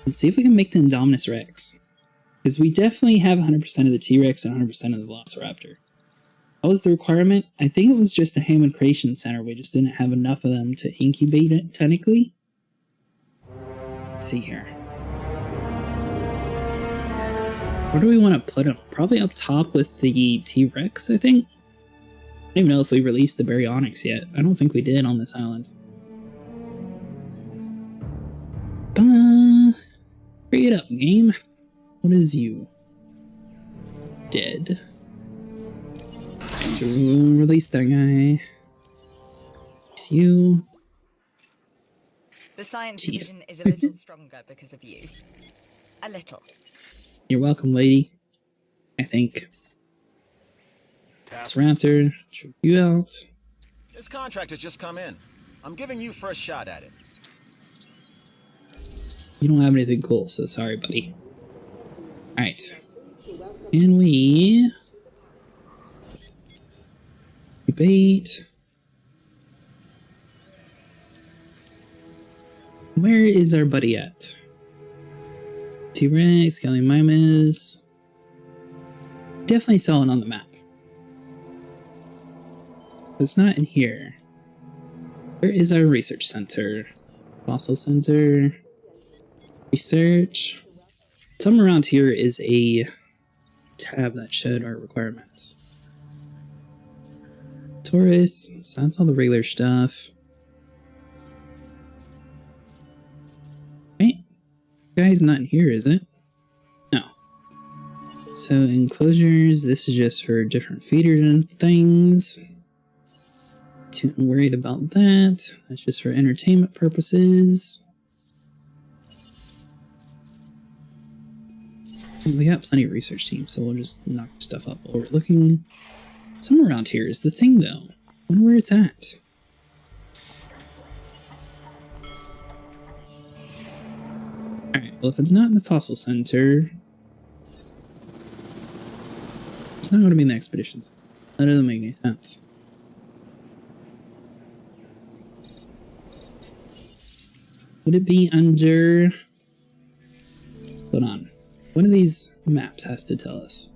and see if we can make the Indominus Rex. Because we definitely have 100% of the T-Rex and 100% of the Velociraptor. What was the requirement? I think it was just the Hammond Creation Center. We just didn't have enough of them to incubate it, technically. Let's see here. Where do we want to put them? Probably up top with the T-Rex, I think. I don't even know if we released the Baryonyx yet. I don't think we did on this island. Hurry it up, game. What is you? Dead. Okay, so we'll release that guy. It's you. The science division is a little stronger because of you. A little. You're welcome, lady. I think. This raptor, check you out. This contract has just come in. I'm giving you first shot at it. You don't have anything cool, so sorry, buddy. Alright. And we... Debate. Where is our buddy at? T-Rex, Gallimimus. Definitely saw it on the map. But it's not in here. Where is our research center? Fossil center. Research. Somewhere around here is a tab that showed our requirements. Taurus. So that's all the regular stuff. Right? Guy's not in here, is it? No. So enclosures, this is just for different feeders and things. Too worried about that. That's just for entertainment purposes. We got plenty of research teams, so we'll just knock stuff up while we're looking. Somewhere around here is the thing, though. I wonder where it's at. Alright, well, if it's not in the fossil center, it's not going to be in the expeditions. That doesn't make any sense. Would it be under... Hold on. One of these maps has to tell us.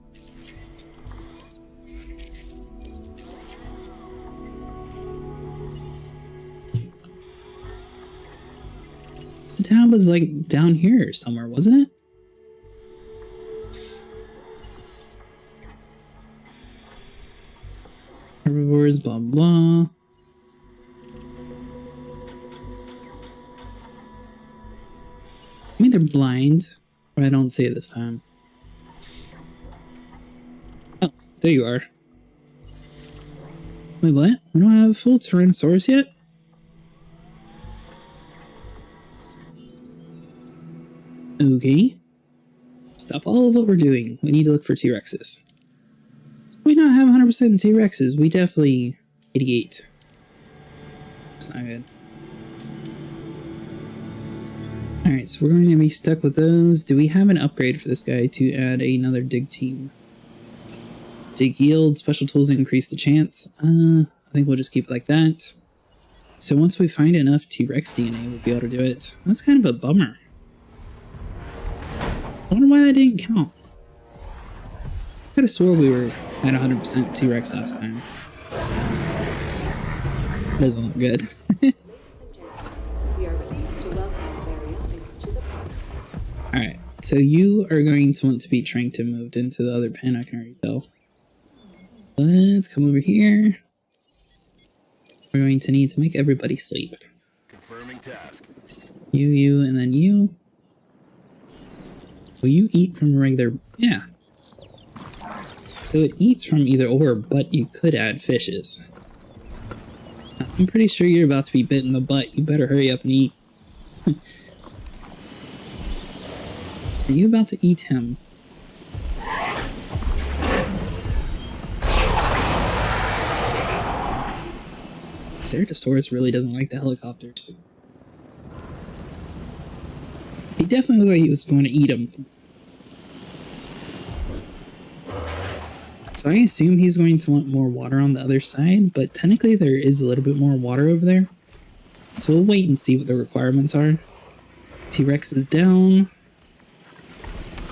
The tab was like down here somewhere, wasn't it? Herbivores, blah blah. I mean, they're blind, but I don't see it this time. Oh, there you are. Wait, what? We don't have a full Tyrannosaurus yet? Okay. Stop all of what we're doing. We need to look for T-Rexes. We not have 100% T-Rexes. We definitely 88. It's not good. Alright, so we're going to be stuck with those. Do we have an upgrade for this guy to add another dig team? Dig yield, special tools increase the chance. I think we'll just keep it like that. So once we find enough T-Rex DNA, we'll be able to do it. That's kind of a bummer. I wonder why that didn't count. I could have swore we were at 100% T-Rex last time. Doesn't look good. Alright, so you are going to want to be tranked and moved into the other pen, I can already tell. Let's come over here. We're going to need to make everybody sleep. Confirming task. You, and then you. Will you eat from regular... Yeah. So it eats from either or, but you could add fishes. I'm pretty sure you're about to be bit in the butt. You better hurry up and eat. Are you about to eat him? Ceratosaurus really doesn't like the helicopters. He definitely looked like he was going to eat him. So I assume he's going to want more water on the other side, but technically there is a little bit more water over there. So we'll wait and see what the requirements are. T-Rex is down.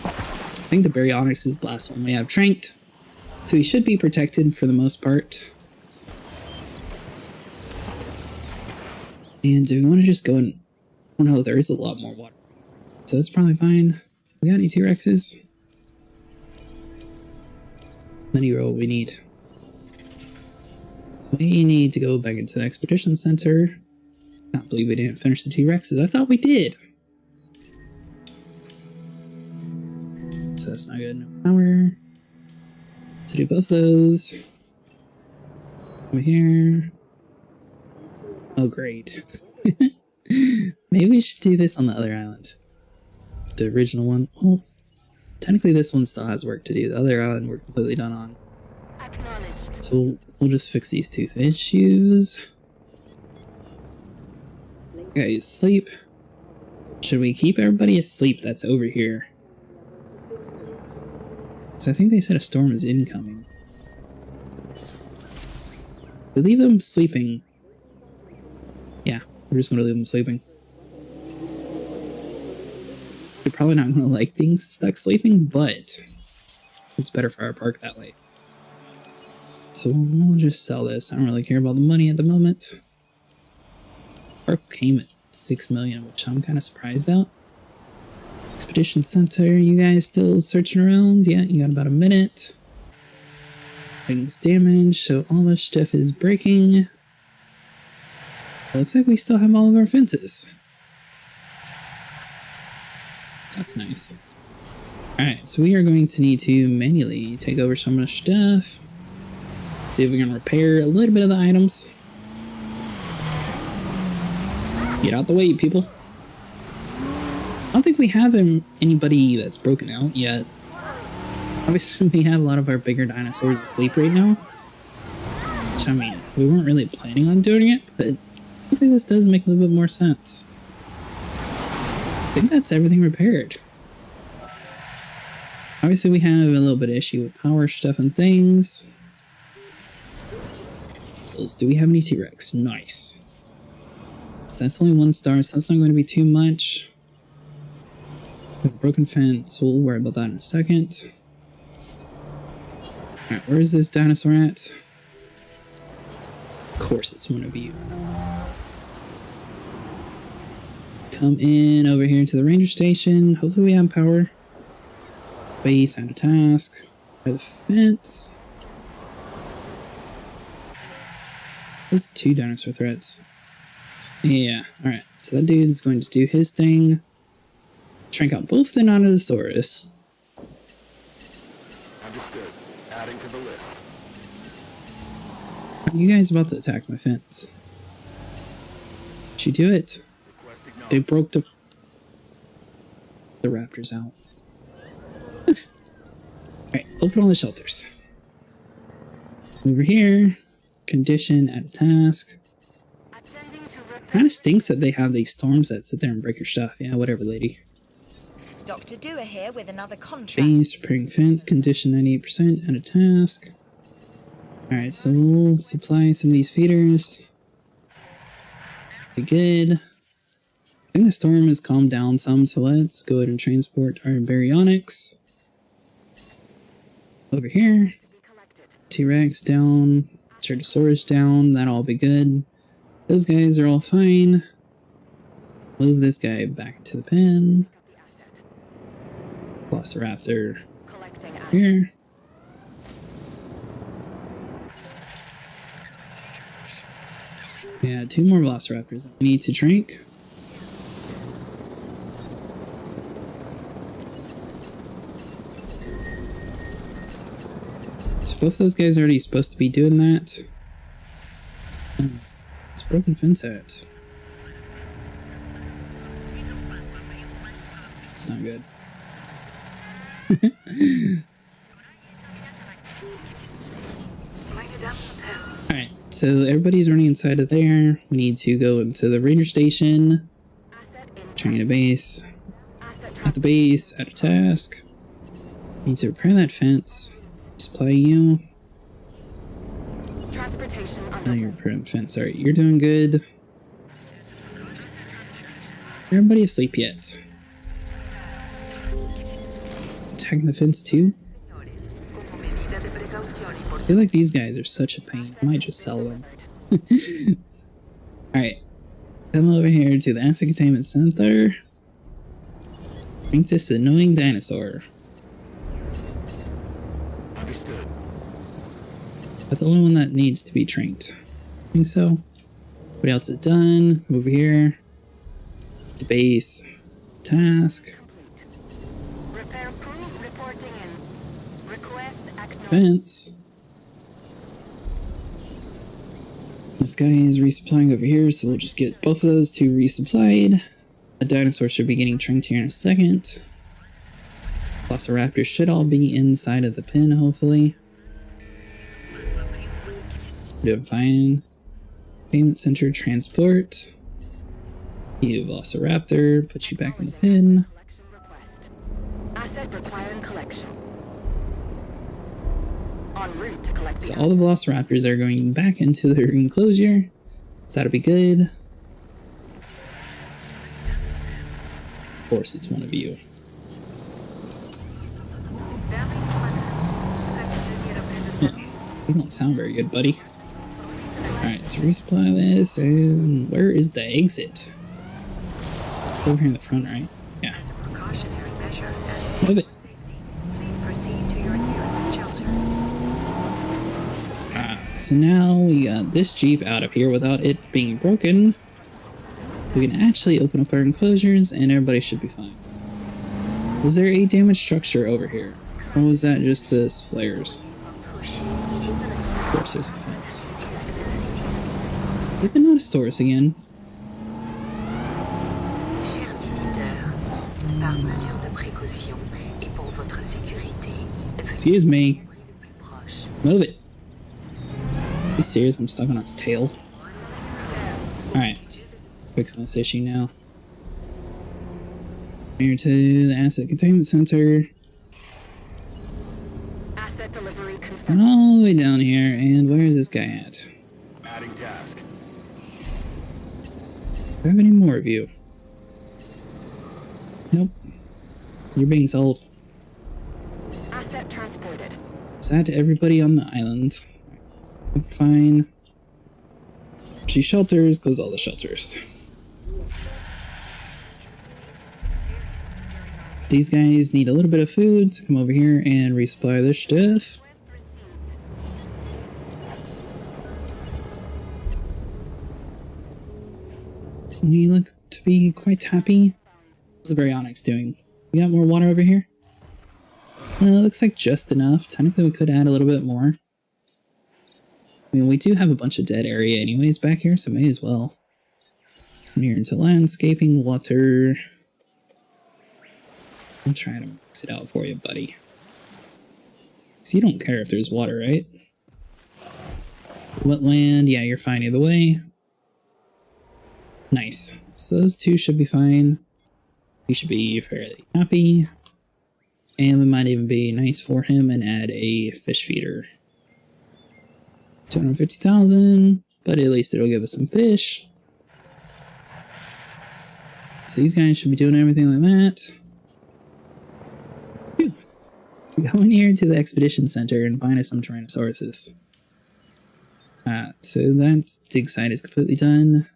I think the Baryonyx is the last one we have tranked. So he should be protected for the most part. And do we want to just go and... Oh no, there is a lot more water. So that's probably fine. We got any T-Rexes? Let me roll what we need. We need to go back into the expedition center. Not believe we didn't finish the T-Rexes. I thought we did. So that's not good. No power. To do both those. Over here. Oh, great. Maybe we should do this on the other island. The original one. Well, technically this one still has work to do. The other island we're completely done on. So we'll just fix these tooth issues. Guys, sleep. Should we keep everybody asleep that's over here? So I think they said a storm is incoming. We leave them sleeping. Yeah, we're just going to leave them sleeping. They're probably not going to like being stuck sleeping, but It's better for our park that way. So we'll just sell this. I don't really care about the money at the moment. Park came at 6 million, which I'm kind of surprised at. Expedition Center, you guys still searching around? Yeah, you got about a minute. Things damaged, so all this stuff is breaking. It looks like we still have all of our fences. That's nice. Alright, so we are going to need to manually take over some of the stuff. See if we can repair a little bit of the items. Get out the way, people. I don't think we have anybody that's broken out yet. Obviously, we have a lot of our bigger dinosaurs asleep right now. Which, I mean, we weren't really planning on doing it, but I think this does make a little bit more sense. I think that's everything repaired. Obviously, we have a little bit of issue with power stuff and things. So, do we have any T-Rex? Nice. So that's only 1 star, so that's not going to be too much. Broken fence, we'll worry about that in a second. Alright, where is this dinosaur at? Of course it's one of you. Come in over here to the ranger station. Hopefully we have power. Base and a task. By the fence. Those 2 dinosaur threats. Yeah, alright. So that dude is going to do his thing. Shrink out both the Nonatosaurus. Understood. Adding to the list. Are you guys about to attack my fence? Did you do it? They broke the raptors out. Alright, open all the shelters. Over here. Condition, add a task. Kinda stinks that they have these storms that sit there and break your stuff. Yeah, whatever, lady. Dr. Dewar here with another contract. Base, repairing fence, condition 98%, and a task. Alright, so we'll supply some of these feeders. Be good. I think the storm has calmed down some, so let's go ahead and transport our baryonyx. Over here. T-Rex down. Ceratosaurus down. That'll all be good. Those guys are all fine. Move this guy back to the pen. Velociraptor here. Yeah, 2 more Velociraptors that we need to drink. So both those guys are already supposed to be doing that. It's broken fence at. It's not good. Alright, so everybody's running inside of there. We need to go into the ranger station. Train a base. At the base, add a task. Need to repair that fence. Supply you. Oh, you're repairing the fence. Alright, you're doing good. Everybody asleep yet? Attacking the fence too? I feel like these guys are such a pain. I might just sell them. Alright. Come over here to the Asset Containment Center. Drink this annoying dinosaur. Understood. But the only one that needs to be trained. I think so. What else is done? Over here. The base. Task. Repair crew reporting in. Request acknowledged. Fence. This guy is resupplying over here, so we'll just get both of those 2 resupplied. A dinosaur should be getting trained here in a second. Velociraptors should all be inside of the pen, hopefully. Doing fine. Payment center transport. You Velociraptor, put you back in the pen. Asset requiring collection. En route to collect. So all the Velociraptors are going back into their enclosure. So that'll be good. Of course, it's one of you. don't sound very good, buddy. Alright, so resupply this, and where is the exit? Over here in the front, right? Yeah. Move it. So now we got this Jeep out of here without it being broken. We can actually open up our enclosures and everybody should be fine. Was there a damaged structure over here? Or was that just this flares? Of course there's a fence. Is it the Notosaurus again? Excuse me. Move it. Are you serious? I'm stuck on its tail. Alright. Fixing this issue now. Here to the Asset Containment Center. Asset delivery confirmed. All the way down here, and where is this guy at? Adding task. Do I have any more of you? Nope. You're being sold. Asset transported. Sad to everybody on the island. Fine. She shelters, close all the shelters. These guys need a little bit of food to come over here and resupply their stuff. We look to be quite happy. What's the Baryonyx doing? We got more water over here? Looks like just enough. Technically we could add a little bit more. I mean, we do have a bunch of dead area anyways back here, so may as well. From here into landscaping, water. I'm trying to mix it out for you, buddy. So you don't care if there's water, right? Wetland, yeah, you're fine either way. Nice. So those two should be fine. We should be fairly happy. And we might even be nice for him and add a fish feeder. 250,000, but at least it'll give us some fish. So these guys should be doing everything like that. Whew. Go in here to the expedition center and find us some Tyrannosauruses. So that dig site is completely done.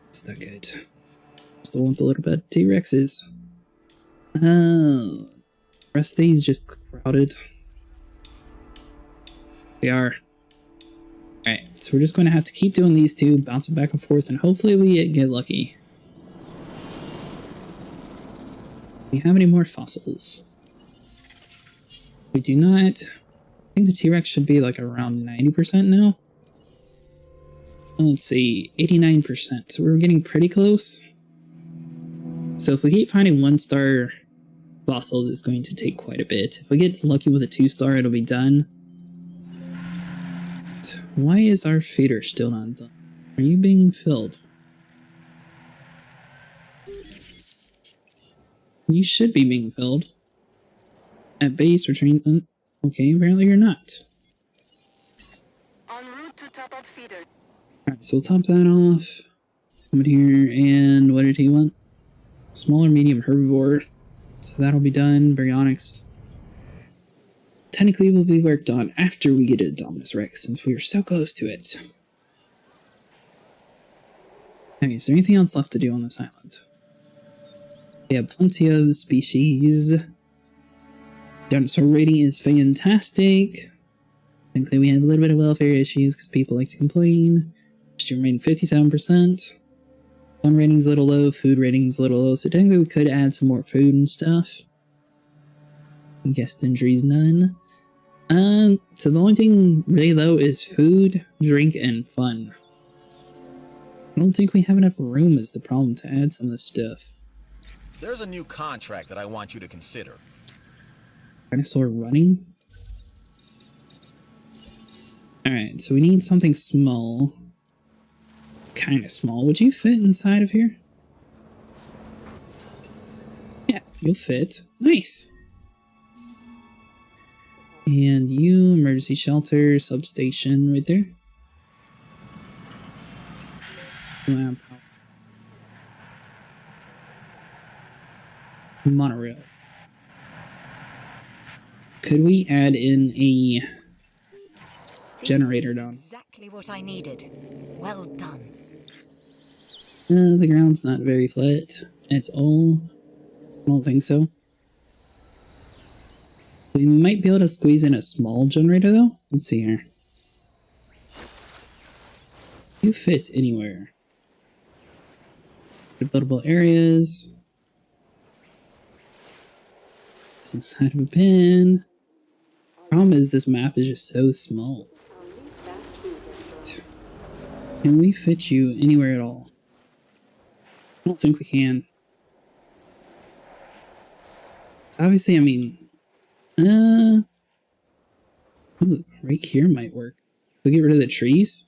It's not good. Still want the little bit of T-Rexes. Oh, rest of these just crowded. They are. Alright, so we're just going to have to keep doing these two, bouncing back and forth, and hopefully we get lucky. Do we have any more fossils? We do not. I think the T-Rex should be like around 90% now. Let's see, 89%. So we're getting pretty close. So if we keep finding 1-star fossils, it's going to take quite a bit. If we get lucky with a 2-star, it'll be done. Why is our feeder still not done? Are you being filled? You should be being filled. At base, returning. Okay, apparently you're not. En route to top up feeder. Alright, so we'll top that off. Come in here, and what did he want? Smaller, medium herbivore. So that'll be done. Baryonyx. Technically will be worked on after we get to Indominus Rex, since we are so close to it. Okay, is there anything else left to do on this island? We have plenty of species. Dinosaur rating is fantastic. Technically we have a little bit of welfare issues because people like to complain. Stream rating 57%. Fun rating's a little low, food rating's a little low, so technically we could add some more food and stuff. Guest injuries, none. So the only thing really low is food, drink, and fun. I don't think we have enough room is the problem to add some of this stuff. There's a new contract that I want you to consider. Dinosaur running? Alright, so we need something small. Kind of small. Would you fit inside of here? Yeah, you'll fit. Nice! And you, emergency shelter, substation, right there. Lab power. Monorail. Could we add in a generator done. Exactly what I needed. Well done. The ground's not very flat at all. I don't think so. We might be able to squeeze in a small generator though. Let's see here. You fit anywhere. Buildable areas. It's inside of a bin. Problem is this map is just so small. Can we fit you anywhere at all? I don't think we can. So obviously, I mean, ooh, right here might work. We'll get rid of the trees.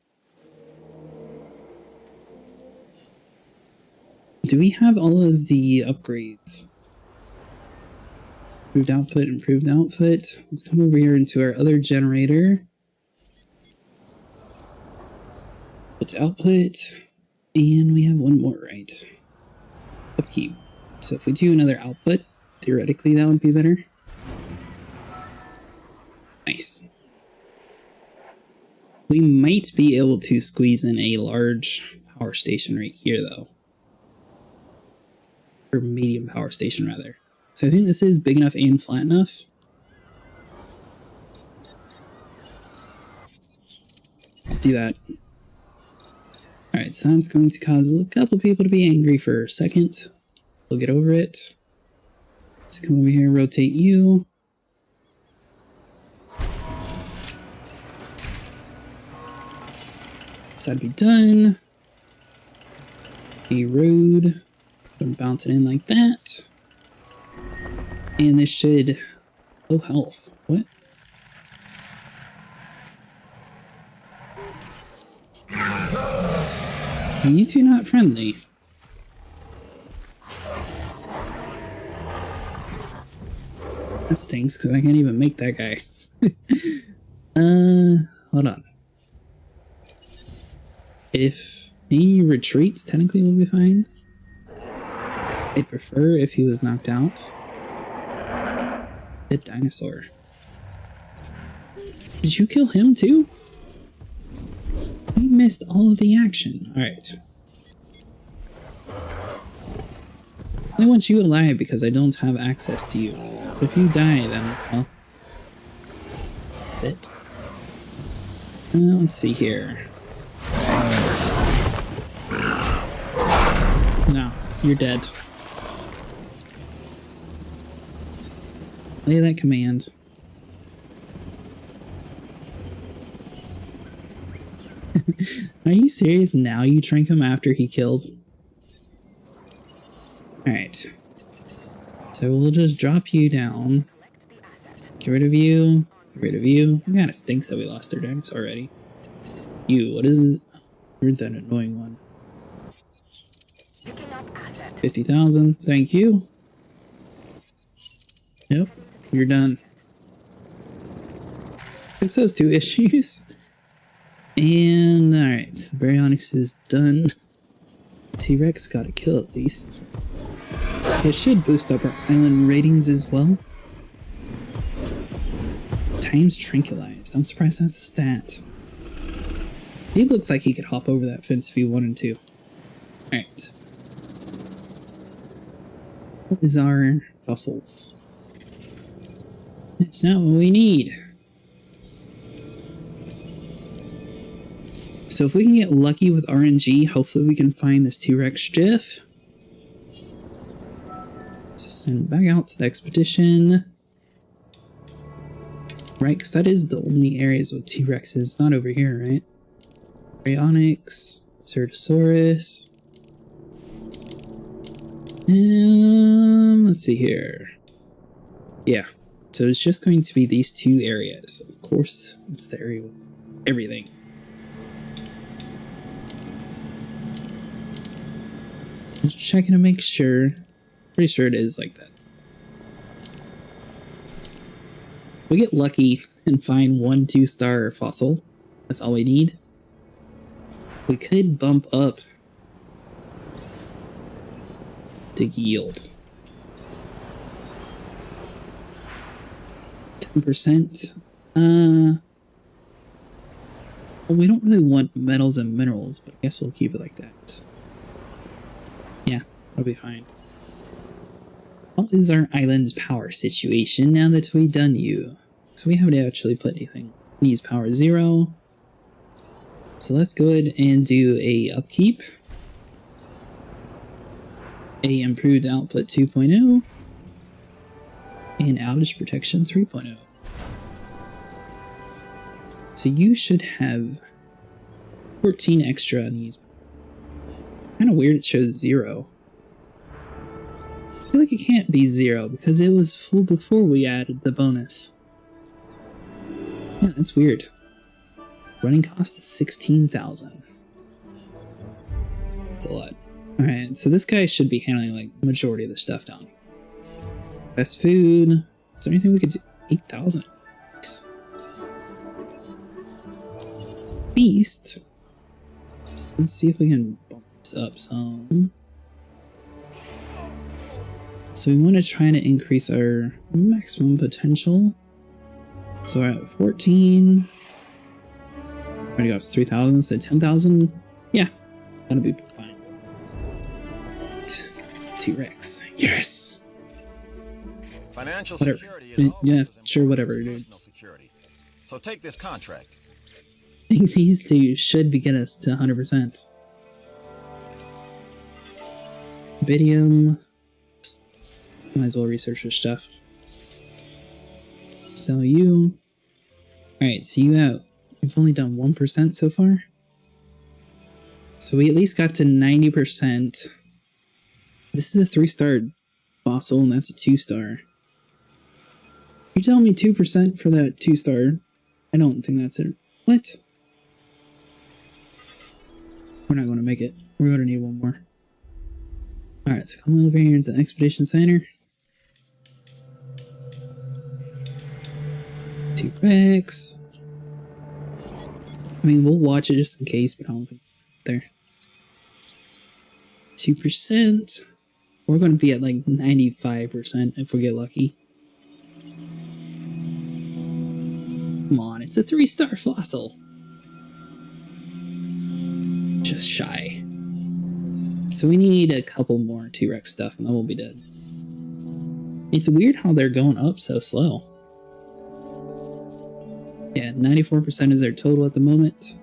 Do we have all of the upgrades? Improved output, improved output. Let's come over here into our other generator. Go to output. And we have one more, right? Upkeep. So if we do another output, theoretically that would be better. Nice. We might be able to squeeze in a large power station right here, though. Or medium power station, rather. So I think this is big enough and flat enough. Let's do that. Alright, so that's going to cause a couple people to be angry for a second. We'll get over it. Just come over here, rotate you. So that'd be done. A road. Don't bounce it in like that. And this should... low health. What? Are you two not friendly? That stinks, because I can't even make that guy. Hold on. If he retreats, technically we'll be fine. I'd prefer if he was knocked out. The dinosaur. Did you kill him too? We missed all of the action. Alright. I want you alive because I don't have access to you. But if you die, then, well, that's it. Let's see here. No, you're dead. Lay that command. Are you serious? Now you drink him after he killed? Alright. So we'll just drop you down. Get rid of you. Get rid of you. It kinda stinks that we lost our dinosaur already. You, what is it? You're that annoying one. 50,000. Thank you. Yep. You're done. Fix those two issues. And alright, so the baryonyx is done. T-Rex got a kill at least. So this should boost up our island ratings as well. Times tranquilized. I'm surprised that's a stat. He looks like he could hop over that fence if he wanted to. Alright. What is our fossils? It's not what we need. So if we can get lucky with RNG, hopefully we can find this T-Rex GIF. So send it back out to the expedition. Right, because that is the only areas with T-Rexes, not over here, right? Baryonyx, Ceratosaurus. Let's see here. Yeah, so it's just going to be these two areas. Of course, it's the area with everything. Just checking to make sure. Pretty sure it is like that. We get lucky and find 1 2-star fossil. That's all we need. We could bump up to yield. 10%. Well, we don't really want metals and minerals, but I guess we'll keep it like that. Yeah, that'll be fine. How is our island's power situation now that we've done you? So we haven't actually put anything. Needs power 0. So let's go ahead and do a upkeep. A improved output 2.0. And outage protection 3.0. So you should have 14 extra on these. Kind of weird it shows 0. I feel like it can't be 0 because it was full before we added the bonus. Yeah, that's weird. Running cost is 16,000. That's a lot. Alright, so this guy should be handling like the majority of the stuff down here. Best food. Is there anything we could do? 8,000. Nice. Beast. Let's see if we can bump this up some. So we want to try to increase our maximum potential. So we're at 14. Already got 3,000, so 10,000. Yeah, that'll be fine. T-Rex. Yes! Financial Whatever. security is Yeah, sure, whatever, dude. personal security. So take this contract. I think these two should get us to 100%. Bidium. Might as well research your stuff. Sell you. Alright, so we've only done 1% so far. So we at least got to 90%. This is a 3-star fossil, and that's a 2-star. You're telling me 2% for that 2-star? I don't think that's it. What? We're not going to make it. We're going to need one more. Alright, so come over here into the Expedition Center. T-Rex. I mean, we'll watch it just in case, but I don't think it's there. 2%. We're going to be at like 95% if we get lucky. Come on, it's a 3-star fossil. Just shy. So we need a couple more T-Rex stuff and then we'll be dead. It's weird how they're going up so slow. Yeah, 94% is their total at the moment.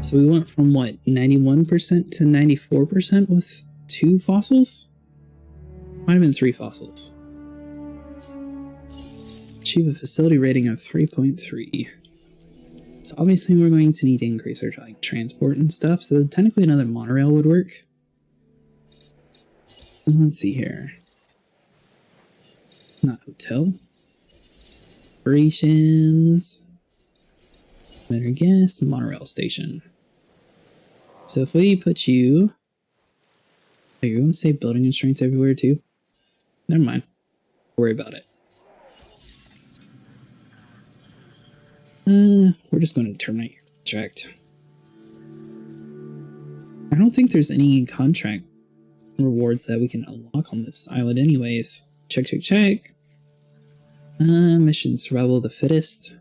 So we went from what, 91% to 94% with 2 fossils? Might have been 3 fossils. Achieve a facility rating of 3.3. So obviously we're going to need to increase our like transport and stuff, so technically another monorail would work. Let's see here. Not hotel. Operations. Better guess, monorail station. So if we put you... Are you going to say building constraints everywhere too? Never mind. Don't worry about it. We're just going to terminate your contract. I don't think there's any contract rewards that we can unlock on this island anyways. Check, check, check. Mission survival of the fittest.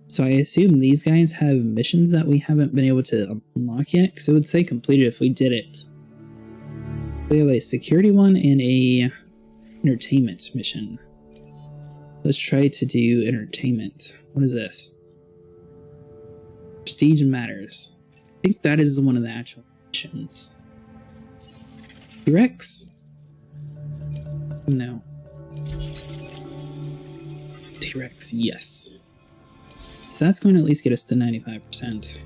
So I assume these guys have missions that we haven't been able to unlock yet, because it would say completed if we did it. We have a security one and a entertainment mission. Let's try to do entertainment. What is this? Prestige matters. I think that is one of the actual missions. T-Rex? No. T-Rex, yes. So that's going to at least get us to 95%.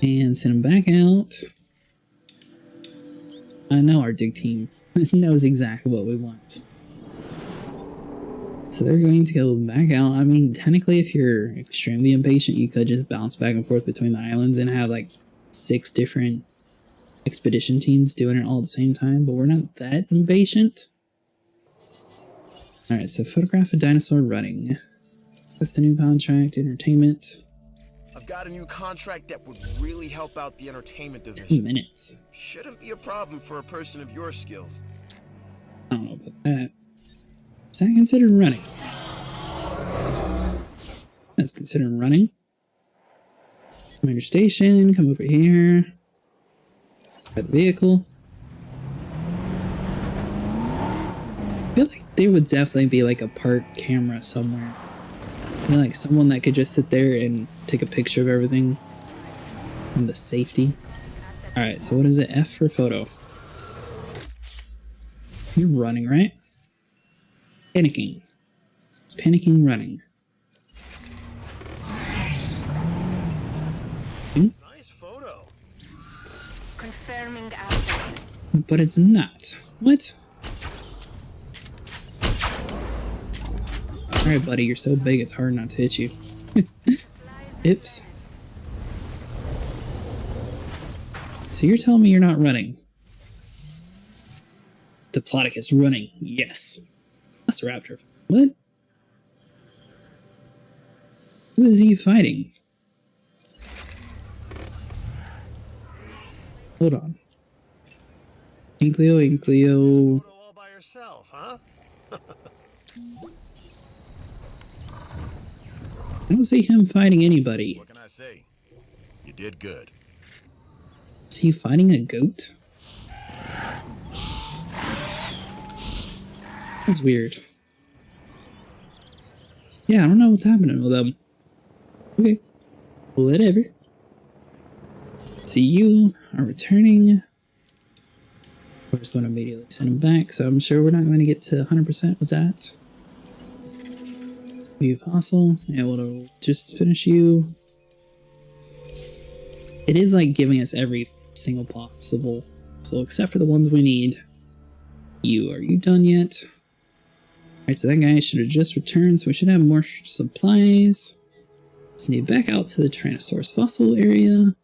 And send them back out. I know our dig team knows exactly what we want. So they're going to go back out. I mean, technically, if you're extremely impatient, you could just bounce back and forth between the islands and have like 6 different expedition teams doing it all at the same time, but we're not that impatient. Alright, so photograph a dinosaur running. That's the new contract, entertainment. I've got a new contract that would really help out the entertainment 2 division. minutes. Shouldn't be a problem for a person of your skills. I don't know about that. Is that considered running? That's considered running. Commander station, come over here. Got the vehicle. I feel like there would definitely be like a park camera somewhere. You know, like someone that could just sit there and take a picture of everything. And the safety. Alright, so what is it? F for photo. You're running, right? Panicking. It's panicking running. Nice photo. Confirming asset. But it's not. What? Alright, buddy, you're so big it's hard not to hit you. Oops. So you're telling me you're not running? Diplodocus running. Yes. That's a raptor. What? Who is he fighting? Hold on. Inkleo. Photo all by yourself, huh? I don't see him fighting anybody. What can I say? You did good. Is he fighting a goat? That's weird. Yeah, I don't know what's happening with them. Okay. Whatever. So you are returning. We're just going to immediately send him back, so I'm sure we're not going to get to 100% with that. View fossil. Yeah, we'll just finish you. It is like giving us every single possible. So except for the ones we need. Are you done yet? Alright, so that guy should have just returned, so we should have more supplies. Let's need back out to the Tyrannosaurus fossil area.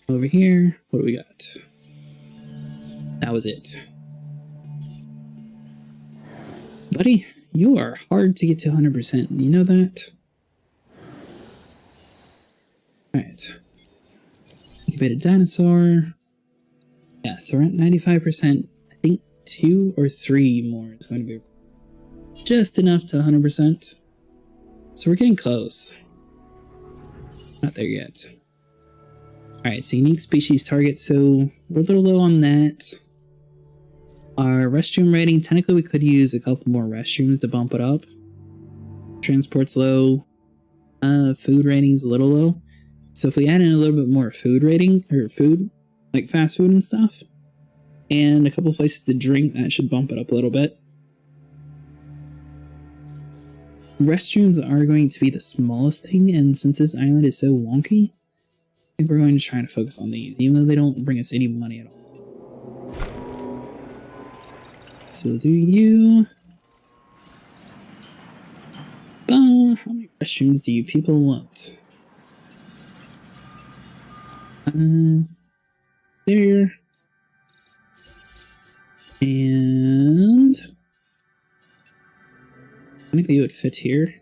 Over here, what do we got? That was it. Buddy, you are hard to get to 100%. You know that? Alright. Incubated dinosaur. Yeah, so we're at 95%. I think 2 or 3 more is going to be just enough to 100%. So we're getting close. Not there yet. Alright, so unique species target. So we're a little low on that. Our restroom rating, technically we could use a couple more restrooms to bump it up. Transport's low. Food rating's a little low. So if we add in a little bit more food rating, or food, like fast food and stuff, and a couple places to drink, that should bump it up a little bit. Restrooms are going to be the smallest thing, and since this island is so wonky, I think we're going to try to focus on these, even though they don't bring us any money at all. So we'll do you. How many restrooms do you people want? There. And I think they would fit here.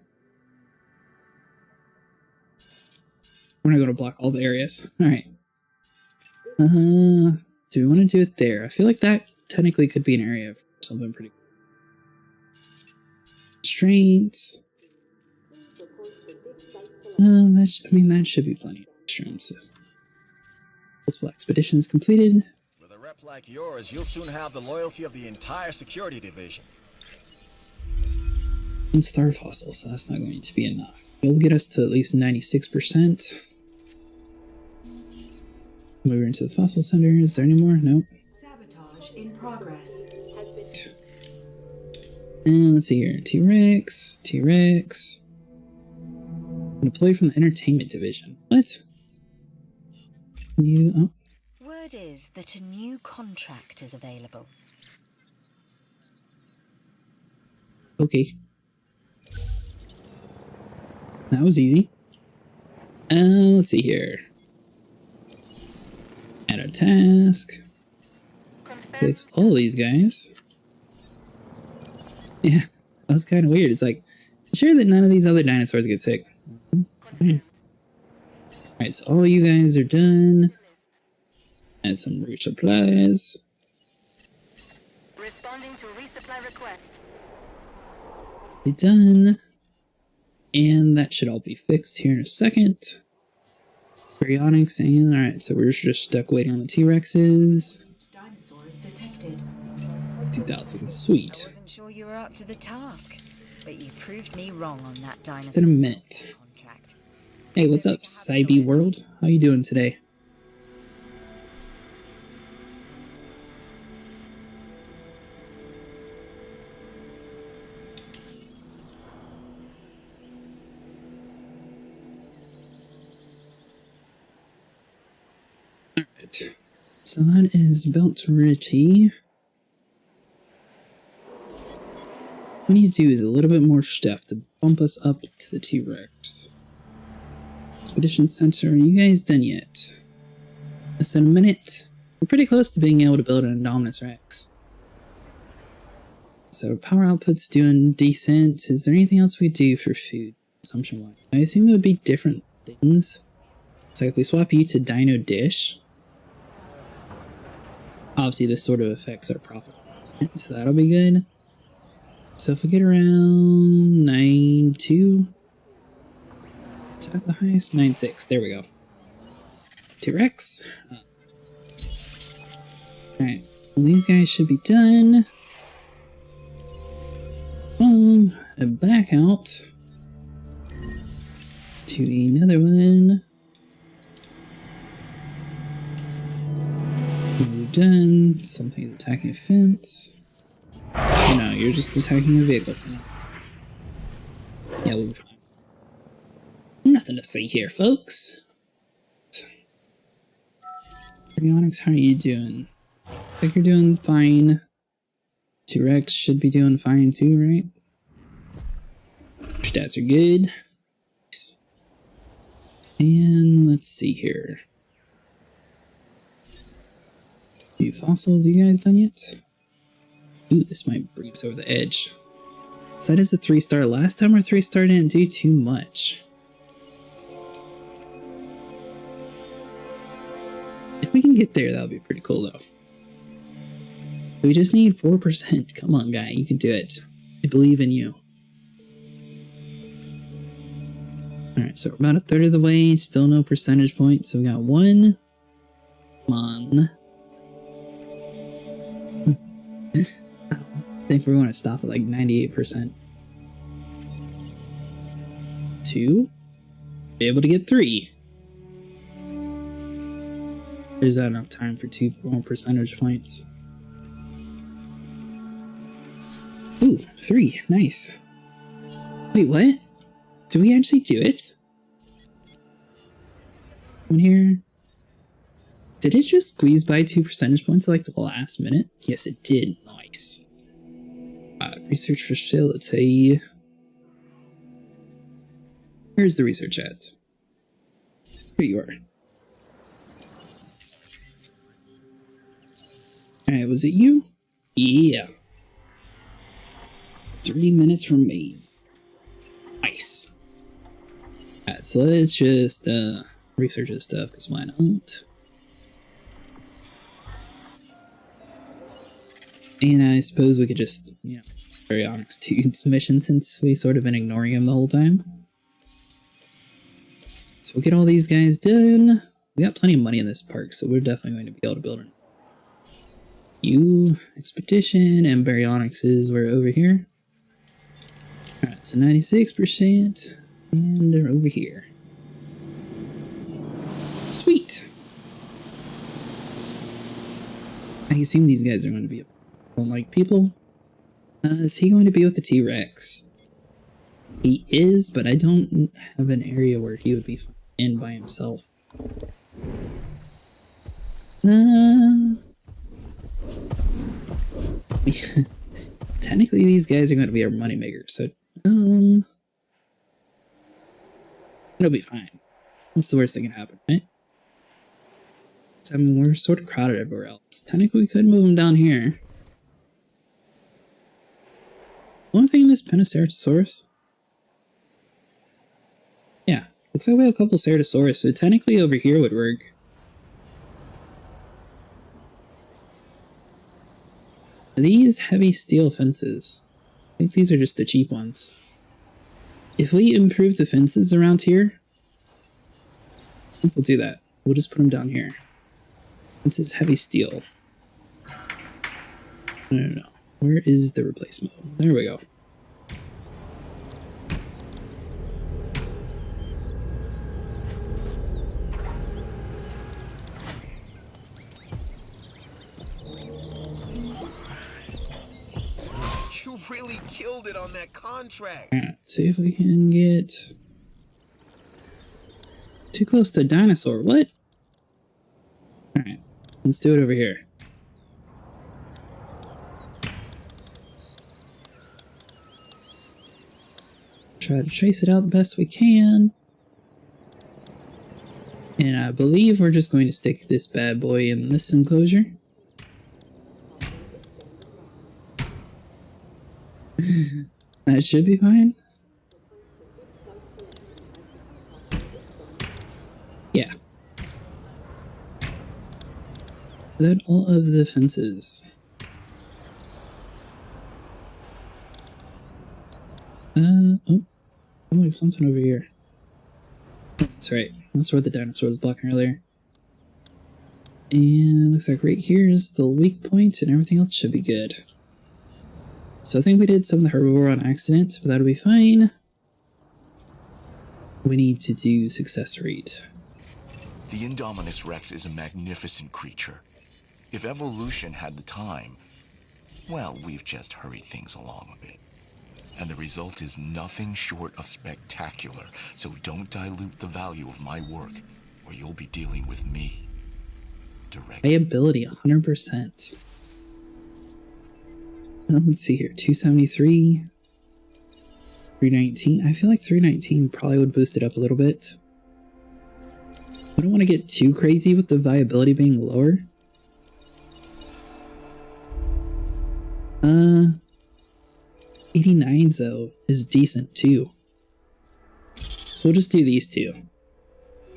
We're not going to block all the areas. Alright. Do we want to do it there? I feel like that technically could be an area of something pretty cool. Constraints. That should be plenty of restrooms. Multiple expeditions completed. With a rep like yours, you'll soon have the loyalty of the entire security division. And star fossils, so that's not going to be enough. It'll get us to at least 96%. Move into the fossil center. Is there any more? Nope. Sabotage in progress. And let's see here. T-Rex. Deploy from the entertainment division. What? Word is that a new contract is available. Okay. That was easy. Let's see here. Add a task. Fix all these guys. Yeah, that was kind of weird. It's like, sure that none of these other dinosaurs get sick. Alright, so all you guys are done. Add some resupplies. Responding to resupply request. Be done. And that should all be fixed here in a second. Baryonyx, and alright, so we're just stuck waiting on the T-Rexes. Dinosaurs detected. 2000, sweet. I wasn't sure you were up to the task, but you proved me wrong on that dinosaur Just in a minute. contract. Hey, what's up, Cybe World? How you doing today? Alright, so that is built ready. What we need to do is a little bit more stuff to bump us up to the T-Rex. Expedition Center, are you guys done yet? Less than a minute. We're pretty close to being able to build an Indominus Rex. So power output's doing decent. Is there anything else we do for food consumption-wise? I assume it would be different things. So if we swap you to Dino Dish, obviously this sort of affects our profit, so that'll be good. So if we get around 9.2, is that the highest? 9.6, there we go. T-Rex. Alright, well these guys should be done. Boom, and back out to another one. We're done. Something's attacking a fence. Oh, no, you're just attacking a vehicle for now. Yeah, we'll be fine. Nothing to see here, folks. Baryonyx, how are you doing? I think you're doing fine. T-Rex should be doing fine too, right? Stats are good. And let's see here. Few fossils, you guys done yet? Ooh, this might bring us over the edge. So that is a 3-star. Last time our 3-star didn't do too much. If we can get there, that'll be pretty cool though. We just need 4%. Come on, guy, you can do it. I believe in you. Alright, so we're about a third of the way. Still no percentage point. So we got one. Come on. I think we're going to stop at like 98%. 2. Be able to get 3. There's not enough time for 2 more percentage points. Ooh, 3. Nice. Wait, what? Did we actually do it? One here. Did it just squeeze by 2 percentage points at like the last minute? Yes, it did. Nice. Research facility. Where's the research at? Here you are. Alright, was it you? Yeah. 3 minutes remain. Nice. Alright, so let's just research this stuff, because why not? And I suppose we could just, you know, Baryonyx Dude's mission since we sort of been ignoring him the whole time. So we'll get all these guys done. We got plenty of money in this park, so we're definitely going to be able to build it. You, Expedition, and Baryonyx we're over here. Alright, so 96%, and they're over here. Sweet! I assume these guys are going to be like people. Is he going to be with the T-Rex? He is, but I don't have an area where he would be in by himself. Technically, these guys are going to be our moneymakers, so it'll be fine. What's the worst that can happen, right? I mean, we're sort of crowded everywhere else. Technically, we could move them down here. One thing in this Penoceratosaurus. Yeah, looks like we have a couple Ceratosaurus, so technically over here would work. These heavy steel fences. I think these are just the cheap ones. If we improve defenses around here, I think we'll do that. We'll just put them down here. This is heavy steel. No. Where is the replace mode? There we go. You really killed it on that contract. Alright, see if we can get too close to a dinosaur. What? Alright, let's do it over here. Try to trace it out the best we can. And I believe we're just going to stick this bad boy in this enclosure. That should be fine. Yeah. Is that all of the fences? Oh, like something over here. Oh, that's right. That's where the dinosaur was blocking earlier. And looks like right here is the weak point, and everything else should be good. So I think we did some of the herbivore on accident, but that'll be fine. We need to do success rate. The Indominus Rex is a magnificent creature. If evolution had the time, well, we've just hurried things along a bit. And the result is nothing short of spectacular, so don't dilute the value of my work, or you'll be dealing with me directly. Ability 100%. Let's see here, 273, 319. I feel like 319 probably would boost it up a little bit. I don't want to get too crazy with the viability being lower. 89 though is decent too. So we'll just do these two.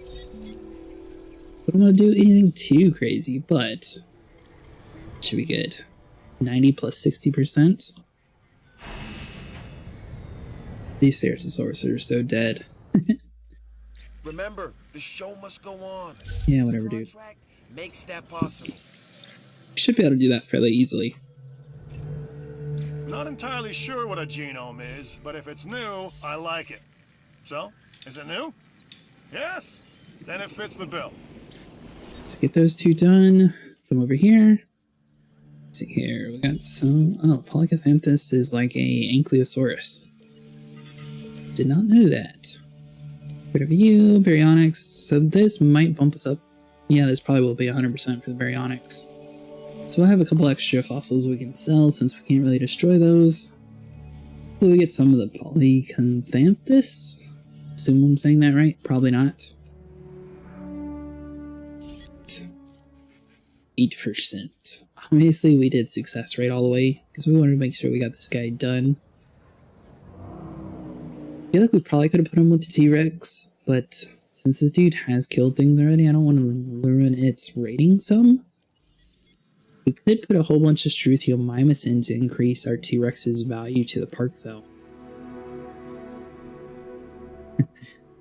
I don't want to do anything too crazy, but it should be good. 90 plus 60%. These Ceratosaurus are so dead. Remember, the show must go on. Yeah, whatever, dude. Makes that possible. We should be able to do that fairly easily. Not entirely sure what a genome is, but if it's new, I like it. So, is it new? Yes? Then it fits the bill. Let's get those two done. Come over here. Let's see here. We got some. Oh, Polycathanthus is like a Ankylosaurus. Did not know that. Rid of you, Baryonyx. So this might bump us up. Yeah, this probably will be 100% for the Baryonyx. So we'll have a couple extra fossils we can sell since we can't really destroy those. Will we get some of the Polycathanthus? Assume I'm saying that right? Probably not. 8%. Obviously we did success rate all the way because we wanted to make sure we got this guy done. I feel like we probably could have put him with the T-Rex, but since this dude has killed things already, I don't want to ruin its rating some. We could put a whole bunch of Struthiomimus in to increase our T-Rex's value to the park, though. I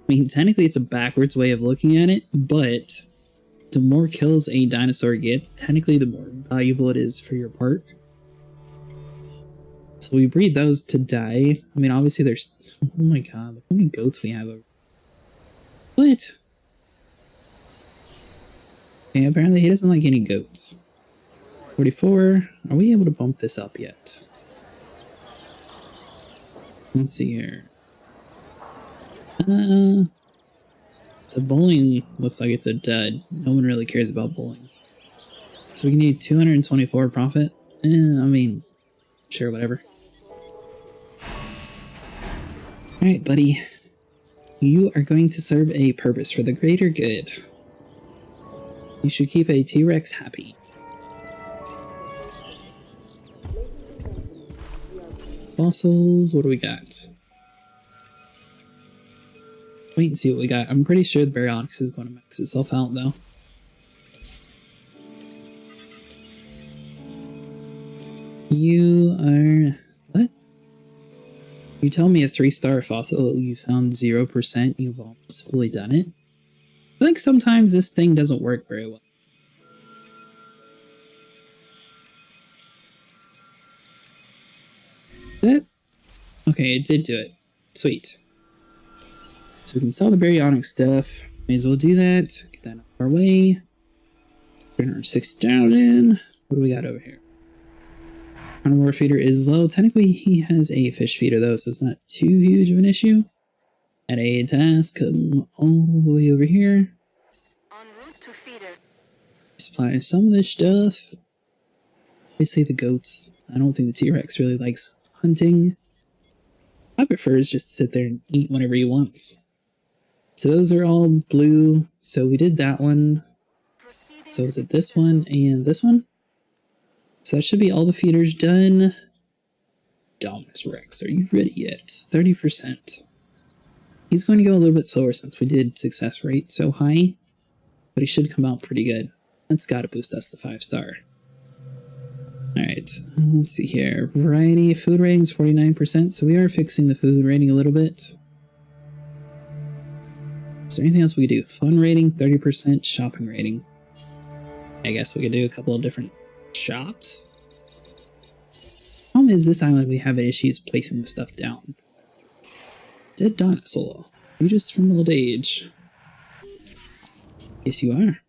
mean, technically it's a backwards way of looking at it, but the more kills a dinosaur gets, technically the more valuable it is for your park. So we breed those to die. I mean, obviously there's... Oh my god, look how many goats we have over. What? Okay, apparently he doesn't like any goats. 44. Are we able to bump this up yet? Let's see here. So bowling looks like it's a dud. No one really cares about bowling. So we can do 224 profit. I mean, sure, whatever. Alright, buddy. You are going to serve a purpose for the greater good. You should keep a T-Rex happy. Fossils, what do we got? Wait and see what we got. I'm pretty sure the Baryonyx is going to max itself out, though. You are... What? You tell me a 3-star fossil you found 0%, you've almost fully done it. I think sometimes this thing doesn't work very well. That? Okay, it did do it. Sweet. So we can sell the baryonic stuff. May as well do that. Get that out of our way. 360,000. What do we got over here? Carnivore feeder is low. Technically, he has a fish feeder though, so it's not too huge of an issue. At a task, come all the way over here. En route to feeder. Supply some of this stuff. Basically the goats. I don't think the T-Rex really likes hunting. I prefer just to sit there and eat whenever he wants. So those are all blue. So we did that one. So is it this one and this one? So that should be all the feeders done. Indominus Rex, are you ready yet? 30%. He's going to go a little bit slower since we did success rate so high. But he should come out pretty good. That's got to boost us to 5-star. Alright, let's see here. Variety, food rating's 49%, so we are fixing the food rating a little bit. Is there anything else we could do? Fun rating, 30%, shopping rating. I guess we could do a couple of different shops. Problem is, this island we have issues placing the stuff down. Dead dinosaur. You just from old age. Yes, you are.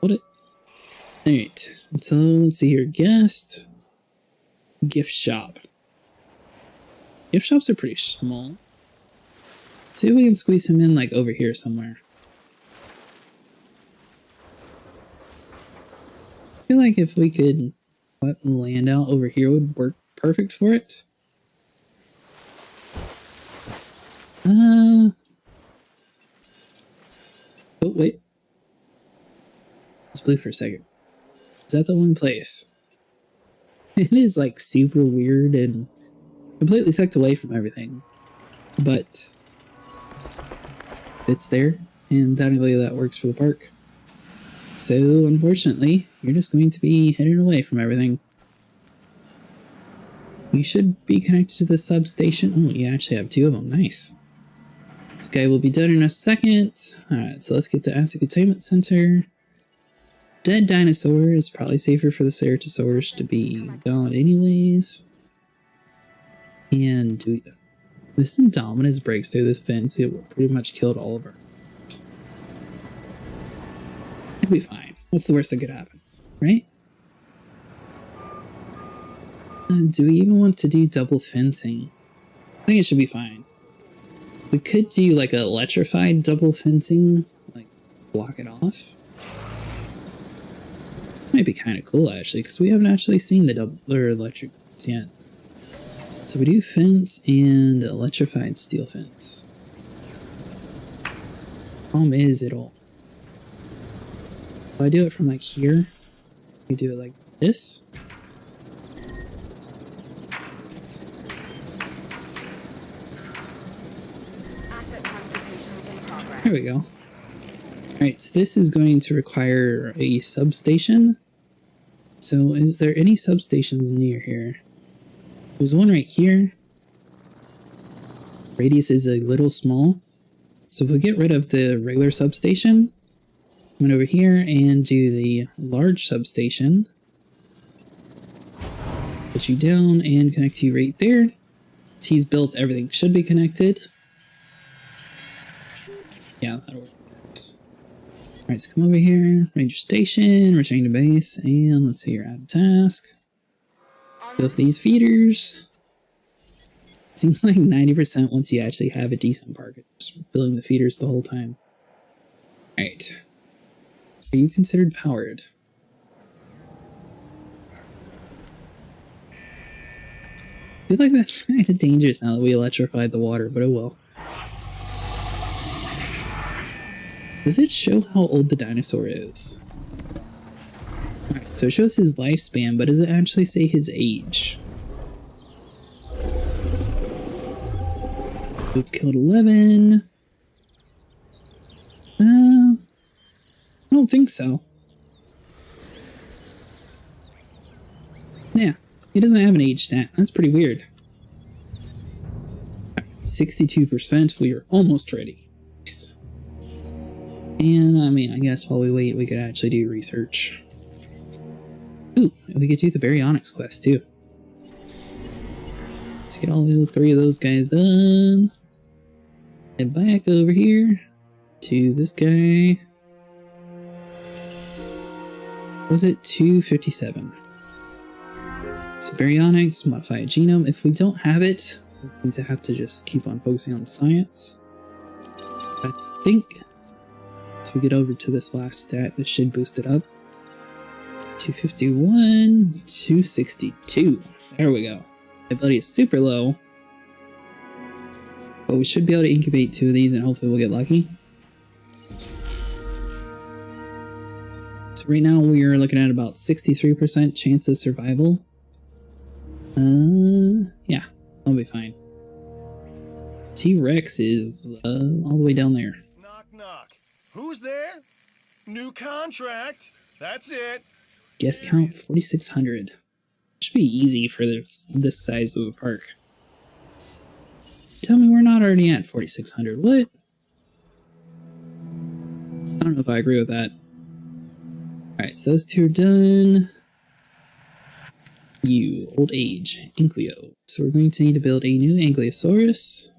Hold it. Alright, so let's see here. Guest. Gift shop. Gift shops are pretty small. Let's see if we can squeeze him in like over here somewhere. I feel like if we could let the land out over here would work perfect for it. Oh, wait. Let's play for a second. Is that the one place? It is like super weird and completely tucked away from everything. But it's there, and technically that works for the park. So, unfortunately, you're just going to be hidden away from everything. You should be connected to the substation. Oh, you actually have 2 of them. Nice. This guy will be done in a second. Alright, so let's get to Acid Containment Center. Dead dinosaur is probably safer for the Ceratosaurus to be gone anyways. And this Indominus breaks through this fence. It pretty much killed all of our. It'll be fine. What's the worst that could happen, right? Do we even want to do double fencing? I think it should be fine. We could do like a electrified double fencing, like block it off. Might be kind of cool actually, because we haven't actually seen the double or electric fence yet. So we do fence and electrified steel fence. Problem is it'll. If I do it from like here, we do it like this. There we go. Alright, so this is going to require a substation. So is there any substations near here? There's one right here. Radius is a little small. So if we get rid of the regular substation, come over here and do the large substation. Put you down and connect you right there. He's built, everything should be connected. Yeah, that'll work. Alright, so come over here, ranger station, return to base, and let's say you're out of task. Fill up these feeders. Seems like 90% once you actually have a decent park. Just filling the feeders the whole time. Alright. Are you considered powered? I feel like that's kind of dangerous now that we electrified the water, but oh well. Does it show how old the dinosaur is? Alright, so it shows his lifespan, but does it actually say his age? It's killed 11. I don't think so. Yeah, he doesn't have an age stat. That's pretty weird. 62%. We are almost ready. Nice. And I mean, I guess while we wait, we could actually do research. Ooh, and we could do the baryonyx quest too. Let's get all the 3 of those guys done. Head back over here to this guy. Was it 257? So baryonyx, modify a genome. If we don't have it, we're going to have to just keep on focusing on science. I think as we get over to this last stat, this should boost it up. 251, 262. There we go. Ability is super low. But we should be able to incubate 2 of these and hopefully we'll get lucky. So right now we are looking at about 63% chance of survival. Yeah, I'll be fine. T-Rex is all the way down there. Knock, knock. Who's there? New contract. That's it. Guest count 4,600. Should be easy for this size of a park. Tell me we're not already at 4,600. What? I don't know if I agree with that. Alright, so those 2 are done. You, old age, Ankylo. So we're going to need to build a new Ankylosaurus.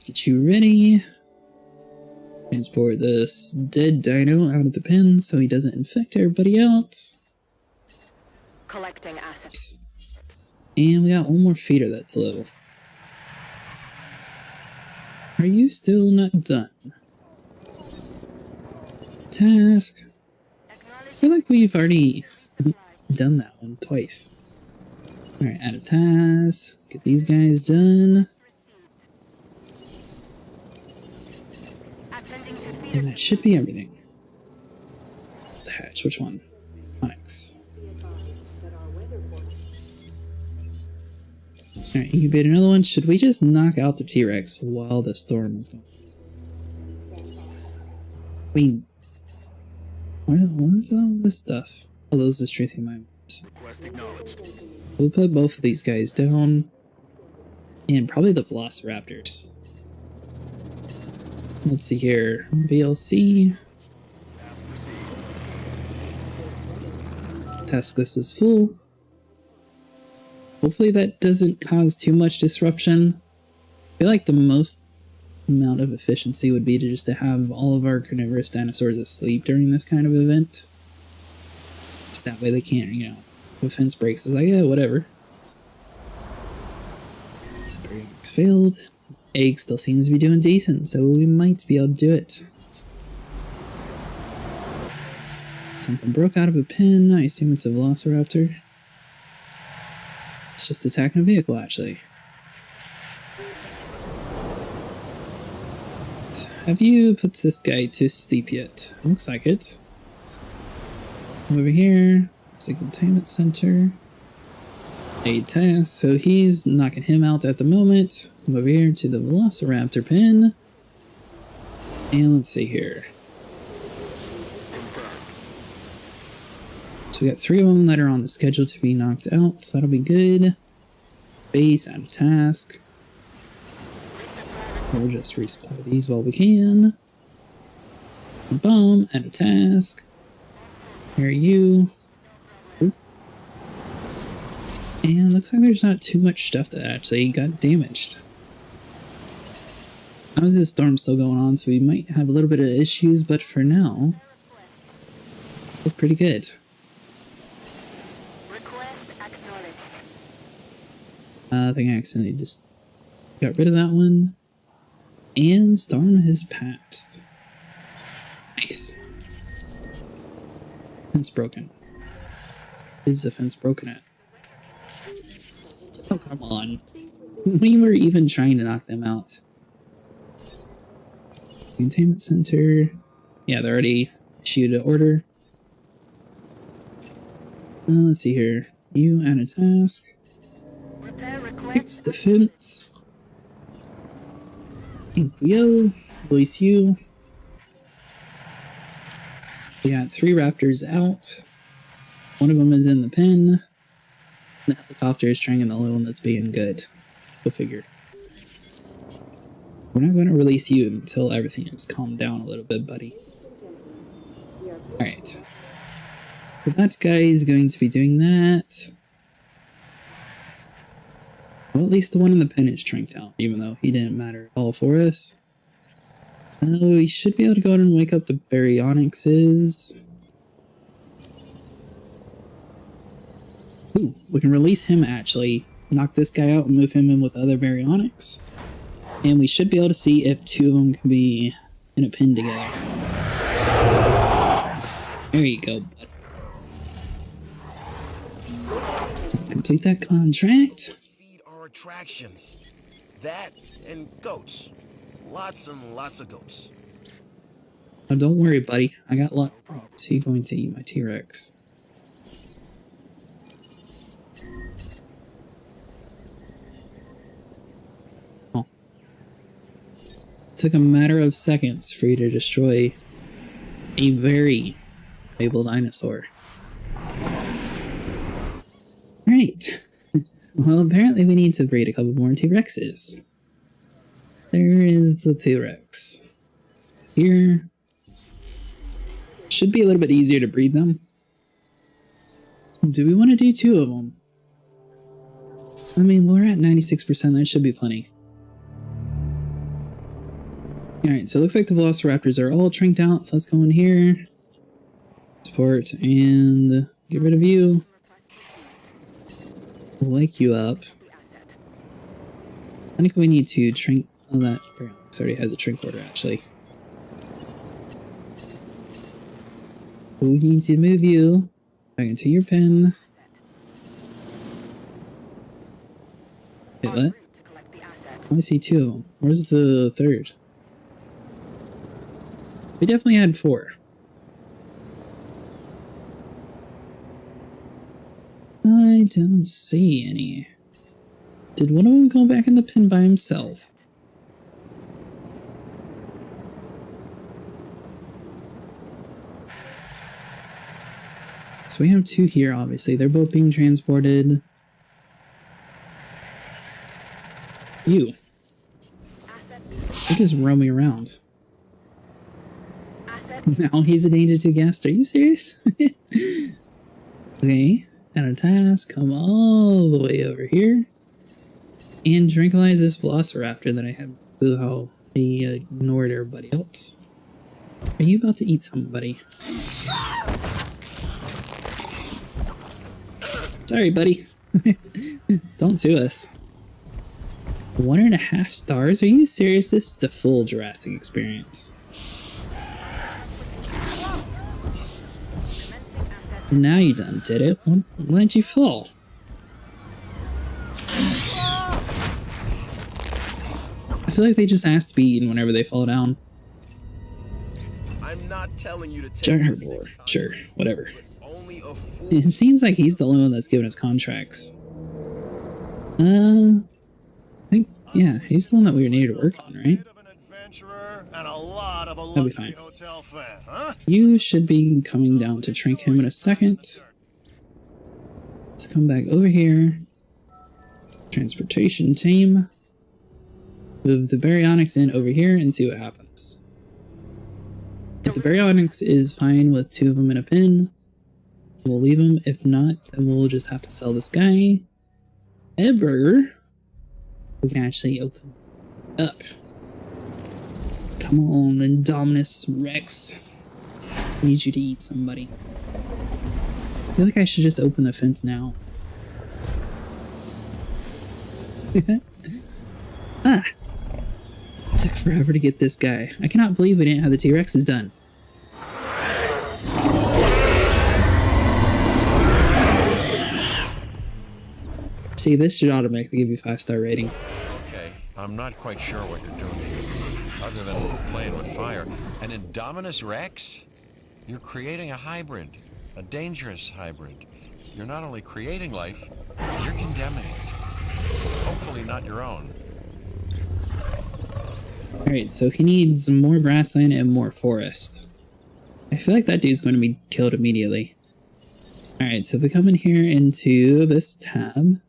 Get you ready. Transport this dead dino out of the pen so he doesn't infect everybody else. Collecting assets. And we got one more feeder that's low. Are you still not done? Task. I feel like we've already done that one twice. Alright, add a task. Get these guys done. And that should be everything. The hatch, which one? Onyx. Alright, incubate another one. Should we just knock out the T-Rex while the storm is going? I mean, what is all this stuff? Oh, those are strengthening my moves. We'll put both of these guys down. And probably the Velociraptors. Let's see here. VLC. Task list is full. Hopefully that doesn't cause too much disruption. I feel like the most amount of efficiency would be to just to have all of our carnivorous dinosaurs asleep during this kind of event. Just that way they can't, you know, if a fence breaks, it's like, yeah, whatever. So eggs failed. Egg still seems to be doing decent, so we might be able to do it. Something broke out of a pen. I assume it's a Velociraptor. It's just attacking a vehicle, actually. Have you put this guy to sleep yet? Looks like it. Over here, it's a containment center. A task, so he's knocking him out at the moment. Come over here to the Velociraptor pen. And let's see here. So we got 3 of them that are on the schedule to be knocked out, so that'll be good. Base, add a task. We'll just resupply these while we can. Boom, add a task. Here are you. Ooh. And looks like there's not too much stuff that actually got damaged. Obviously the storm's still going on, so we might have a little bit of issues, but for now, we're pretty good. I think I accidentally just got rid of that one. And storm has passed. Nice. Fence broken. Is the fence broken at? Oh, come on. We were even trying to knock them out. Containment center. Yeah, they already issued an order. Let's see here. You add a task. Fix the fence. Ankylo, release you. We got 3 raptors out. One of them is in the pen. The helicopter is trying in the only one that's being good. Go figure. We're not going to release you until everything has calmed down a little bit, buddy. Alright. So that guy is going to be doing that. Well, at least the one in the pen is tranked out, even though he didn't matter at all for us. We should be able to go ahead and wake up the baryonyxes. Ooh, we can release him actually. Knock this guy out and move him in with the other baryonyx. And we should be able to see if two of them can be in a pin together. There you go, bud. Complete that contract. Feed our attractions. That and goats. Lots and lots of goats. Oh, don't worry, buddy. I got luck. Oh, is he going to eat my T-Rex? Oh. Took a matter of seconds for you to destroy a very valuable dinosaur. Alright. Well, apparently we need to breed a couple more T-Rexes. There is the T-Rex. Here. Should be a little bit easier to breed them. Do we want to do two of them? I mean, we're at 96%. That should be plenty. Alright, so it looks like the Velociraptors are all trinked out. So let's go in here. Support and get rid of you. We'll wake you up. I think we need to trink. Oh, that already has a trink order, actually. We need to move you back into your pen. Wait, what? I see two of them. Where's the third? We definitely had four. I don't see any. Did one of them go back in the pen by himself? So we have two here, obviously. They're both being transported. You. They're just roaming around. Now he's a danger to guests. Are you serious? Okay. Add a task. Come all the way over here. And tranquilize this Velociraptor that I have clue how he ignored everybody else. Are you about to eat somebody? Sorry, buddy. Don't sue us. 1.5 stars? Are you serious? This is the full Jurassic experience. And now you done did it. Why did you fall? I feel like they just ask to be eaten whenever they fall down. I'm not telling you to take Herbivore. Sure, whatever. only a fool. It seems like he's the only one that's given us contracts. I think, yeah, he's the one that we needed to work on, right? That'll be fine. You should be coming down to trink him in a second. So come back over here. Transportation team. Move the baryonyx in over here and see what happens. If the baryonyx is fine with two of them in a pen, we'll leave them. If not, then we'll just have to sell this guy. Ever, we can actually open up. Come on, Indominus Rex. I need you to eat somebody. I feel like I should just open the fence now. Ah! It took forever to get this guy. I cannot believe we didn't have the T-Rexes done. See, this should automatically give you a 5-star rating. Okay, I'm not quite sure what you're doing here, other than playing with fire. An Indominus Rex? You're creating a hybrid, a dangerous hybrid. You're not only creating life, you're condemning it. Hopefully not your own. Alright, so he needs more grassland and more forest. I feel like that dude's going to be killed immediately. Alright, so if we come in here into this tab,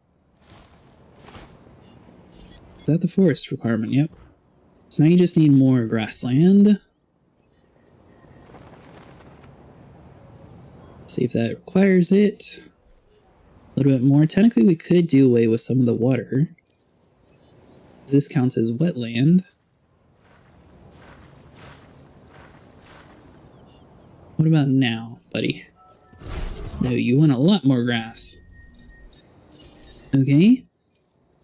Is that the forest requirement? Yep. So now you just need more grassland. See if that requires it. A little bit more. Technically, we could do away with some of the water. This counts as wetland. What about now, buddy? No, you want a lot more grass. Okay.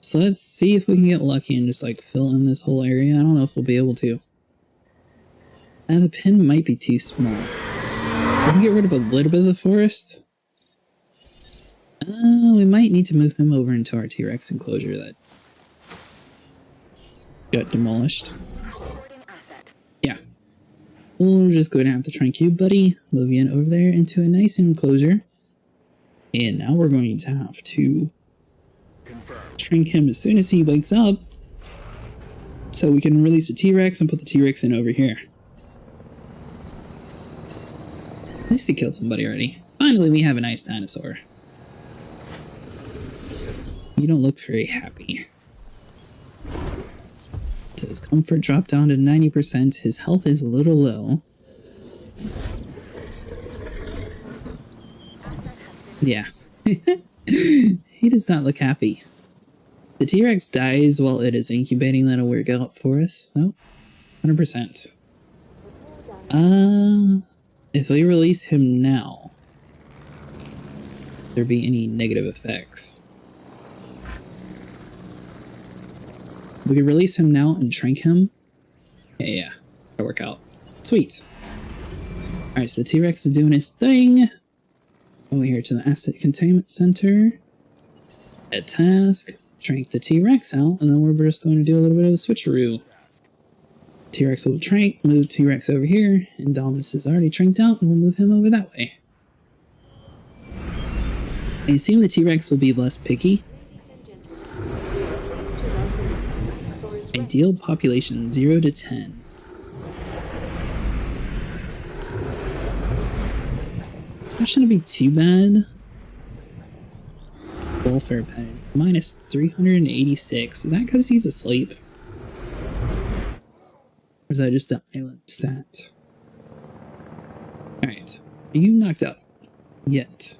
So let's see if we can get lucky and just like fill in this whole area. I don't know if we'll be able to. The pin might be too small. We can get rid of a little bit of the forest. We might need to move him over into our T-Rex enclosure that got demolished. Yeah. We're just going to have to try and cube, buddy. Move you in over there into a nice enclosure. And now we're going to have to shrink him as soon as he wakes up. So we can release the T-Rex and put the T-Rex in over here. At least he killed somebody already. Finally, we have a nice dinosaur. You don't look very happy. So his comfort dropped down to 90%. His health is a little low. Yeah. He does not look happy. The T-Rex dies while it is incubating. That'll work out for us. No? 100%. If we release him now, there be any negative effects? We could release him now and shrink him. Yeah, that'll work out. Sweet. Alright, so the T-Rex is doing his thing. Over here to the Asset Containment Center. At task. Shrink the T-Rex out, and then we're just going to do a little bit of a switcheroo. T-Rex will shrink, move T-Rex over here. Indominus is already shrinked out, and we'll move him over that way. I assume the T-Rex will be less picky. Ideal population 0 to 10. So that shouldn't be too bad. Welfare pen minus 386. Is that because he's asleep? Or is that just an island stat? Alright. Are you knocked out? Yet.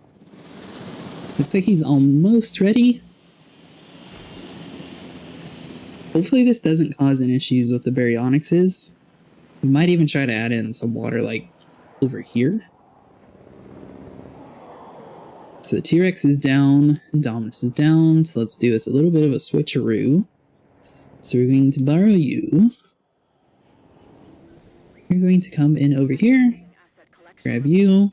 Looks like he's almost ready. Hopefully this doesn't cause any issues with the baryonyxes. We might even try to add in some water like over here. So the T-Rex is down, Indominus is down, so let's do us a little bit of a switcheroo. So we're going to borrow you. You're going to come in over here, grab you,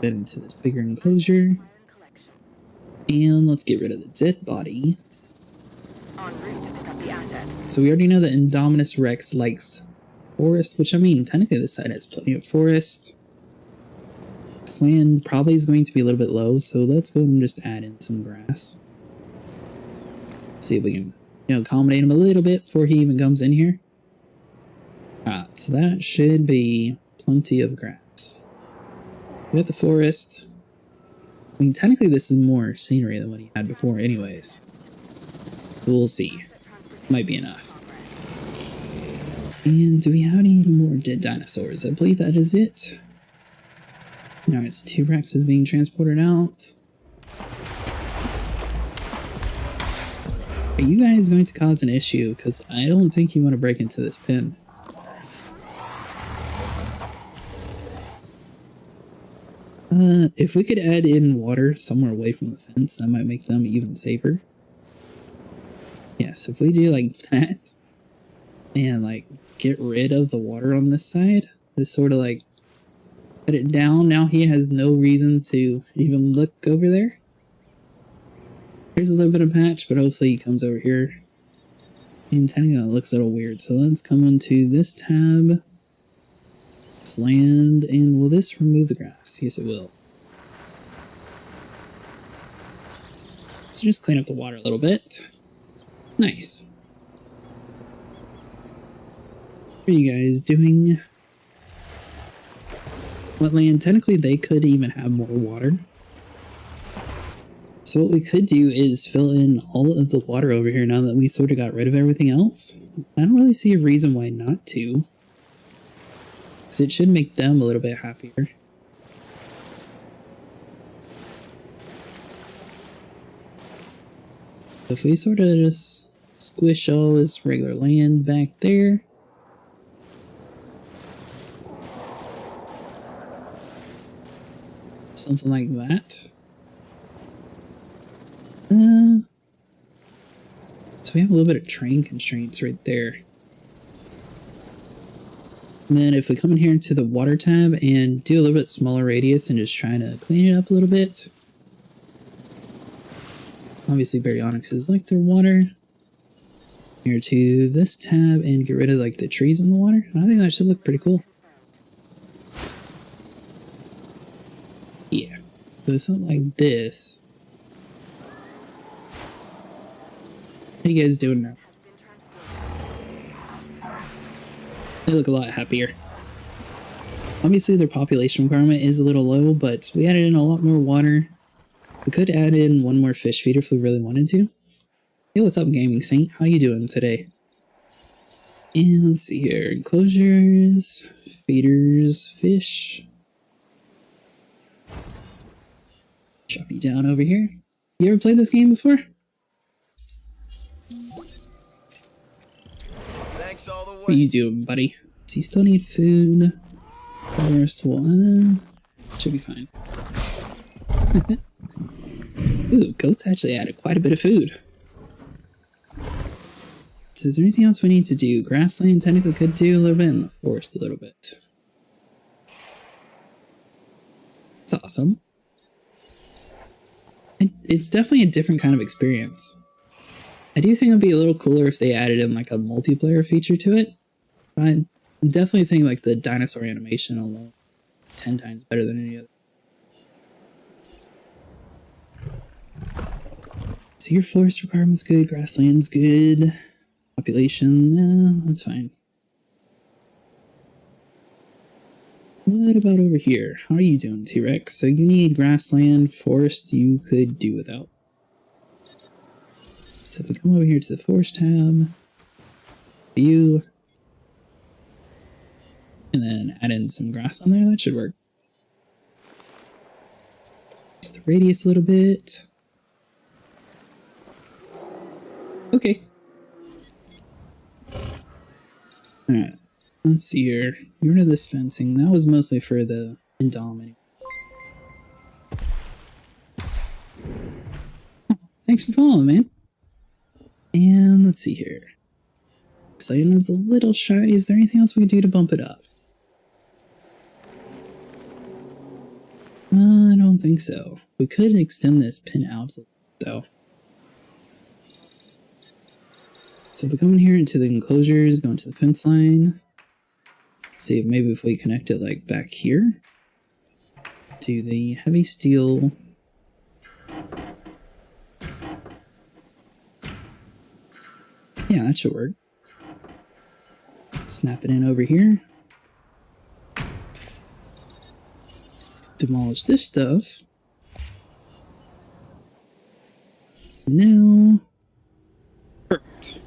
get into this bigger enclosure, and let's get rid of the dead body. So we already know that Indominus Rex likes forest, which I mean, technically this side has plenty of forest. This land probably is going to be a little bit low, so let's go and just add in some grass. See if we can, accommodate him a little bit before he even comes in here. So that should be plenty of grass. We got the forest. I mean, technically this is more scenery than what he had before anyways. We'll see. Might be enough. And do we have any more dead dinosaurs? I believe that is it. Now it's T-Rex is being transported out. Are you guys going to cause an issue? Because I don't think you want to break into this pen. If we could add in water somewhere away from the fence, that might make them even safer. Yeah, so if we do like that, and like get rid of the water on this side, just sort of like put it down, now he has no reason to even look over there. Here's a little bit of patch, but hopefully he comes over here. And technically that looks a little weird, so let's come into this tab. This land, and will this remove the grass? Yes, it will. So just clean up the water a little bit. Nice. What are you guys doing? Wetland, technically they could even have more water. So So what we could do is fill in all of the water over here now that we sort of got rid of everything else. I don't really see a reason why not to. Because it should make them a little bit happier. If we sort of just squish all this regular land back there. Something like that. So we have a little bit of terrain constraints right there. And then if we come in here into the water tab and do a little bit smaller radius and just trying to clean it up a little bit. Obviously baryonyxes like their water. Here to this tab and get rid of like the trees in the water. I think that should look pretty cool. Yeah. So something like this. How you guys doing now? They look a lot happier. Obviously their population requirement is a little low, but we added in a lot more water. We could add in one more fish feeder if we really wanted to. Hey, what's up, Gaming Saint? How you doing today? And let's see here. Enclosures, feeders, fish. Chop you down over here. You ever played this game before? Thanks all the way. What are you doing, buddy? Do you still need food? First one. Should be fine. Ooh, goats actually added quite a bit of food. So is there anything else we need to do? Grassland technically could do a little bit, and the forest a little bit. It's awesome. It's definitely a different kind of experience. I do think it would be a little cooler if they added in like a multiplayer feature to it. I definitely think like the dinosaur animation alone 10 times better than any other. So your forest requirement's good, grassland's good, population, yeah, that's fine. What about over here? How are you doing, T-Rex? So you need grassland, forest you could do without. So if we come over here to the forest tab, view, and then add in some grass on there, that should work. Just the radius a little bit. Okay. Alright, let's see here. Get rid of this fencing. That was mostly for the Indominus. Oh, thanks for following, man. And let's see here. Exciting's a little shy. Is there anything else we can do to bump it up? I don't think so. We could extend this pin out though. So if we come in here into the enclosures, go into the fence line, see if maybe if we connect it like back here to the heavy steel. Yeah, that should work. Snap it in over here. Demolish this stuff. Now, perfect.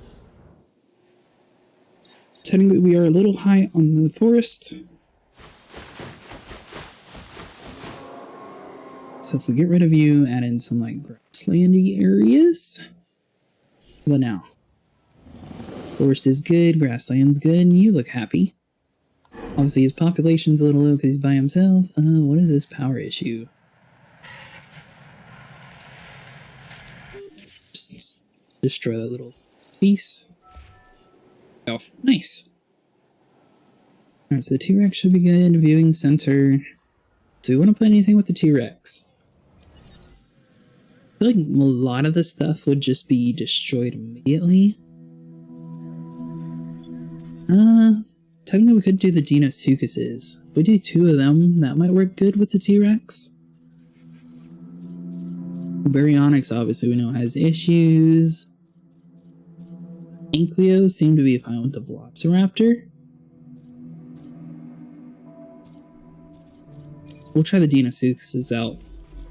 Technically, we are a little high on the forest. So if we get rid of you, add in some like grasslandy areas. But now, forest is good, grassland's good, and you look happy. Obviously, his population's a little low because he's by himself. What is this power issue? Just destroy that little piece. Oh, nice. Alright, so the T-Rex should be good. Viewing center. Do we want to put anything with the T-Rex? I feel like a lot of the stuff would just be destroyed immediately. Technically we could do the Deinosuchuses. If we do 2 of them, that might work good with the T-Rex. Baryonyx obviously we know has issues. Ankylos seem to be fine with the Velociraptor. We'll try the Deinosuchuses out.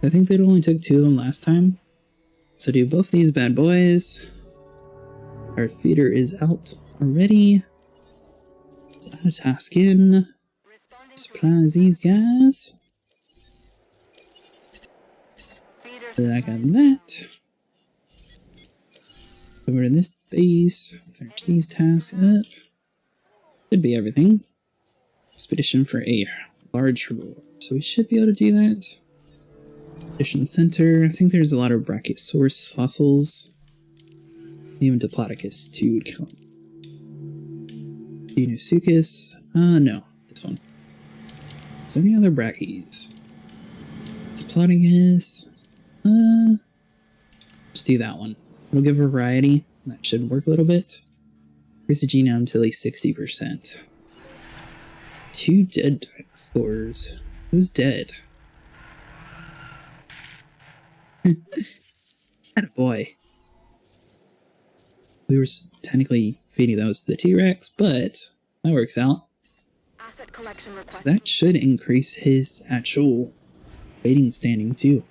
I think they only took 2 of them last time. So do both these bad boys. Our feeder is out already. Let's add a task in. Supply these guys. Then I got that. Over to this base. Finish these tasks up. Should be everything. Expedition for a large reward. So we should be able to do that. Expedition center. I think there's a lot of Brachiosaurus fossils. Even Diplodocus too would count. Deinosuchus. No. This one. Is there any other Brachies? Diplodocus. Let's do that one. We'll give a variety. That should work a little bit. Increase the genome to at least 60%. 2 dead dinosaurs. Who's dead? Attaboy. We were technically feeding those to the T-Rex, but that works out. So that should increase his actual rating standing too.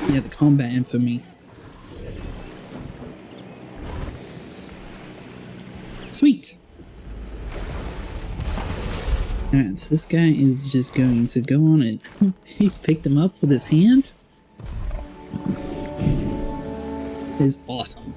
Yeah, the combat infamy. Sweet. Alright, so this guy is just going to go on and he picked him up with his hand. It is awesome.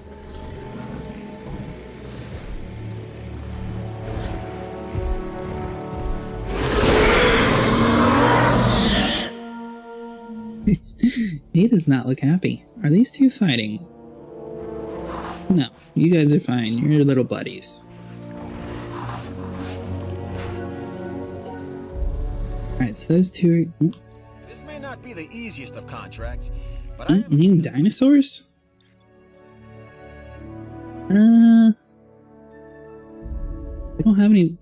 He does not look happy. Are these two fighting? No, you guys are fine. You're little buddies. Alright, so those two are... This may not be the easiest of contracts, but new dinosaurs? We don't have any...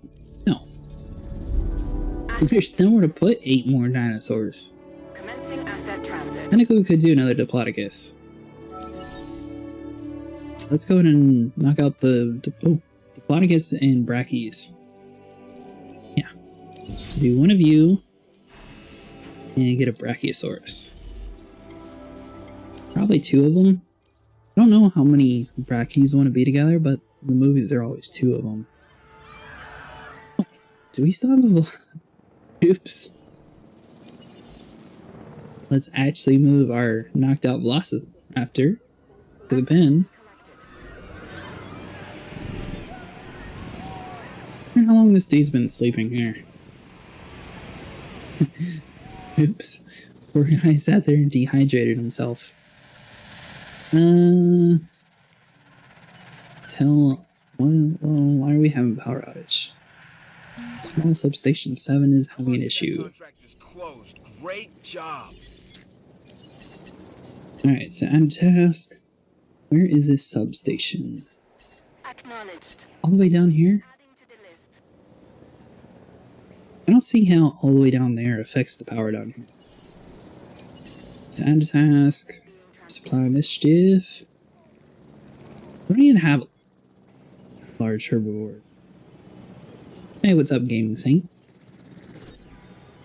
No. There's nowhere to put 8 more dinosaurs. Technically, we could do another Diplodocus. So let's go ahead and knock out the Diplodocus and Brachies. Yeah. So do one of you and get a Brachiosaurus. Probably 2 of them. I don't know how many Brachies want to be together, but in the movies there are always 2 of them. Oh, do we still have a... Oops. Let's actually move our knocked out Velociraptor to the pen. I wonder how long this dude's been sleeping here. Oops. Poor guy sat there and dehydrated himself. Why are we having power outage? Small substation 7 is having an issue. Contract is closed. Great job. Alright, so add task. Where is this substation? Acknowledged. All the way down here? Adding to the list. I don't see how all the way down there affects the power down here. So add task. Supply mischief. We don't even have a large herbivore. Hey, what's up, Gaming Saint?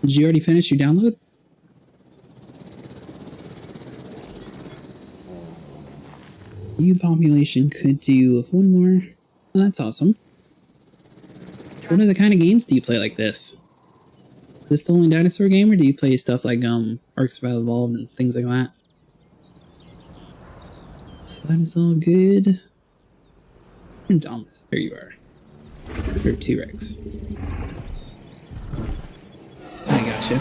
Did you already finish your download? New population could do with 1 more. Well, that's awesome. What other kind of games do you play like this? Is this the only dinosaur game, or do you play stuff like Ark Survival Evolved and things like that? So that is all good. Indominus, there you are. Or T-Rex. I gotcha.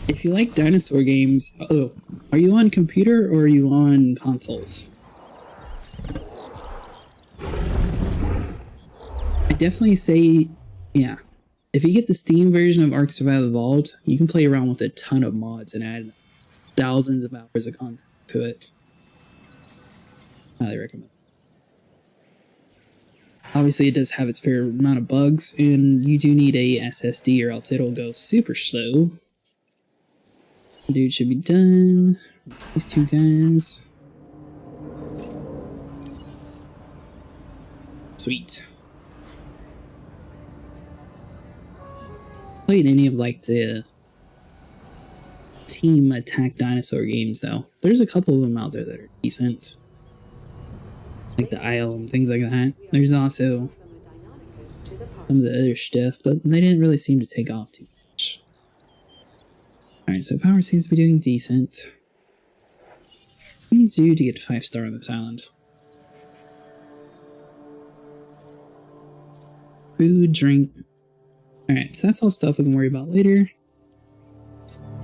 If you like dinosaur games, are you on computer or are you on consoles? I definitely say, yeah. If you get the Steam version of Ark Survival Evolved, you can play around with a ton of mods and add thousands of hours of content to it. Highly recommend. Obviously, it does have its fair amount of bugs, and you do need a SSD or else it'll go super slow. Dude should be done. These 2 guys. Sweet. Played any of like the team attack dinosaur games, though. There's a couple of them out there that are decent. Like the Isle and things like that. There's also some of the other stuff, but they didn't really seem to take off too much. Alright, so power seems to be doing decent. What do we need to do to get 5-star on this island? Food, drink. Alright, so that's all stuff we can worry about later.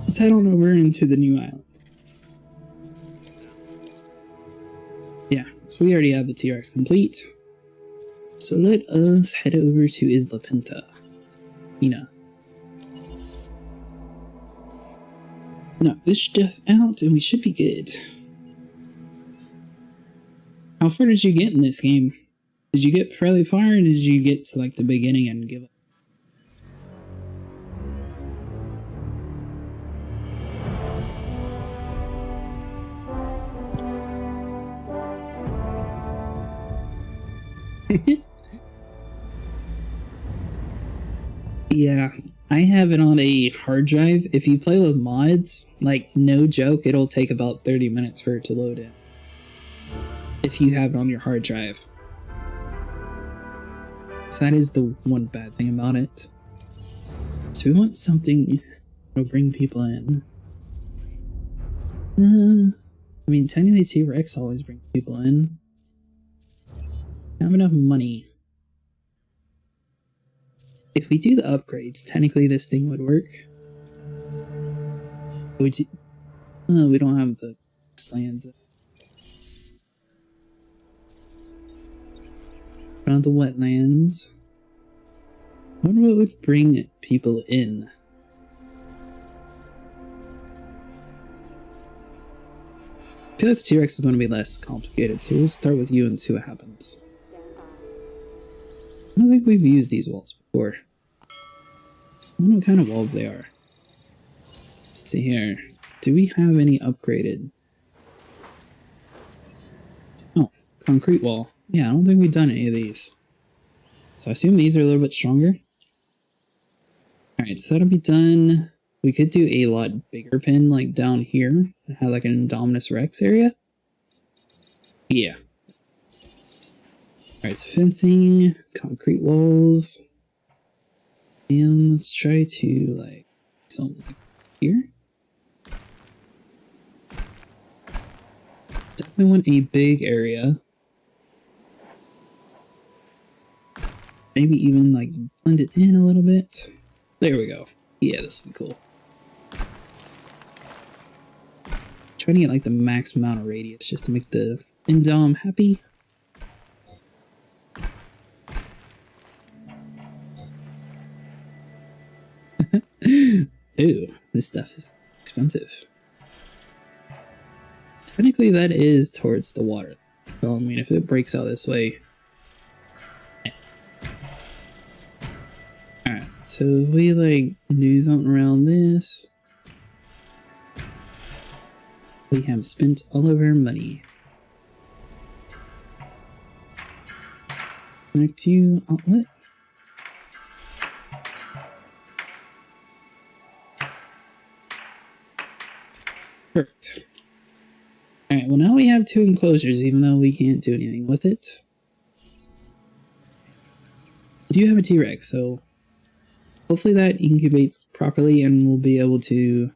Let's head on over into the new island. Yeah, so we already have the T-Rex complete. So let us head over to Isla Pinta. Knock this stuff out and we should be good. How far did you get in this game? Did you get fairly far, or did you get to like the beginning and give up? Yeah, I have it on a hard drive. If you play with mods, like no joke, it'll take about 30 minutes for it to load in. If you have it on your hard drive. So that is the one bad thing about it. So we want something that'll bring people in. I mean, technically T-Rex always brings people in. I have enough money. If we do the upgrades, technically this thing would work. We don't have the lands. Around the wetlands. I wonder what would bring people in. I feel like the T-Rex is going to be less complicated, so we'll start with you and see what happens. I don't think we've used these walls before. I don't know what kind of walls they are. Let's see here. Do we have any upgraded? Oh, concrete wall. Yeah, I don't think we've done any of these. So I assume these are a little bit stronger. Alright, so that'll be done. We could do a lot bigger pin, like down here. And have like an Indominus Rex area. Yeah. Alright, so fencing, concrete walls. And let's try to, like, something like here. Definitely want a big area. Maybe even, like, blend it in a little bit. There we go. Yeah, this would be cool. Trying to get, like, the max amount of radius just to make the Indom happy. Ooh, this stuff is expensive. Technically that is towards the water. So I mean, if it breaks out this way. Alright, so if we like do something around this. We have spent all of our money. Connect to outlet. Perfect. Alright, well now we have 2 enclosures, even though we can't do anything with it. We do have a T-Rex, so hopefully that incubates properly and we'll be able to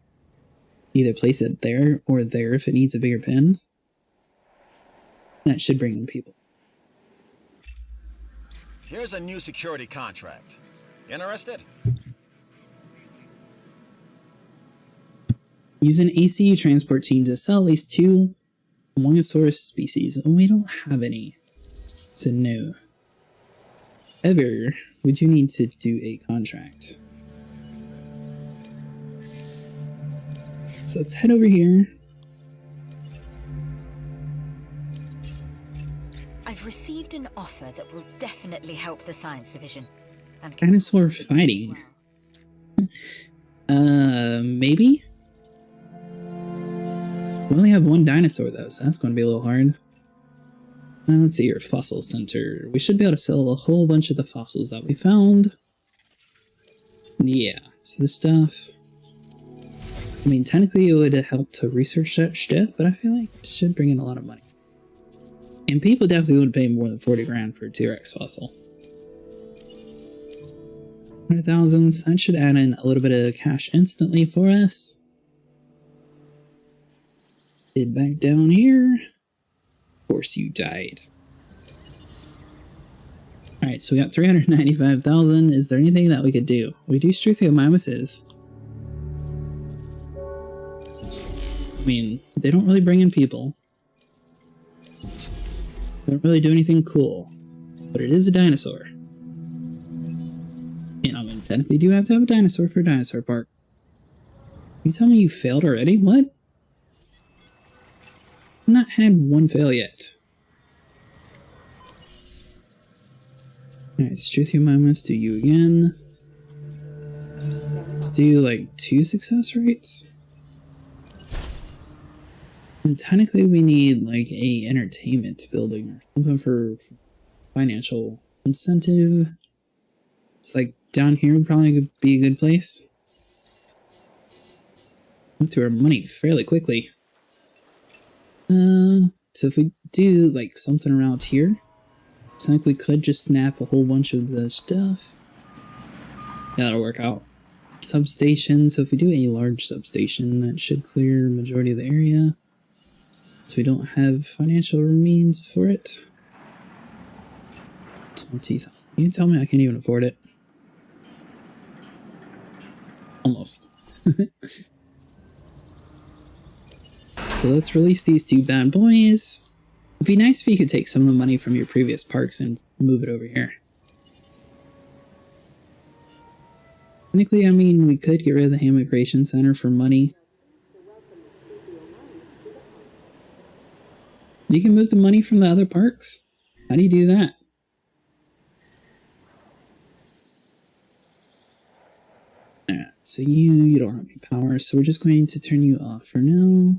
either place it there or there if it needs a bigger pen. That should bring in people. Here's a new security contract. Interested? Use an ACU transport team to sell at least 2 Mongosaurus species. Oh, we don't have any. So no. However, we do need to do a contract. So let's head over here. I've received an offer that will definitely help the science division. And Dinosaur fighting. Maybe? We only have 1 dinosaur though, so that's going to be a little hard. Let's see here, fossil center. We should be able to sell a whole bunch of the fossils that we found. Yeah, so this stuff. I mean, technically it would help to research that shit, but I feel like it should bring in a lot of money. And people definitely would pay more than 40 grand for a T-Rex fossil. 100,000, that should add in a little bit of cash instantly for us. Head back down here. Of course you died. Alright, so we got 395,000. Is there anything that we could do? We do Struthiomimuses. I mean, they don't really bring in people. They don't really do anything cool. But it is a dinosaur. And I mean, technically do have to have a dinosaur for a dinosaur park. You tell me you failed already? What? I've not had one fail yet. Alright, Struthiomimus, do you again. Let's do like 2 success rates. And technically we need like a entertainment building or something for financial incentive. It's like down here would probably be a good place. Went through our money fairly quickly. So if we do like something around here, it's like we could just snap a whole bunch of the stuff. Yeah, that'll work out. Substation, so if we do a large substation, that should clear the majority of the area. So we don't have financial means for it. 20,000. You tell me I can't even afford it. Almost. So let's release these 2 bad boys. It'd be nice if you could take some of the money from your previous parks and move it over here. Technically, I mean, we could get rid of the Ham Creation Center for money. You can move the money from the other parks? How do you do that? Alright, so you don't have any power, so we're just going to turn you off for now.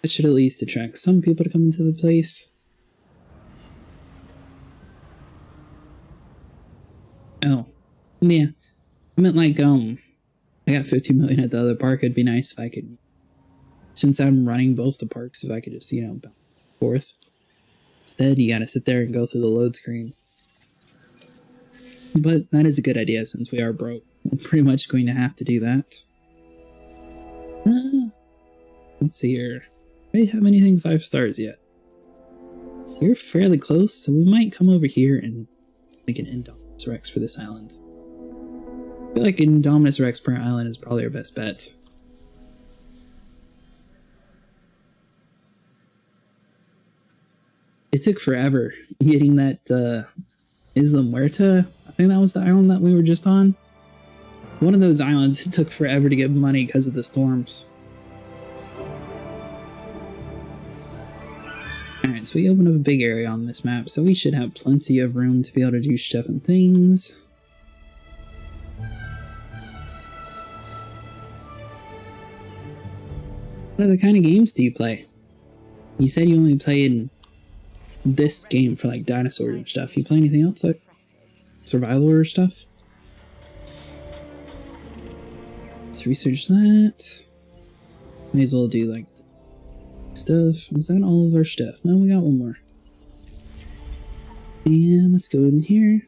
That should at least attract some people to come into the place. Oh, yeah. I meant like, I got 50 million at the other park. It'd be nice if I could, since I'm running both the parks, if I could just, you know, bounce forth. Instead, you gotta sit there and go through the load screen. But that is a good idea since we are broke. We're pretty much going to have to do that. Let's see here. Do I have anything 5 stars yet? We're fairly close, so we might come over here and make an Indominus Rex for this island. I feel like Indominus Rex per island is probably our best bet. It took forever getting that Isla Muerta. I think that was the island that we were just on. One of those islands, it took forever to get money because of the storms. Alright, so we opened up a big area on this map, so we should have plenty of room to be able to do stuff and things. What other kind of games do you play? You said you only played this game for like dinosaurs and stuff. You play anything else like survival or stuff? Let's research that. May as well do like stuff. Is that all of our stuff? No, we got one more. And let's go in here.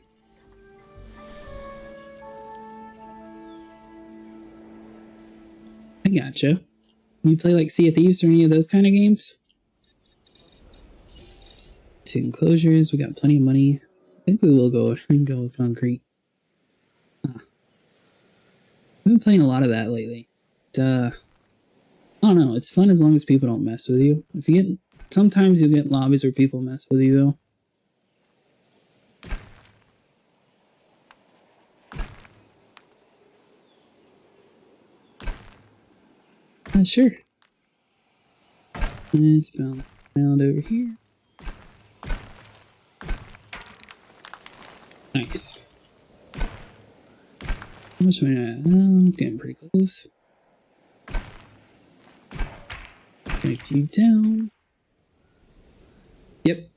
I gotcha. You play like Sea of Thieves or any of those kind of games? 2 enclosures. We got plenty of money. I think we will go with concrete. I've been playing a lot of that lately. I don't know. It's fun as long as people don't mess with you. If you get, sometimes you'll get lobbies where people mess with you though. Sure. Let's bounce around over here. Nice. How much am I at? I'm getting pretty close. Connect you down. Yep.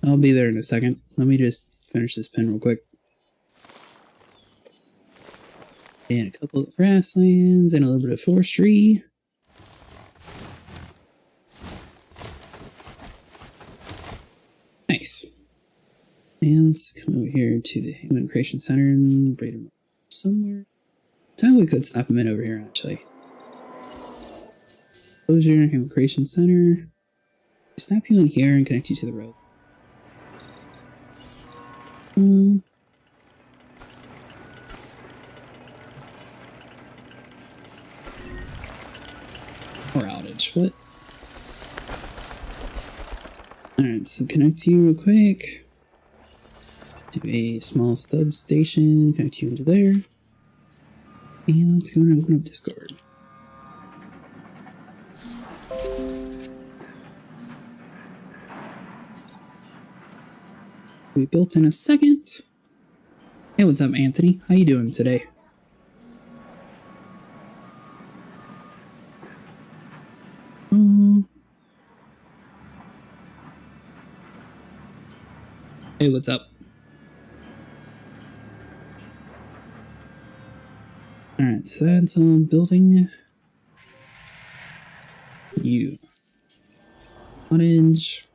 I'll be there in a second. Let me just finish this pin real quick. And a couple of grasslands and a little bit of forestry. Nice. And let's come over here to the Human Creation Center and braid him up somewhere. Sounds like we could snap him in over here, actually. Closure, Human Creation Center. Snap you in here and connect you to the road. Power outage, what? Alright, so connect you real quick. Do a small stub station, connect you into there. And let's go and open up Discord. We built in a second. Hey, what's up, Anthony? How you doing today? Hey, what's up? Alright, so that's all building. You. Cottage.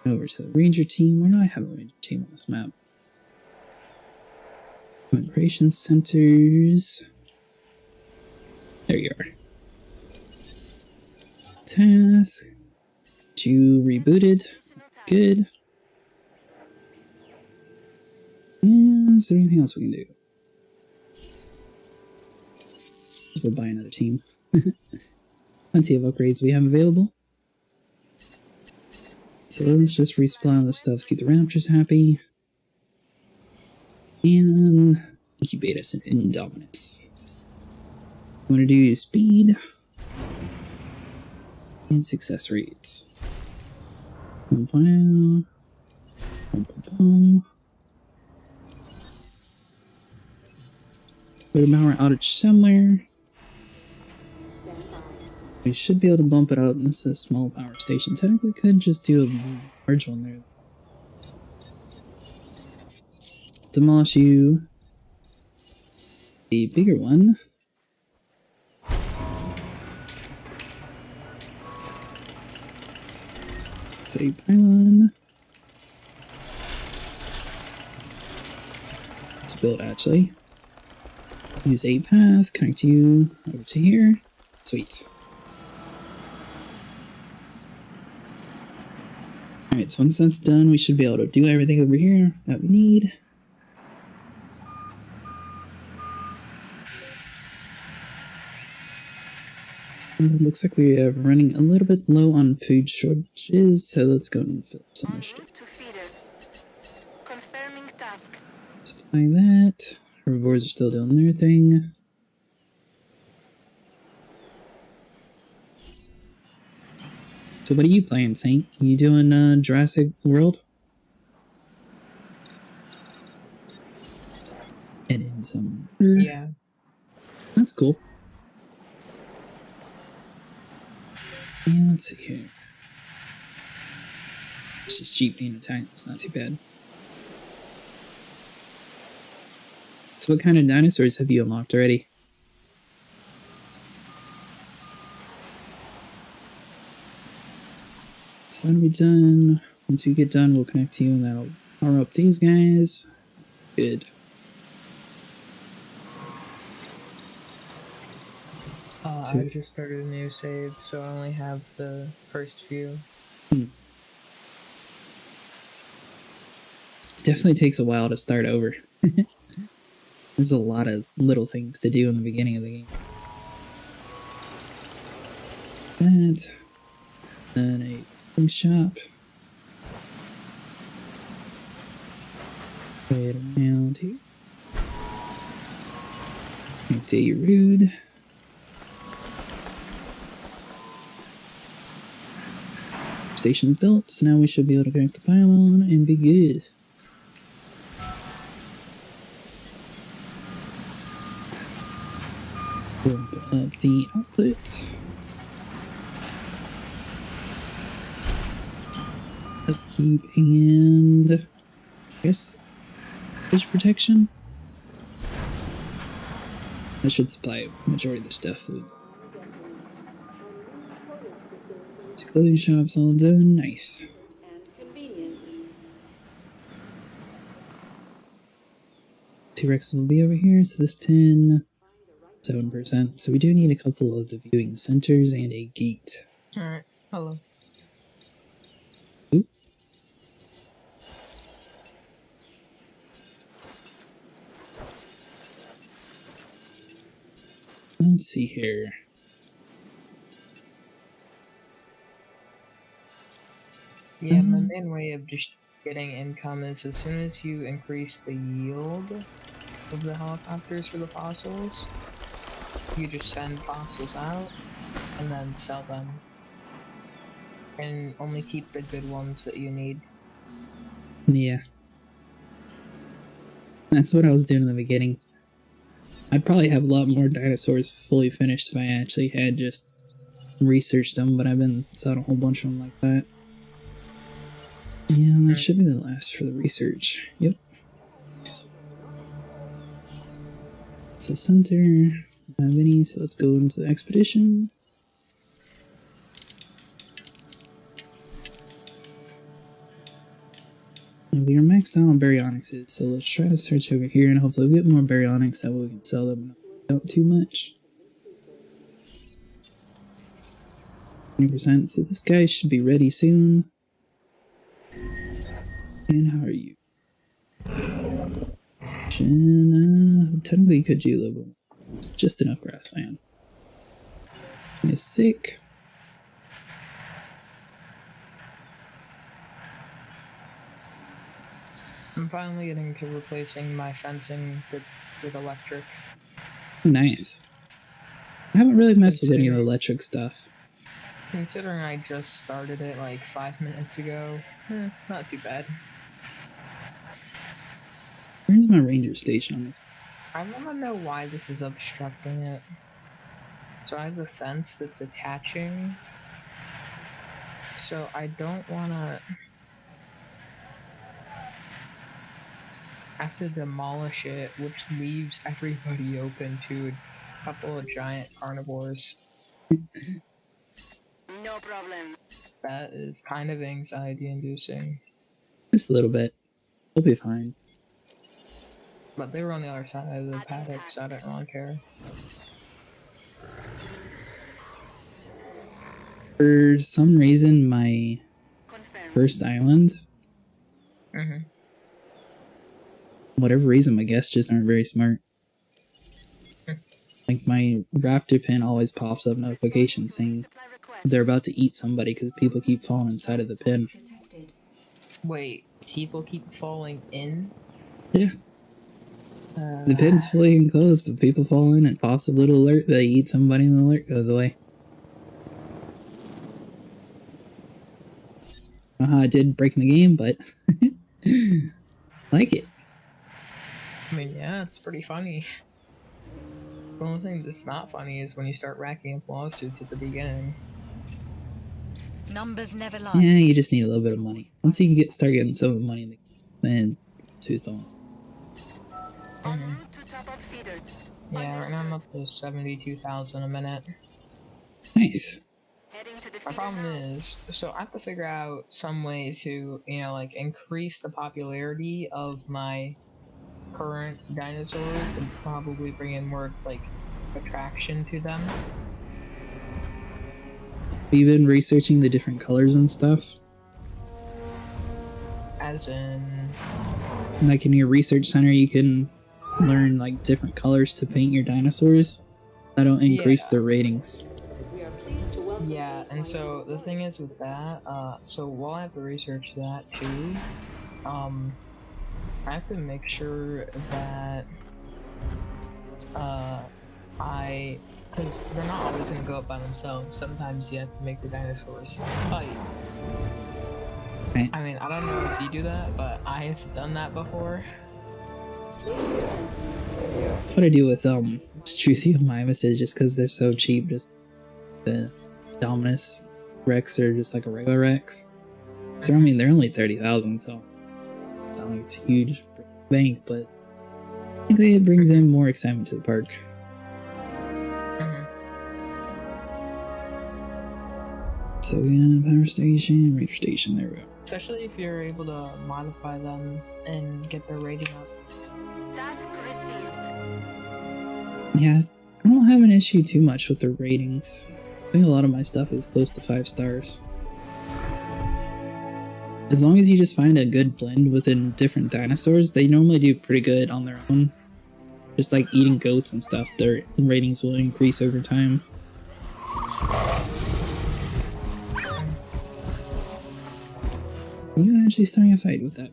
Over to the ranger team. Where do I have a ranger team on this map? Migration centers. There you are. Task. You rebooted. Good. And is there anything else we can do? Let's go buy another team. Plenty of upgrades we have available. So let's just resupply all this stuff, keep the raptors happy. And incubate us in Indominus. I'm going to do speed and success rates. Put a power outage somewhere. We should be able to bump it up. This is a small power station. Technically, could just do a large one there. Demolish you. A bigger one. It's a pylon. Let's build, actually. Use a path, connect you over to here. Sweet. Alright, so once that's done, we should be able to do everything over here that we need. It looks like we are running a little bit low on food shortages, so let's go and fill up some initiative. Supply that. Herbivores are still doing their thing. So what are you playing, Saint? You doing Jurassic World? And in some order. Yeah. That's cool. And let's see here. It's just cheap being attacked. It's not too bad. So what kind of dinosaurs have you unlocked already? So that'll be done. Once you get done, we'll connect to you and that'll power up these guys. Good. I just started a new save, so I only have the first few. Definitely takes a while to start over. There's a lot of little things to do in the beginning of the game. That. And a thing shop. Right around here. Update your road. Station built, so now we should be able to connect the pylon and be good. Bump up the output. Upkeep and I guess fish protection. That should supply a majority of the stuff. Clothing shop's all done. Nice. And convenience. T-Rex will be over here, so this pin 7%. So we do need a couple of the viewing centers and a gate. Alright, hello. Ooh. Let's see here. Yeah, my main way of just getting income is as soon as you increase the yield of the helicopters for the fossils, you just send fossils out and then sell them. And only keep the good ones that you need. Yeah. That's what I was doing in the beginning. I'd probably have a lot more dinosaurs fully finished if I actually had just researched them, but I've been selling a whole bunch of them like that. Yeah, that should be the last for the research. Yep. So center, don't have any, so let's go into the expedition. And we are maxed out on baryonyxes, so let's try to search over here and hopefully we'll get more baryonyx that way we can sell them not too much. 20%, so this guy should be ready soon. And how are you? Technically you could do a little bit. It's just enough grassland. He's sick. I'm finally getting to replacing my fencing with electric. Nice. I haven't really messed with any of the electric stuff. Considering I just started it like 5 minutes ago, not too bad. Where's my ranger station on this? I want to know why this is obstructing it. So I have a fence that's attaching. So I don't want to have to demolish it, which leaves everybody open to a couple of giant carnivores. No problem. That is kind of anxiety inducing. Just a little bit. We'll be fine. But they were on the other side of the paddock, so I don't really care. For some reason, my first island, whatever reason, my guests just aren't very smart. Like, my raptor pin always pops up notifications saying they're about to eat somebody because people keep falling inside of the pin. Wait, people keep falling in? Yeah. The pin's fully enclosed, but people fall in and pops a little alert, they eat somebody and the alert goes away. I did break in the game, but like it. I mean, yeah, it's pretty funny. The only thing that's not funny is when you start racking up lawsuits at the beginning. Numbers never lie. Yeah, you just need a little bit of money. Once you can start getting some of the money, then it's all. Yeah, right now I'm up to 72,000 a minute. Nice. My problem is, so I have to figure out some way to, you know, like, increase the popularity of my current dinosaurs and probably bring in more, like, attraction to them. Have you been researching the different colors and stuff? As in... Like in your research center, you can learn, like, different colors to paint your dinosaurs. That'll increase their ratings. Yeah, and so the thing is with that, so while I have to research that too, I have to make sure that, because they're not always going to go up by themselves. Sometimes you have to make the dinosaurs fight. Right. I mean, I don't know if you do that, but I've done that before. That's what I do with, Struthiomimuses, just because they're so cheap. Just the Indominus Rex are just like a regular Rex. So, I mean, they're only 30,000, so it's not like it's a huge bank, but I think it brings in more excitement to the park. So yeah, power station, radio station, there we go. Especially if you're able to modify them and get their rating up. Task received. Yeah, I don't have an issue too much with the ratings. I think a lot of my stuff is close to 5 stars. As long as you just find a good blend within different dinosaurs, they normally do pretty good on their own. Just like eating goats and stuff, their ratings will increase over time. You actually starting a fight with that?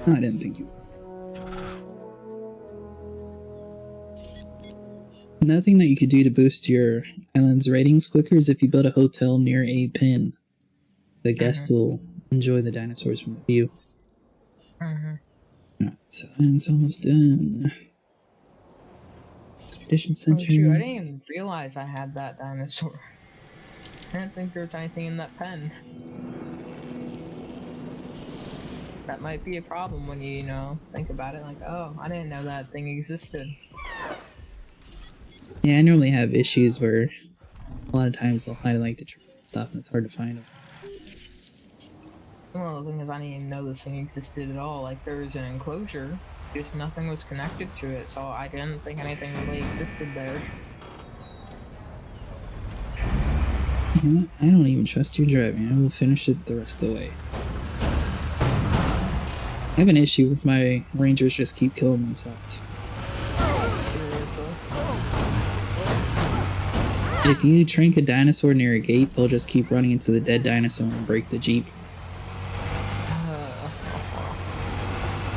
Oh, I didn't think you would. Another thing that you could do to boost your island's ratings quicker is if you build a hotel near a pin. The guest will enjoy the dinosaurs from the view. Alright, so it's almost done. Expedition Center. Oh shoot, I didn't even realize I had that dinosaur. I didn't think there was anything in that pen. That might be a problem when you know, think about it, like, oh, I didn't know that thing existed. Yeah, I normally have issues where a lot of times they'll hide like the stuff and it's hard to find them. Well, the thing is, I didn't even know this thing existed at all. Like, there was an enclosure, just nothing was connected to it, so I didn't think anything really existed there. You know what? I don't even trust your driving. I will finish it the rest of the way. I have an issue with my rangers just keep killing themselves. If you trank a dinosaur near a gate, they'll just keep running into the dead dinosaur and break the jeep.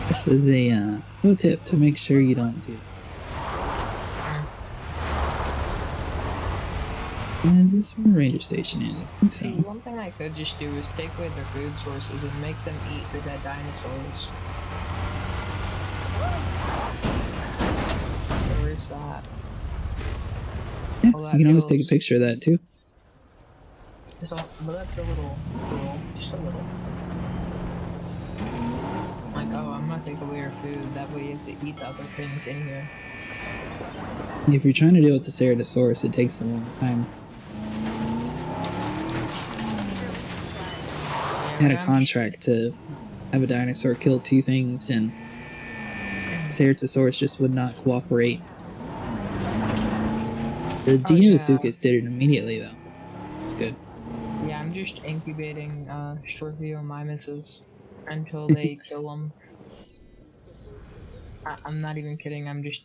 This is a pro tip to make sure you don't do. Is this where the ranger station is? I think so. See, one thing I could just do is take away their food sources and make them eat the dead dinosaurs. Where is that? Yeah, Oh, you can always take a picture of that too. But that's a little cruel. Just a little. Like, oh, I'm gonna take away your food, that way you have to eat the other things in here. If you're trying to deal with the Ceratosaurus, it takes a long time. I had a contract to have a dinosaur kill 2 things, and Ceratosaurus just would not cooperate. The Deinosuchus did it immediately, though. It's good. Yeah, I'm just incubating Mimuses until they kill them. I'm not even kidding, I'm just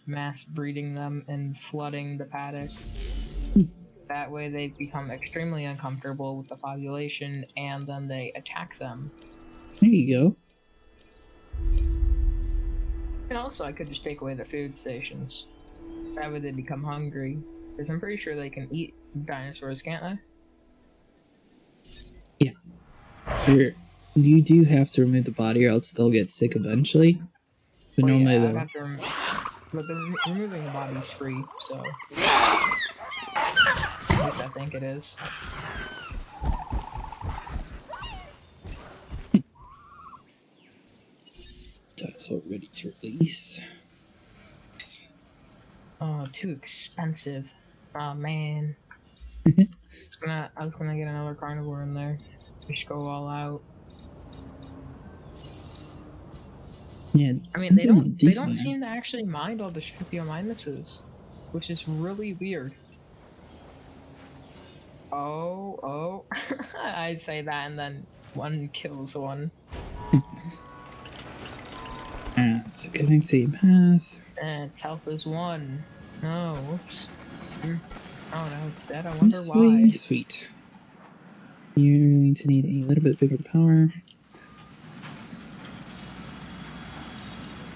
mass breeding them and flooding the paddock. That way they become extremely uncomfortable with the population, and then they attack them. There you go. And also, I could just take away the food stations. That way they become hungry. Because I'm pretty sure they can eat dinosaurs, can't they? Yeah. You do have to remove the body or else they'll get sick eventually. But Well, normally yeah, they'll... I'd have to but removing the body's free, so... At least I think it is. Dinosaur ready to release. Oh, too expensive. Oh man. I was gonna get another carnivore in there. Just go all out. Yeah, I mean, they don't now. seem to actually mind all the Minuses, which is really weird. Oh, I say that and then one kills one. It's a connecting path. And health is 1. No, whoops. Oh no, it's dead. I wonder Sweet, why. sweet. You're going to need a little bit bigger power.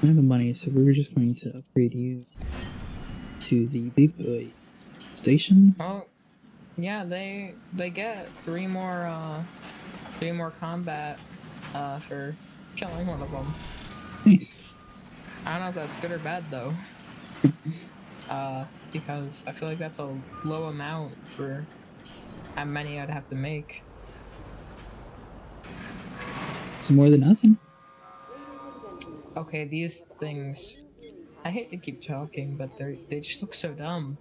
We have the money, so we're just going to upgrade you to the big boy station. Oh, yeah, they get 3 more combat for killing one of them. Nice. I don't know if that's good or bad though. Because I feel like that's a low amount for how many I'd have to make. It's more than nothing. Okay, these things I hate to keep talking, but they just look so dumb.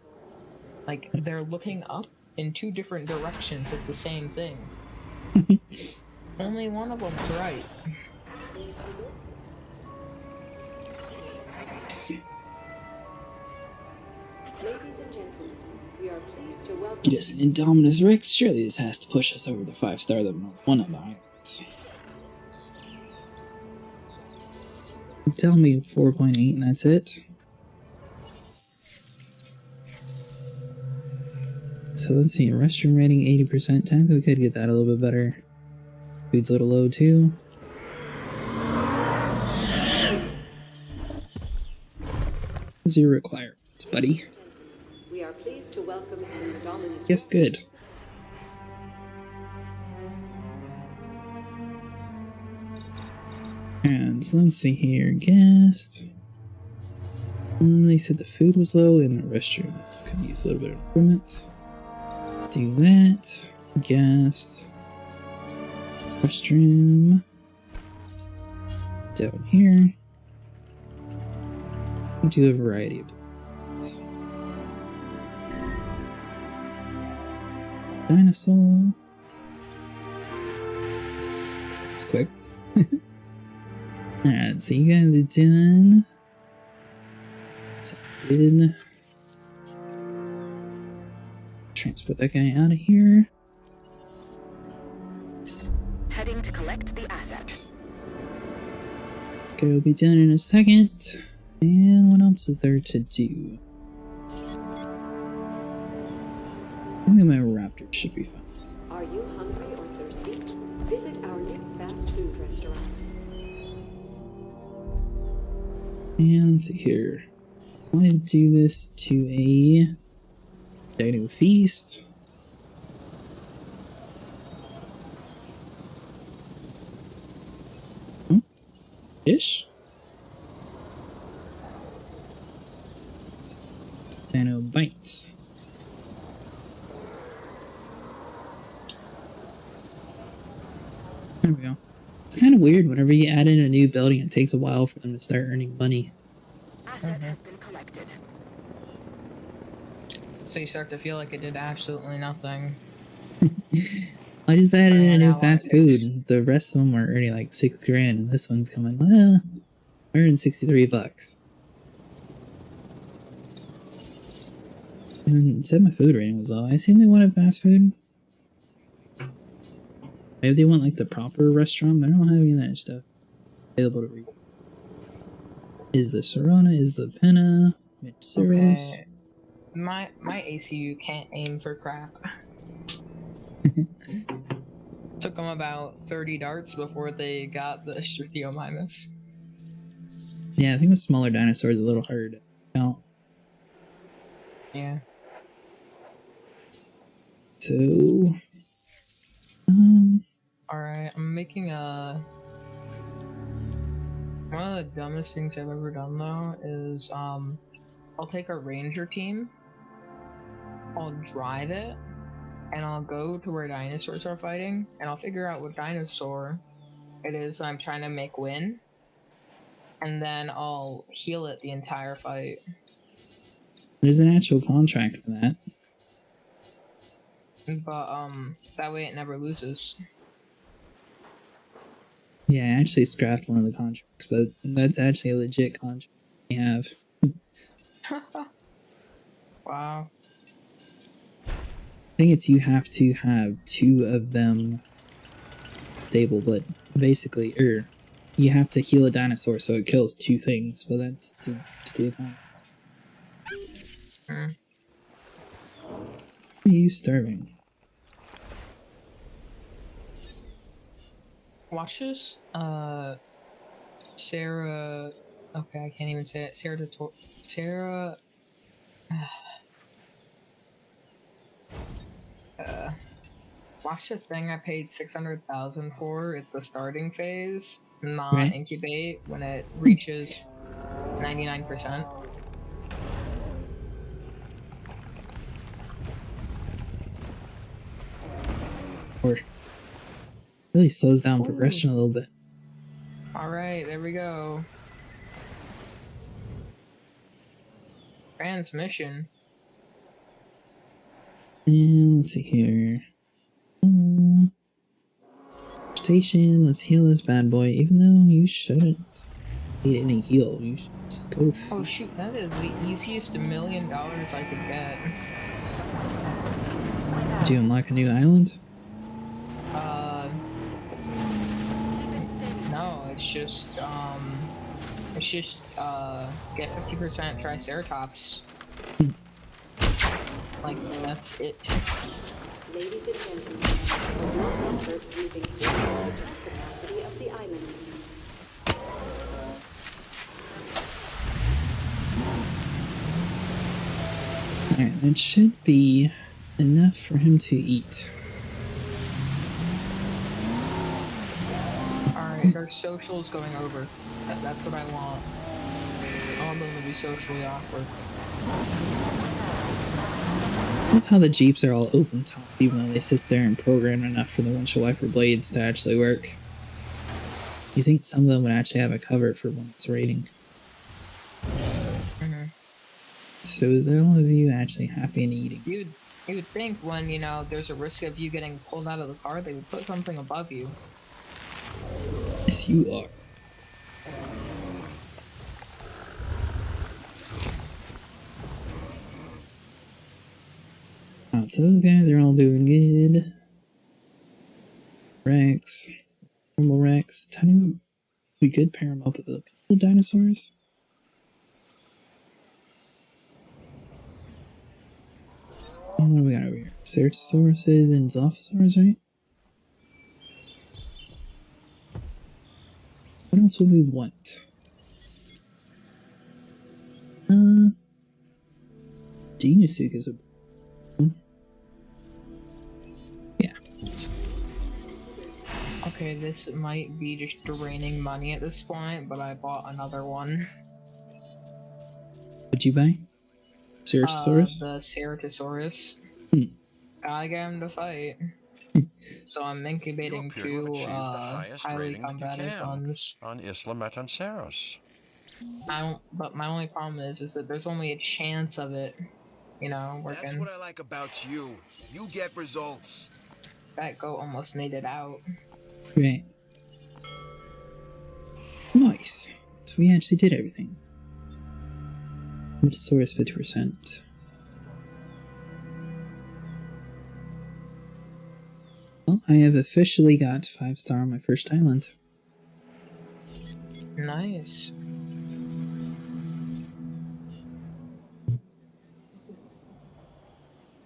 Like, they're looking up in 2 different directions at the same thing. Only one of them's right. Ladies and gentlemen, we are pleased to welcome Get us an Indominus Rex. Surely this has to push us over the 5-star level on one of the islands. Tell me 4.8 and that's it. So let's see, restroom rating 80%. Technically we could get that a little bit better. Food's a little low too. What's your requirements, buddy? We are pleased to welcome an Indominus. Yes, good. And so let's see here, guest. They said the food was low in the restrooms. Could use a little bit of improvements. Let's do that. Guest. Restroom. Down here. We do a variety of things. Dinosaur. It's quick. Alright, so you guys are done. Good. Transport that guy out of here. Heading to collect the assets. This guy will be done in a second. And what else is there to do? I think my raptor should be fine. Are you hungry or thirsty? Visit our new fast food restaurant. And let's see here. I want to do this to a dino feast. Fish? Dino bites. There we go. It's kind of weird whenever you add in a new building, it takes a while for them to start earning money. Asset has been collected. So you start to feel like it did absolutely nothing. I just added in a new Now fast food. The rest of them are earning like $6 grand, and this one's coming, well, $163. And it said my food rating was low. I assume they wanted fast food. Maybe they want like the proper restaurant, but I don't have any of that stuff available to read. Is the Serrana? Is the Penna? Service? Okay. My ACU can't aim for crap. Took them about 30 darts before they got the Indominus. Yeah, I think the smaller dinosaur is a little harder to count. Yeah. So, Alright, I'm making a... One of the dumbest things I've ever done, though, is, I'll take a ranger team, I'll drive it, and I'll go to where dinosaurs are fighting, and I'll figure out what dinosaur it is that I'm trying to make win, and then I'll heal it the entire fight. there's an actual contract for that. But, that way it never loses. Yeah, I actually scrapped one of the contracts, but that's actually a legit contract we have. Wow. I think it's you have to have 2 of them stable, but basically, you have to heal a dinosaur so it kills 2 things, but that's just the economy. Hmm. Why are you starving? Watch this, Sarah... Okay, I can't even say it. Sarah... watch the thing I paid $600,000 for at the starting phase, not Right. incubate, when it reaches 99%. Or really slows down progression a little bit. Alright, there we go. Transmission. And let's see here. Station, let's heal this bad boy, even though you shouldn't need any heal. You should just go. Oh shoot, that is the easiest $1 million I could get. Did you unlock a new island? No, it's just get 50% Triceratops. Like, that's it. Ladies and gentlemen, for your comfort, we've increased the hotel capacity of the island. Alright, that should be enough for him to eat. Alright, our social's going over. That's what I want. I want them to be socially awkward. I love how the Jeeps are all open top, even though they sit there and program enough for the windshield wiper blades to actually work. You think some of them would actually have a cover for when it's raining. So is all of you actually happy and eating? You'd think when, you know, there's a risk of you getting pulled out of the car, they would put something above you. Yes, you are. So those guys are all doing good. Rex, normal Rex. Time we could pair them up with a couple dinosaurs. What do we got over here? Ceratosauruses and Zophosaurus, right? What else would we want? Deinosuchus would. Yeah. Okay, this might be just draining money at this point, but I bought another one. What'd you buy? Ceratosaurus? The Ceratosaurus. Gotta get him to fight. So I'm incubating two highly combative guns on Isla Metanceros. But my only problem is that there's only a chance of it, you know, working. That's what I like about you. You get results. That goat almost made it out. Right. Nice. So we actually did everything. Metasaurus 50%. Well, I have officially got 5-star on my first island. Nice.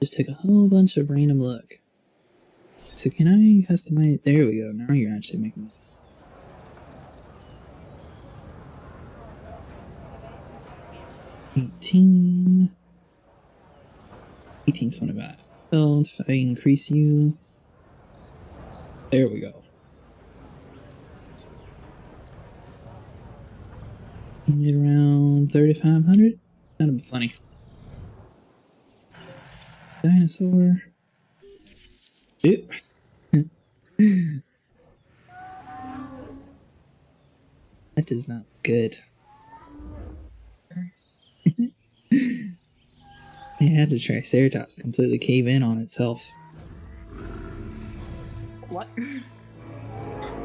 Just took a whole bunch of random look. So can I customize? There we go. Now you're actually making it. $18. $18.25. Well, if I increase you. There we go. Get around 3,500. That'll be plenty. Dinosaur. Oop. That is not good. I had a Triceratops completely cave in on itself. What?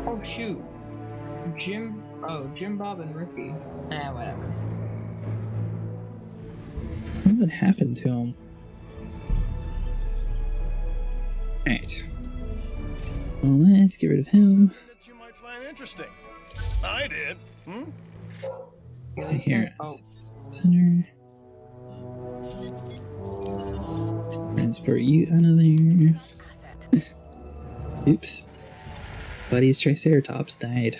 Oh shoot. Jim Bob and Ricky. Whatever. What happened to him? Alright. Well, let's get rid of him. That you might find interesting. I did. See here. Center. Transport you out of there. Oops. Buddy's Triceratops died.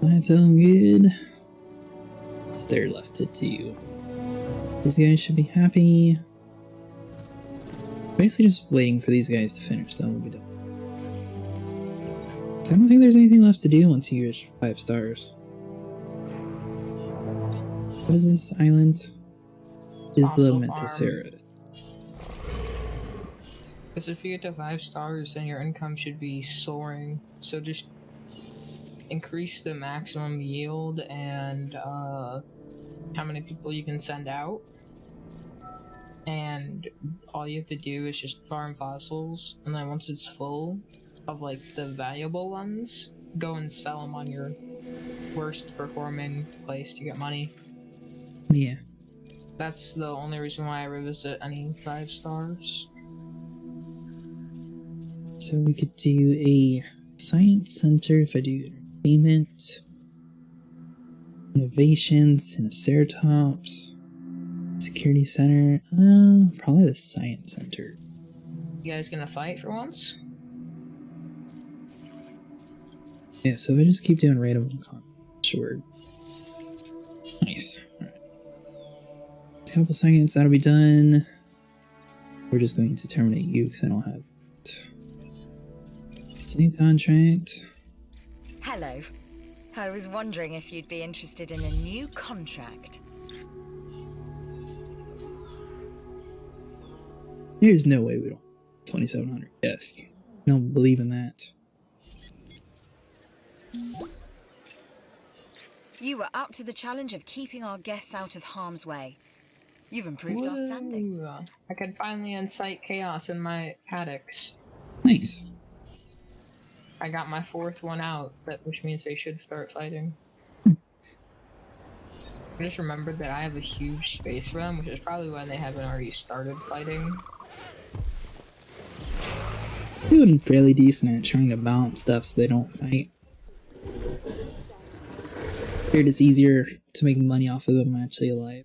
That's all good. It's there left to do. These guys should be happy. Basically just waiting for these guys to finish, then we'll be done. So I don't think there's anything left to do once you reach 5 stars. What is this island? Isla Metanceros. Because if you get to 5 stars, then your income should be soaring. So just increase the maximum yield and how many people you can send out. And all you have to do is just farm fossils, and then once it's full of like the valuable ones, go and sell them on your worst performing place to get money. Yeah. That's the only reason why I revisit any 5 stars. So we could do a science center if I do entertainment, innovations, and a Ceratops, security center. Probably the science center. You guys gonna fight for once? Yeah, so if I just keep doing random sure. Nice. Alright. A couple seconds, that'll be done. We're just going to terminate you because I don't have it. It's a new contract. Hello. I was wondering if you'd be interested in a new contract. There's no way we don't 2,700 guests. I don't believe in that. You were up to the challenge of keeping our guests out of harm's way. You've improved our standing. Woo! I can finally incite chaos in my paddocks. Nice. I got my 4th one out, which means they should start fighting. I just remembered that I have a huge space for them, which is probably why they haven't already started fighting. They're doing fairly decent at trying to balance stuff so they don't fight. Figured it's easier to make money off of them actually alive.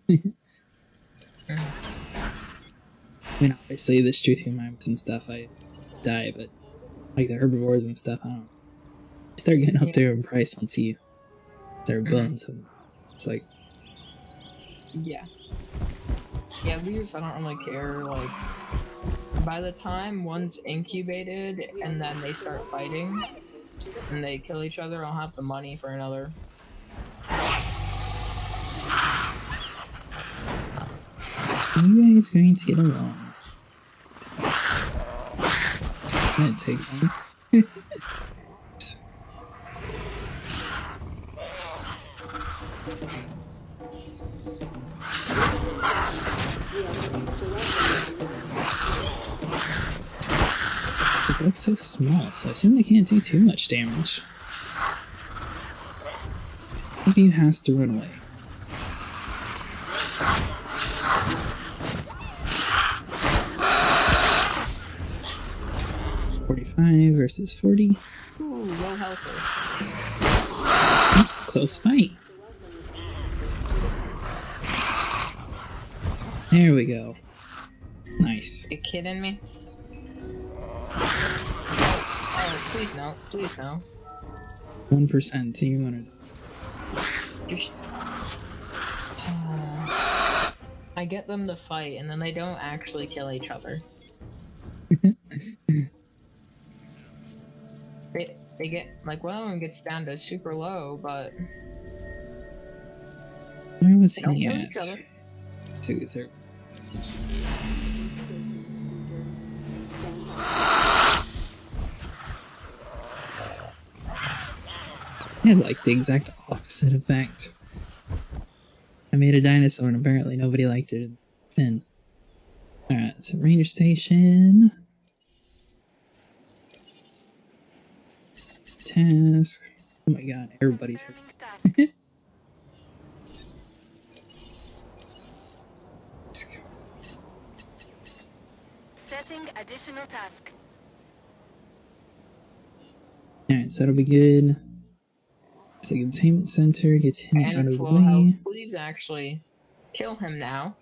I mean, obviously, the struthium mines and stuff, I die, but like the herbivores and stuff, I don't know. You start getting up there in price once you start building them. It's like, yeah. Yeah, these I don't really care. Like, by the time one's incubated and then they start fighting and they kill each other, I'll have the money for another. are you guys going to get along? It's gonna take long. It looks so small, so I assume they can't do too much damage. Maybe he has to run away. $45 versus 40. Ooh, low health. That's a close fight. There we go. Nice. You kidding me? Oh, please no. Please no. 1% to you wanted. Just... I get them to fight, and then they don't actually kill each other. They get, like, one of them gets down to super low, but... Where was they don't he kill at? each other. 2, 3. I had like the exact opposite effect. I made a dinosaur and apparently nobody liked it. And alright, so Ranger Station. Task. Oh my god, everybody's hurt. Setting additional task. Alright, so that'll be good. It's a containment center, gets him out And of the low health, way. please actually kill him now.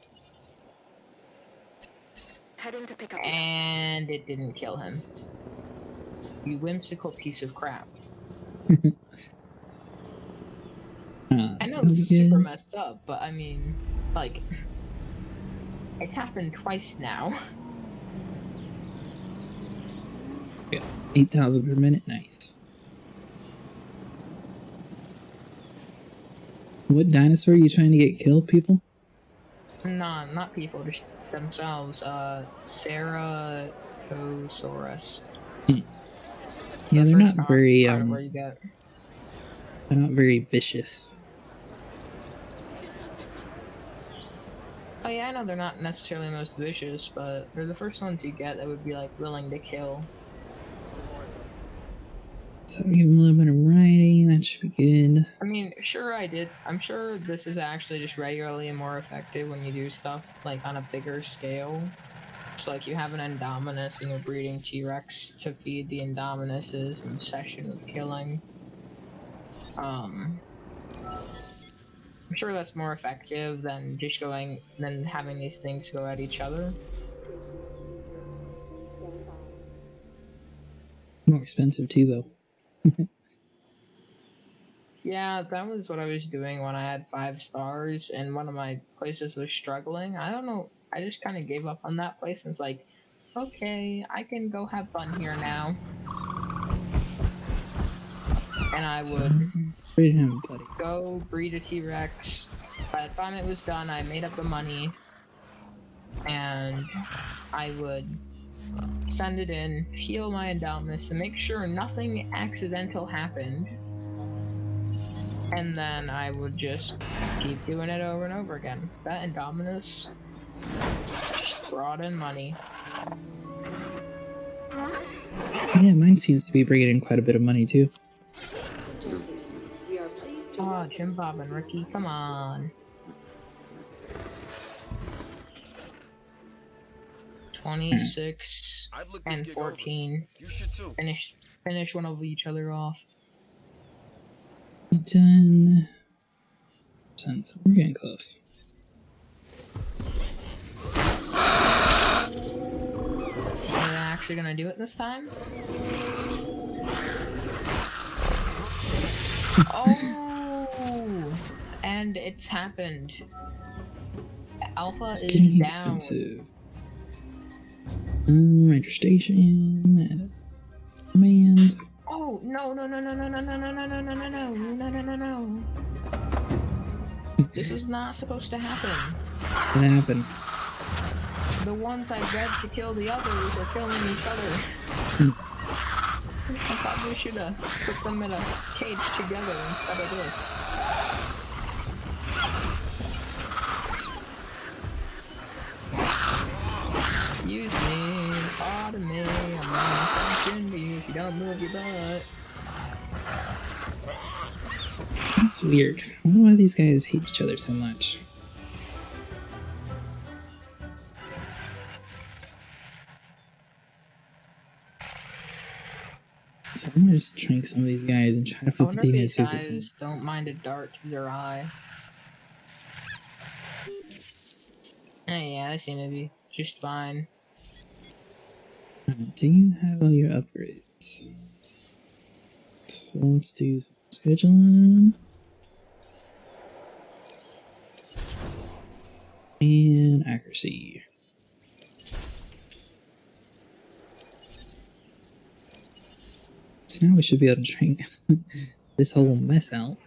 Heading to pick up. And it didn't kill him. You whimsical piece of crap. I know this is super messed up, but I mean, like, it's happened twice now. Yeah, 8,000 per minute, nice. What dinosaur are you trying to get killed, people? Nah, not people, just themselves. Sarah Brachiosaurus. Yeah, they're First not very part where you get. they're not very vicious. Oh yeah, I know they're not necessarily most vicious, but they're the first ones you get that would be like willing to kill. So give them a little bit of variety. That should be good. I mean, sure I did. I'm sure this is actually just regularly more effective when you do stuff like on a bigger scale. So like you have an Indominus and you're breeding T-Rex to feed the Indominuses in session with killing. I'm sure that's more effective than just having these things go at each other. More expensive too, though. Yeah, that was what I was doing when I had 5 stars and one of my places was struggling. I don't know, I just kind of gave up on that place and it's like, okay, I can go have fun here now. And I would go breed a T-Rex. By the time it was done, I made up the money and I would send it in, heal my Indominus to make sure nothing accidental happened. And then I would just keep doing it over and over again. That Indominus just brought in money. Yeah, mine seems to be bringing in quite a bit of money too. Oh, Jim Bob and Ricky, come on. 26 and 14. You should too. Finish one of each other off. Done. We're getting close. Are they actually gonna do it this time? Oh, and it's happened. Alpha It's is getting down. expensive. Ranger station. Command. Oh no! This is not supposed to happen. What happened? The ones I bred to kill the others are killing each other. I thought we should have put them in a cage together instead of this. Excuse me, pardon me, I'm not attention to you if you don't move your butt. That's weird. I wonder why these guys hate each other so much. So I'm gonna just drink some of these guys and try to put the demon sequence in. Guys don't mind a dart to their eye. Oh yeah, they seem to be just fine. Do you have all your upgrades? So let's do some scheduling. And accuracy. So now we should be able to drink this whole mess out.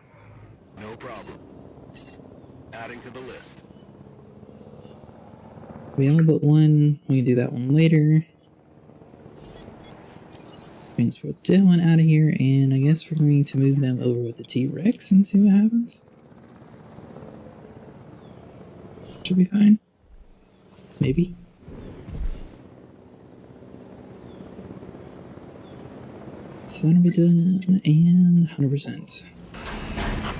No problem. Adding to the list. We all but one. We can do that one later. Transport the dead one out of here, and I guess we're going to move them over with the T-Rex and see what happens. Should be fine. Maybe. So that'll be done, and 100%.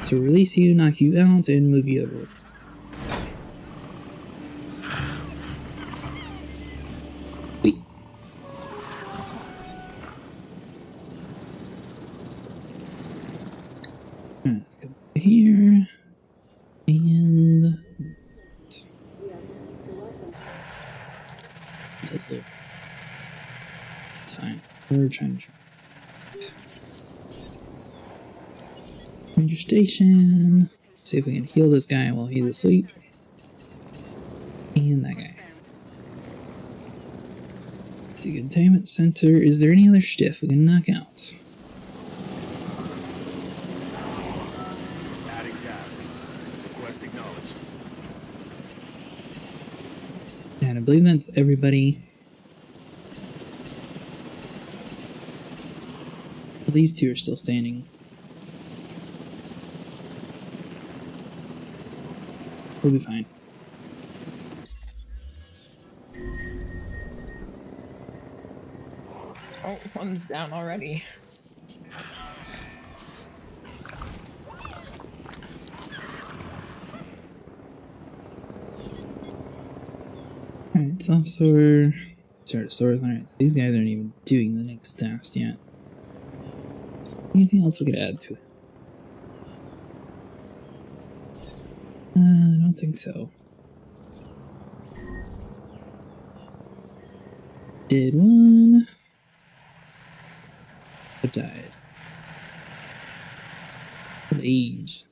So release you, knock you out, and move you over. Wait. Come here. And... It says live. It's fine. We're trying to... Ranger station. See if we can heal this guy while he's asleep. And that guy. See, containment center. Is there any other stiff we can knock out? Adding task. Request acknowledged. And I believe that's everybody. Well, these two are still standing. We'll be fine. Oh, one's down already. Alright, Softsaur. Ceratosaurus. Alright, so these guys aren't even doing the next task yet. Anything else we could add to it? I don't think so. Did one. But died. What age?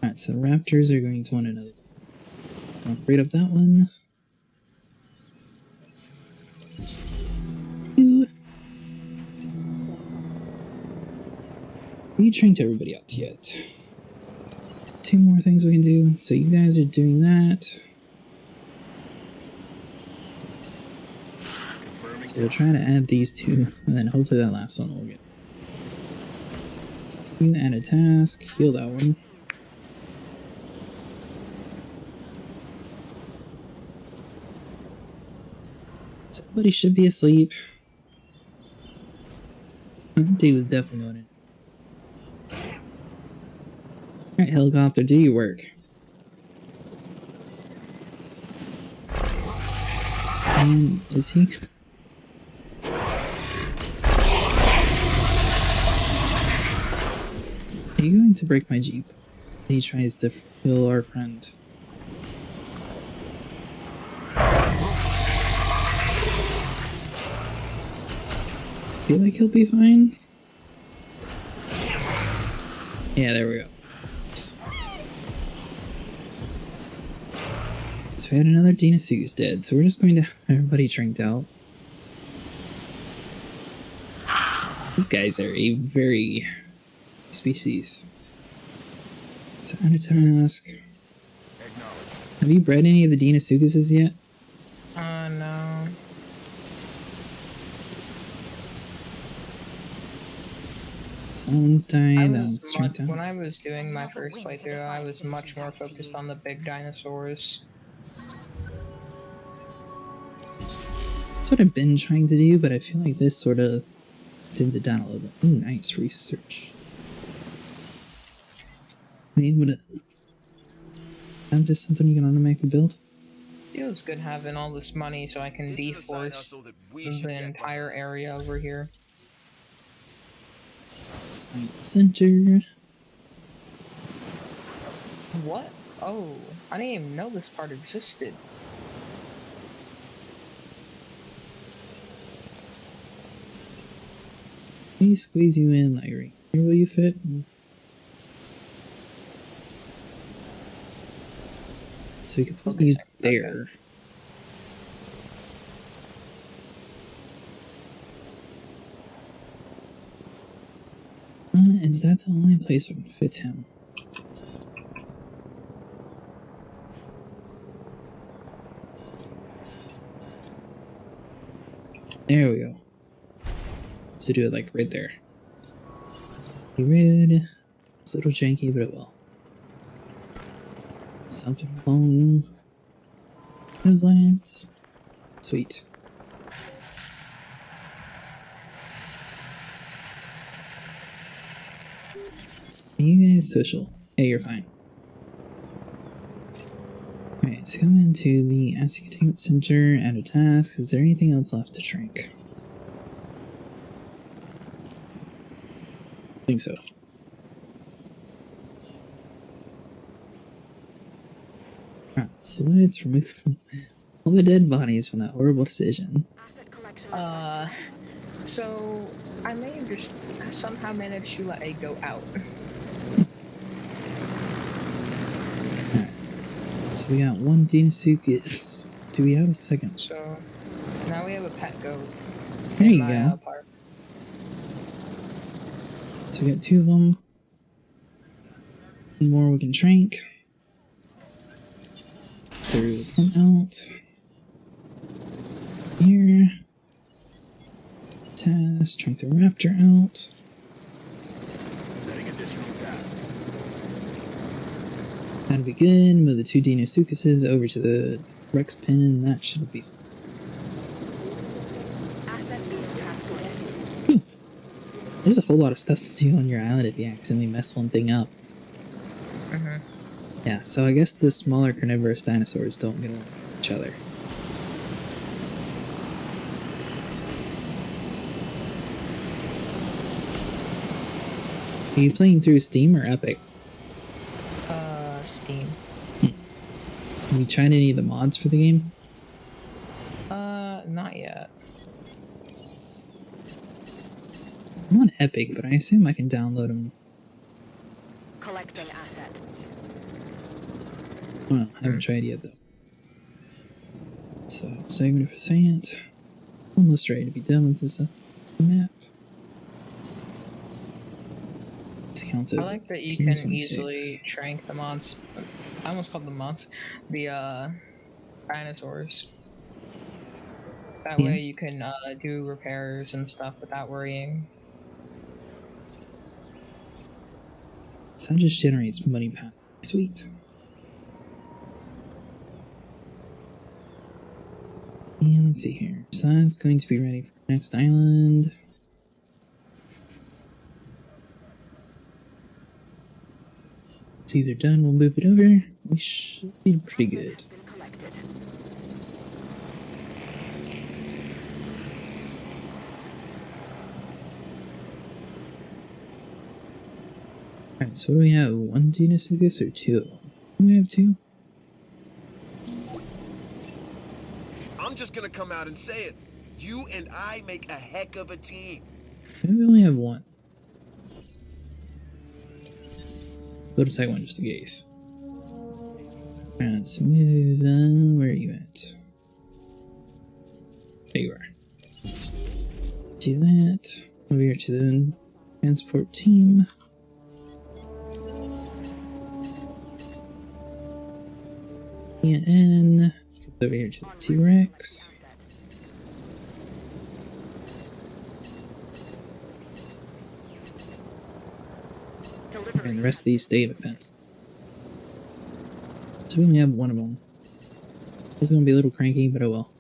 Alright, so the raptors are going to want another. Let's go upgrade up that one. You. We trained everybody else yet. Two more things we can do. So you guys are doing that. So we'll try to add these two, and then hopefully that last one will get. You can add a task, heal that one. Somebody should be asleep. Dude was definitely going in. Alright, helicopter, do your work. And is he? Are you going to break my Jeep? He tries to kill our friend. Feel like he'll be fine? Yeah, there we go. So we had another Deinosuchus dead, so we're just going to have everybody tranked out. These guys are a very species. So add a task. Have you bred any of the Deinosuchuses yet? No. Someone's died, that one's tranked out. When I was doing my first playthrough, I was much more focused on the big dinosaurs. That's what I've been trying to do, but I feel like this sort of extends it down a little bit. Ooh, nice research. I mean, would it... I'm just something you can automatically build? Feels good having all this money so I can deforest the entire area over here. Science Center. What? Oh, I didn't even know this part existed. Let me squeeze you in, Lyrie. Where will you fit? So we could put you there. Is that the only place we can fit him? There we go. So do it like right there. Be rude. It's a little janky, but it will. Something along those lines. Sweet. Are you guys social? Hey, you're fine. Alright, so come into the Asset Containment Center, add a task. Is there anything else left to drink? I think so. Alright, so let's remove all the dead bodies from that horrible decision. So I may have just somehow managed to let a go out. Alright, so we got one Deinosuchus. Do we have a second? So now we have a pet goat. There you go. Park. So we got two of them. One more we can trank. So we come out here. task, trunk the raptor out. Setting additional task. That'll be good. Move the 2 Deinosuchuses over to the Rex pin, and that should be. Asset being transported. There's a whole lot of stuff to do on your island if you accidentally mess one thing up. Yeah, so I guess the smaller carnivorous dinosaurs don't get along with each other. Are you playing through Steam or Epic? Steam. Have you tried any of the mods for the game? Not yet. I'm on Epic, but I assume I can download them. Collecting asset. Well, I haven't tried yet though. So 70%. Almost ready to be done with this map. Discounted. I like that you can easily trank the mods. I almost called them mods. The dinosaurs. That way you can do repairs and stuff without worrying. So that just generates money path. Sweet. And let's see here. So that's going to be ready for the next island. Once these are done, we'll move it over. We should be pretty good. Alright, so what do we have? 1 Deinosuchus or 2? Do we have 2? I'm just gonna come out and say it. You and I make a heck of a team. Maybe we only have 1. Go to second one just in case. Alright, let's move on. Where are you at? There you are. Do that. Over here to the transport team. And over here to the T-Rex. And the rest of these stay in the pen. So we only have 1 of them. It's gonna be a little cranky, but oh well.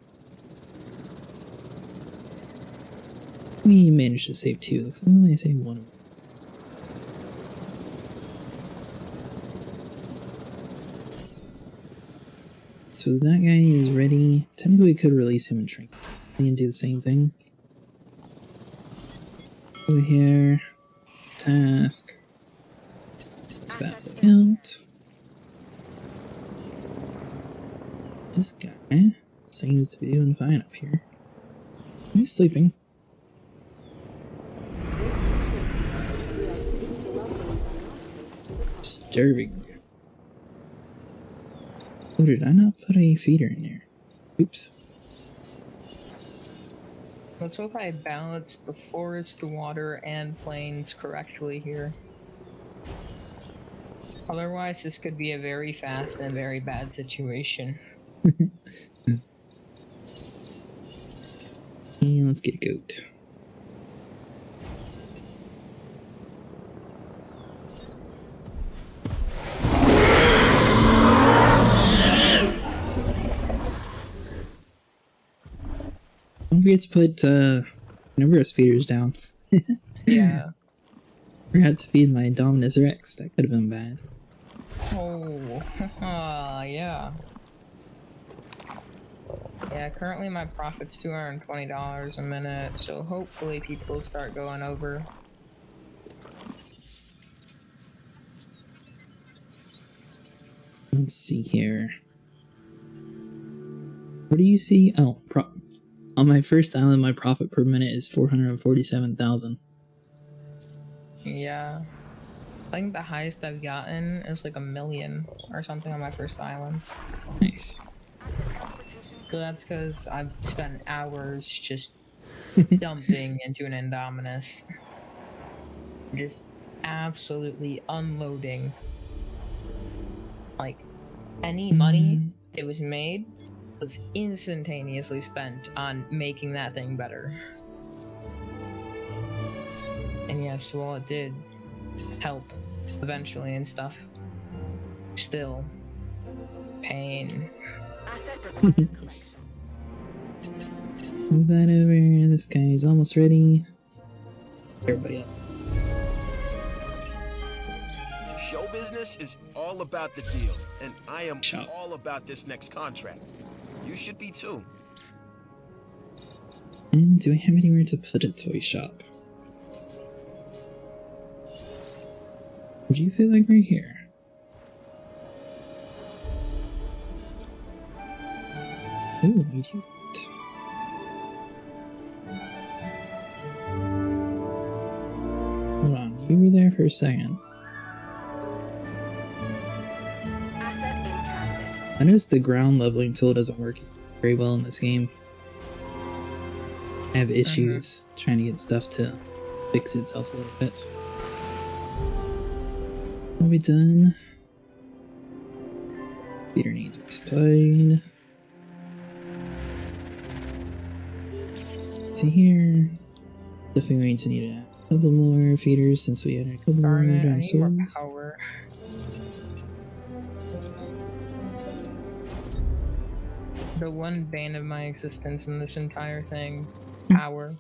We managed to save 2. Looks like we only saved 1 of them. So that guy is ready. Technically we could release him and shrink. We can do the same thing. Over here. Task. Let's back out. This guy seems to be doing fine up here. He's sleeping. Disturbing. Oh, did I not put a feeder in there? Oops. Let's hope I balanced the forest, water, and plains correctly here. Otherwise, this could be a very fast and very bad situation. And let's get a goat. Don't forget to put carnivorous feeders down. Yeah. Forgot to feed my Indominus Rex. That could have been bad. Oh, yeah. Yeah, currently my profit's $220 a minute, so hopefully people start going over. Let's see here. What do you see? Oh, on my first island, my profit per minute is 447,000. Yeah. I think the highest I've gotten is like 1 million or something on my first island. Nice. So that's because I've spent hours just dumping into an Indominus. Just absolutely unloading. Like, any money that was made was instantaneously spent on making that thing better. yes, well, it did help eventually and stuff. Still, pain. Move that over. This guy is almost ready. Everybody up. Show business is all about the deal, and I am Shop. all about this next contract. You should be too. Do I have anywhere to put a toy shop? Would you feel like right here? Ooh, you do. Hold on, you were there for a second. I noticed the ground leveling tool doesn't work very well in this game. I have issues trying to get stuff to fix itself a little bit. Are we done? Feeder needs supplied. To here. Definitely going to need a couple more feeders since we added a couple more dinosaurs. Power. The one bane of my existence in this entire thing. Power.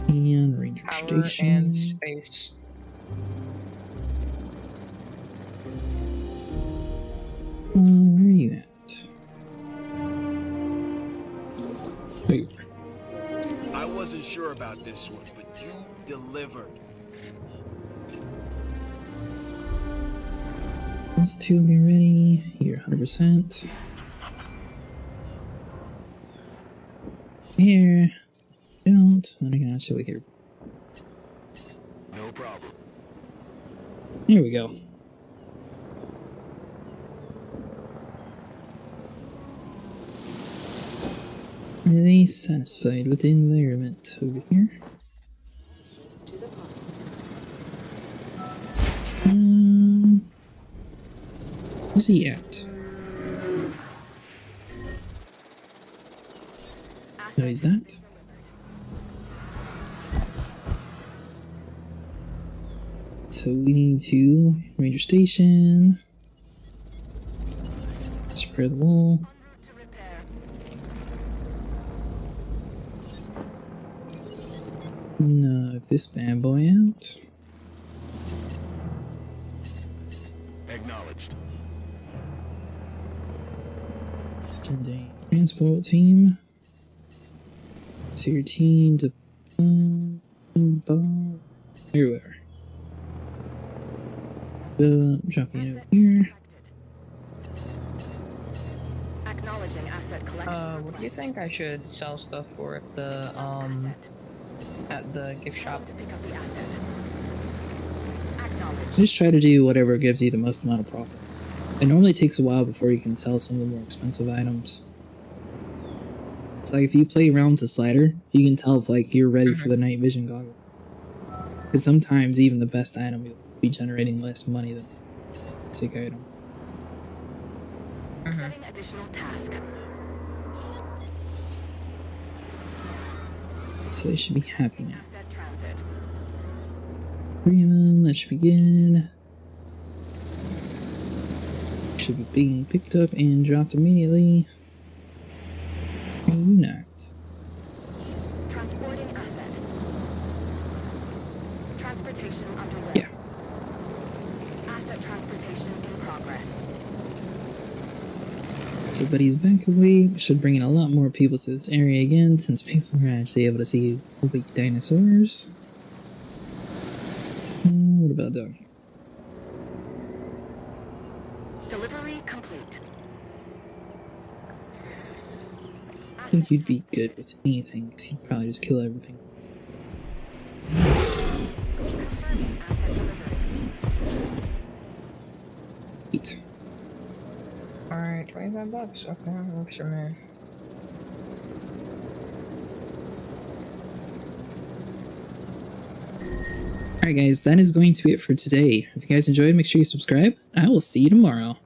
And Ranger Power Station. and space. Where are you at? Oh, you are. I wasn't sure about this one, but you delivered. Those two will be ready. You're 100%. Here. Don't. Then I can actually here. No problem. Here we go. Really satisfied with the environment over here. Where's he at? No, he's not. So we need to Ranger Station. Let's repair the wall. Knock this bad boy out. Acknowledged. Send a transport team to your team to everywhere. Dropping it over here. Acknowledging asset collection. What do you think I should sell stuff for at the gift shop? To pick up the asset. Acknowledge. Just try to do whatever gives you the most amount of profit. It normally takes a while before you can sell some of the more expensive items. It's like if you play around with the slider, you can tell if like you're ready for the night vision goggle. Because sometimes even the best item will be generating less money than the basic item. Setting additional task. So they should be happy now. Asset transit. Bring them, that should be good. Should be being picked up and dropped immediately. Are you not? Transporting asset. Transportation underway. Yeah. Asset transportation in progress. So Buddy's back away. Should bring in a lot more people to this area again, since people are actually able to see awake dinosaurs. What about down here? Delivery complete. I think you'd be good with anything, because you'd probably just kill everything. Confirming asset delivery. Eat. Alright, $25. Okay, that works for me. Alright guys, that is going to be it for today. If you guys enjoyed, make sure you subscribe. I will see you tomorrow.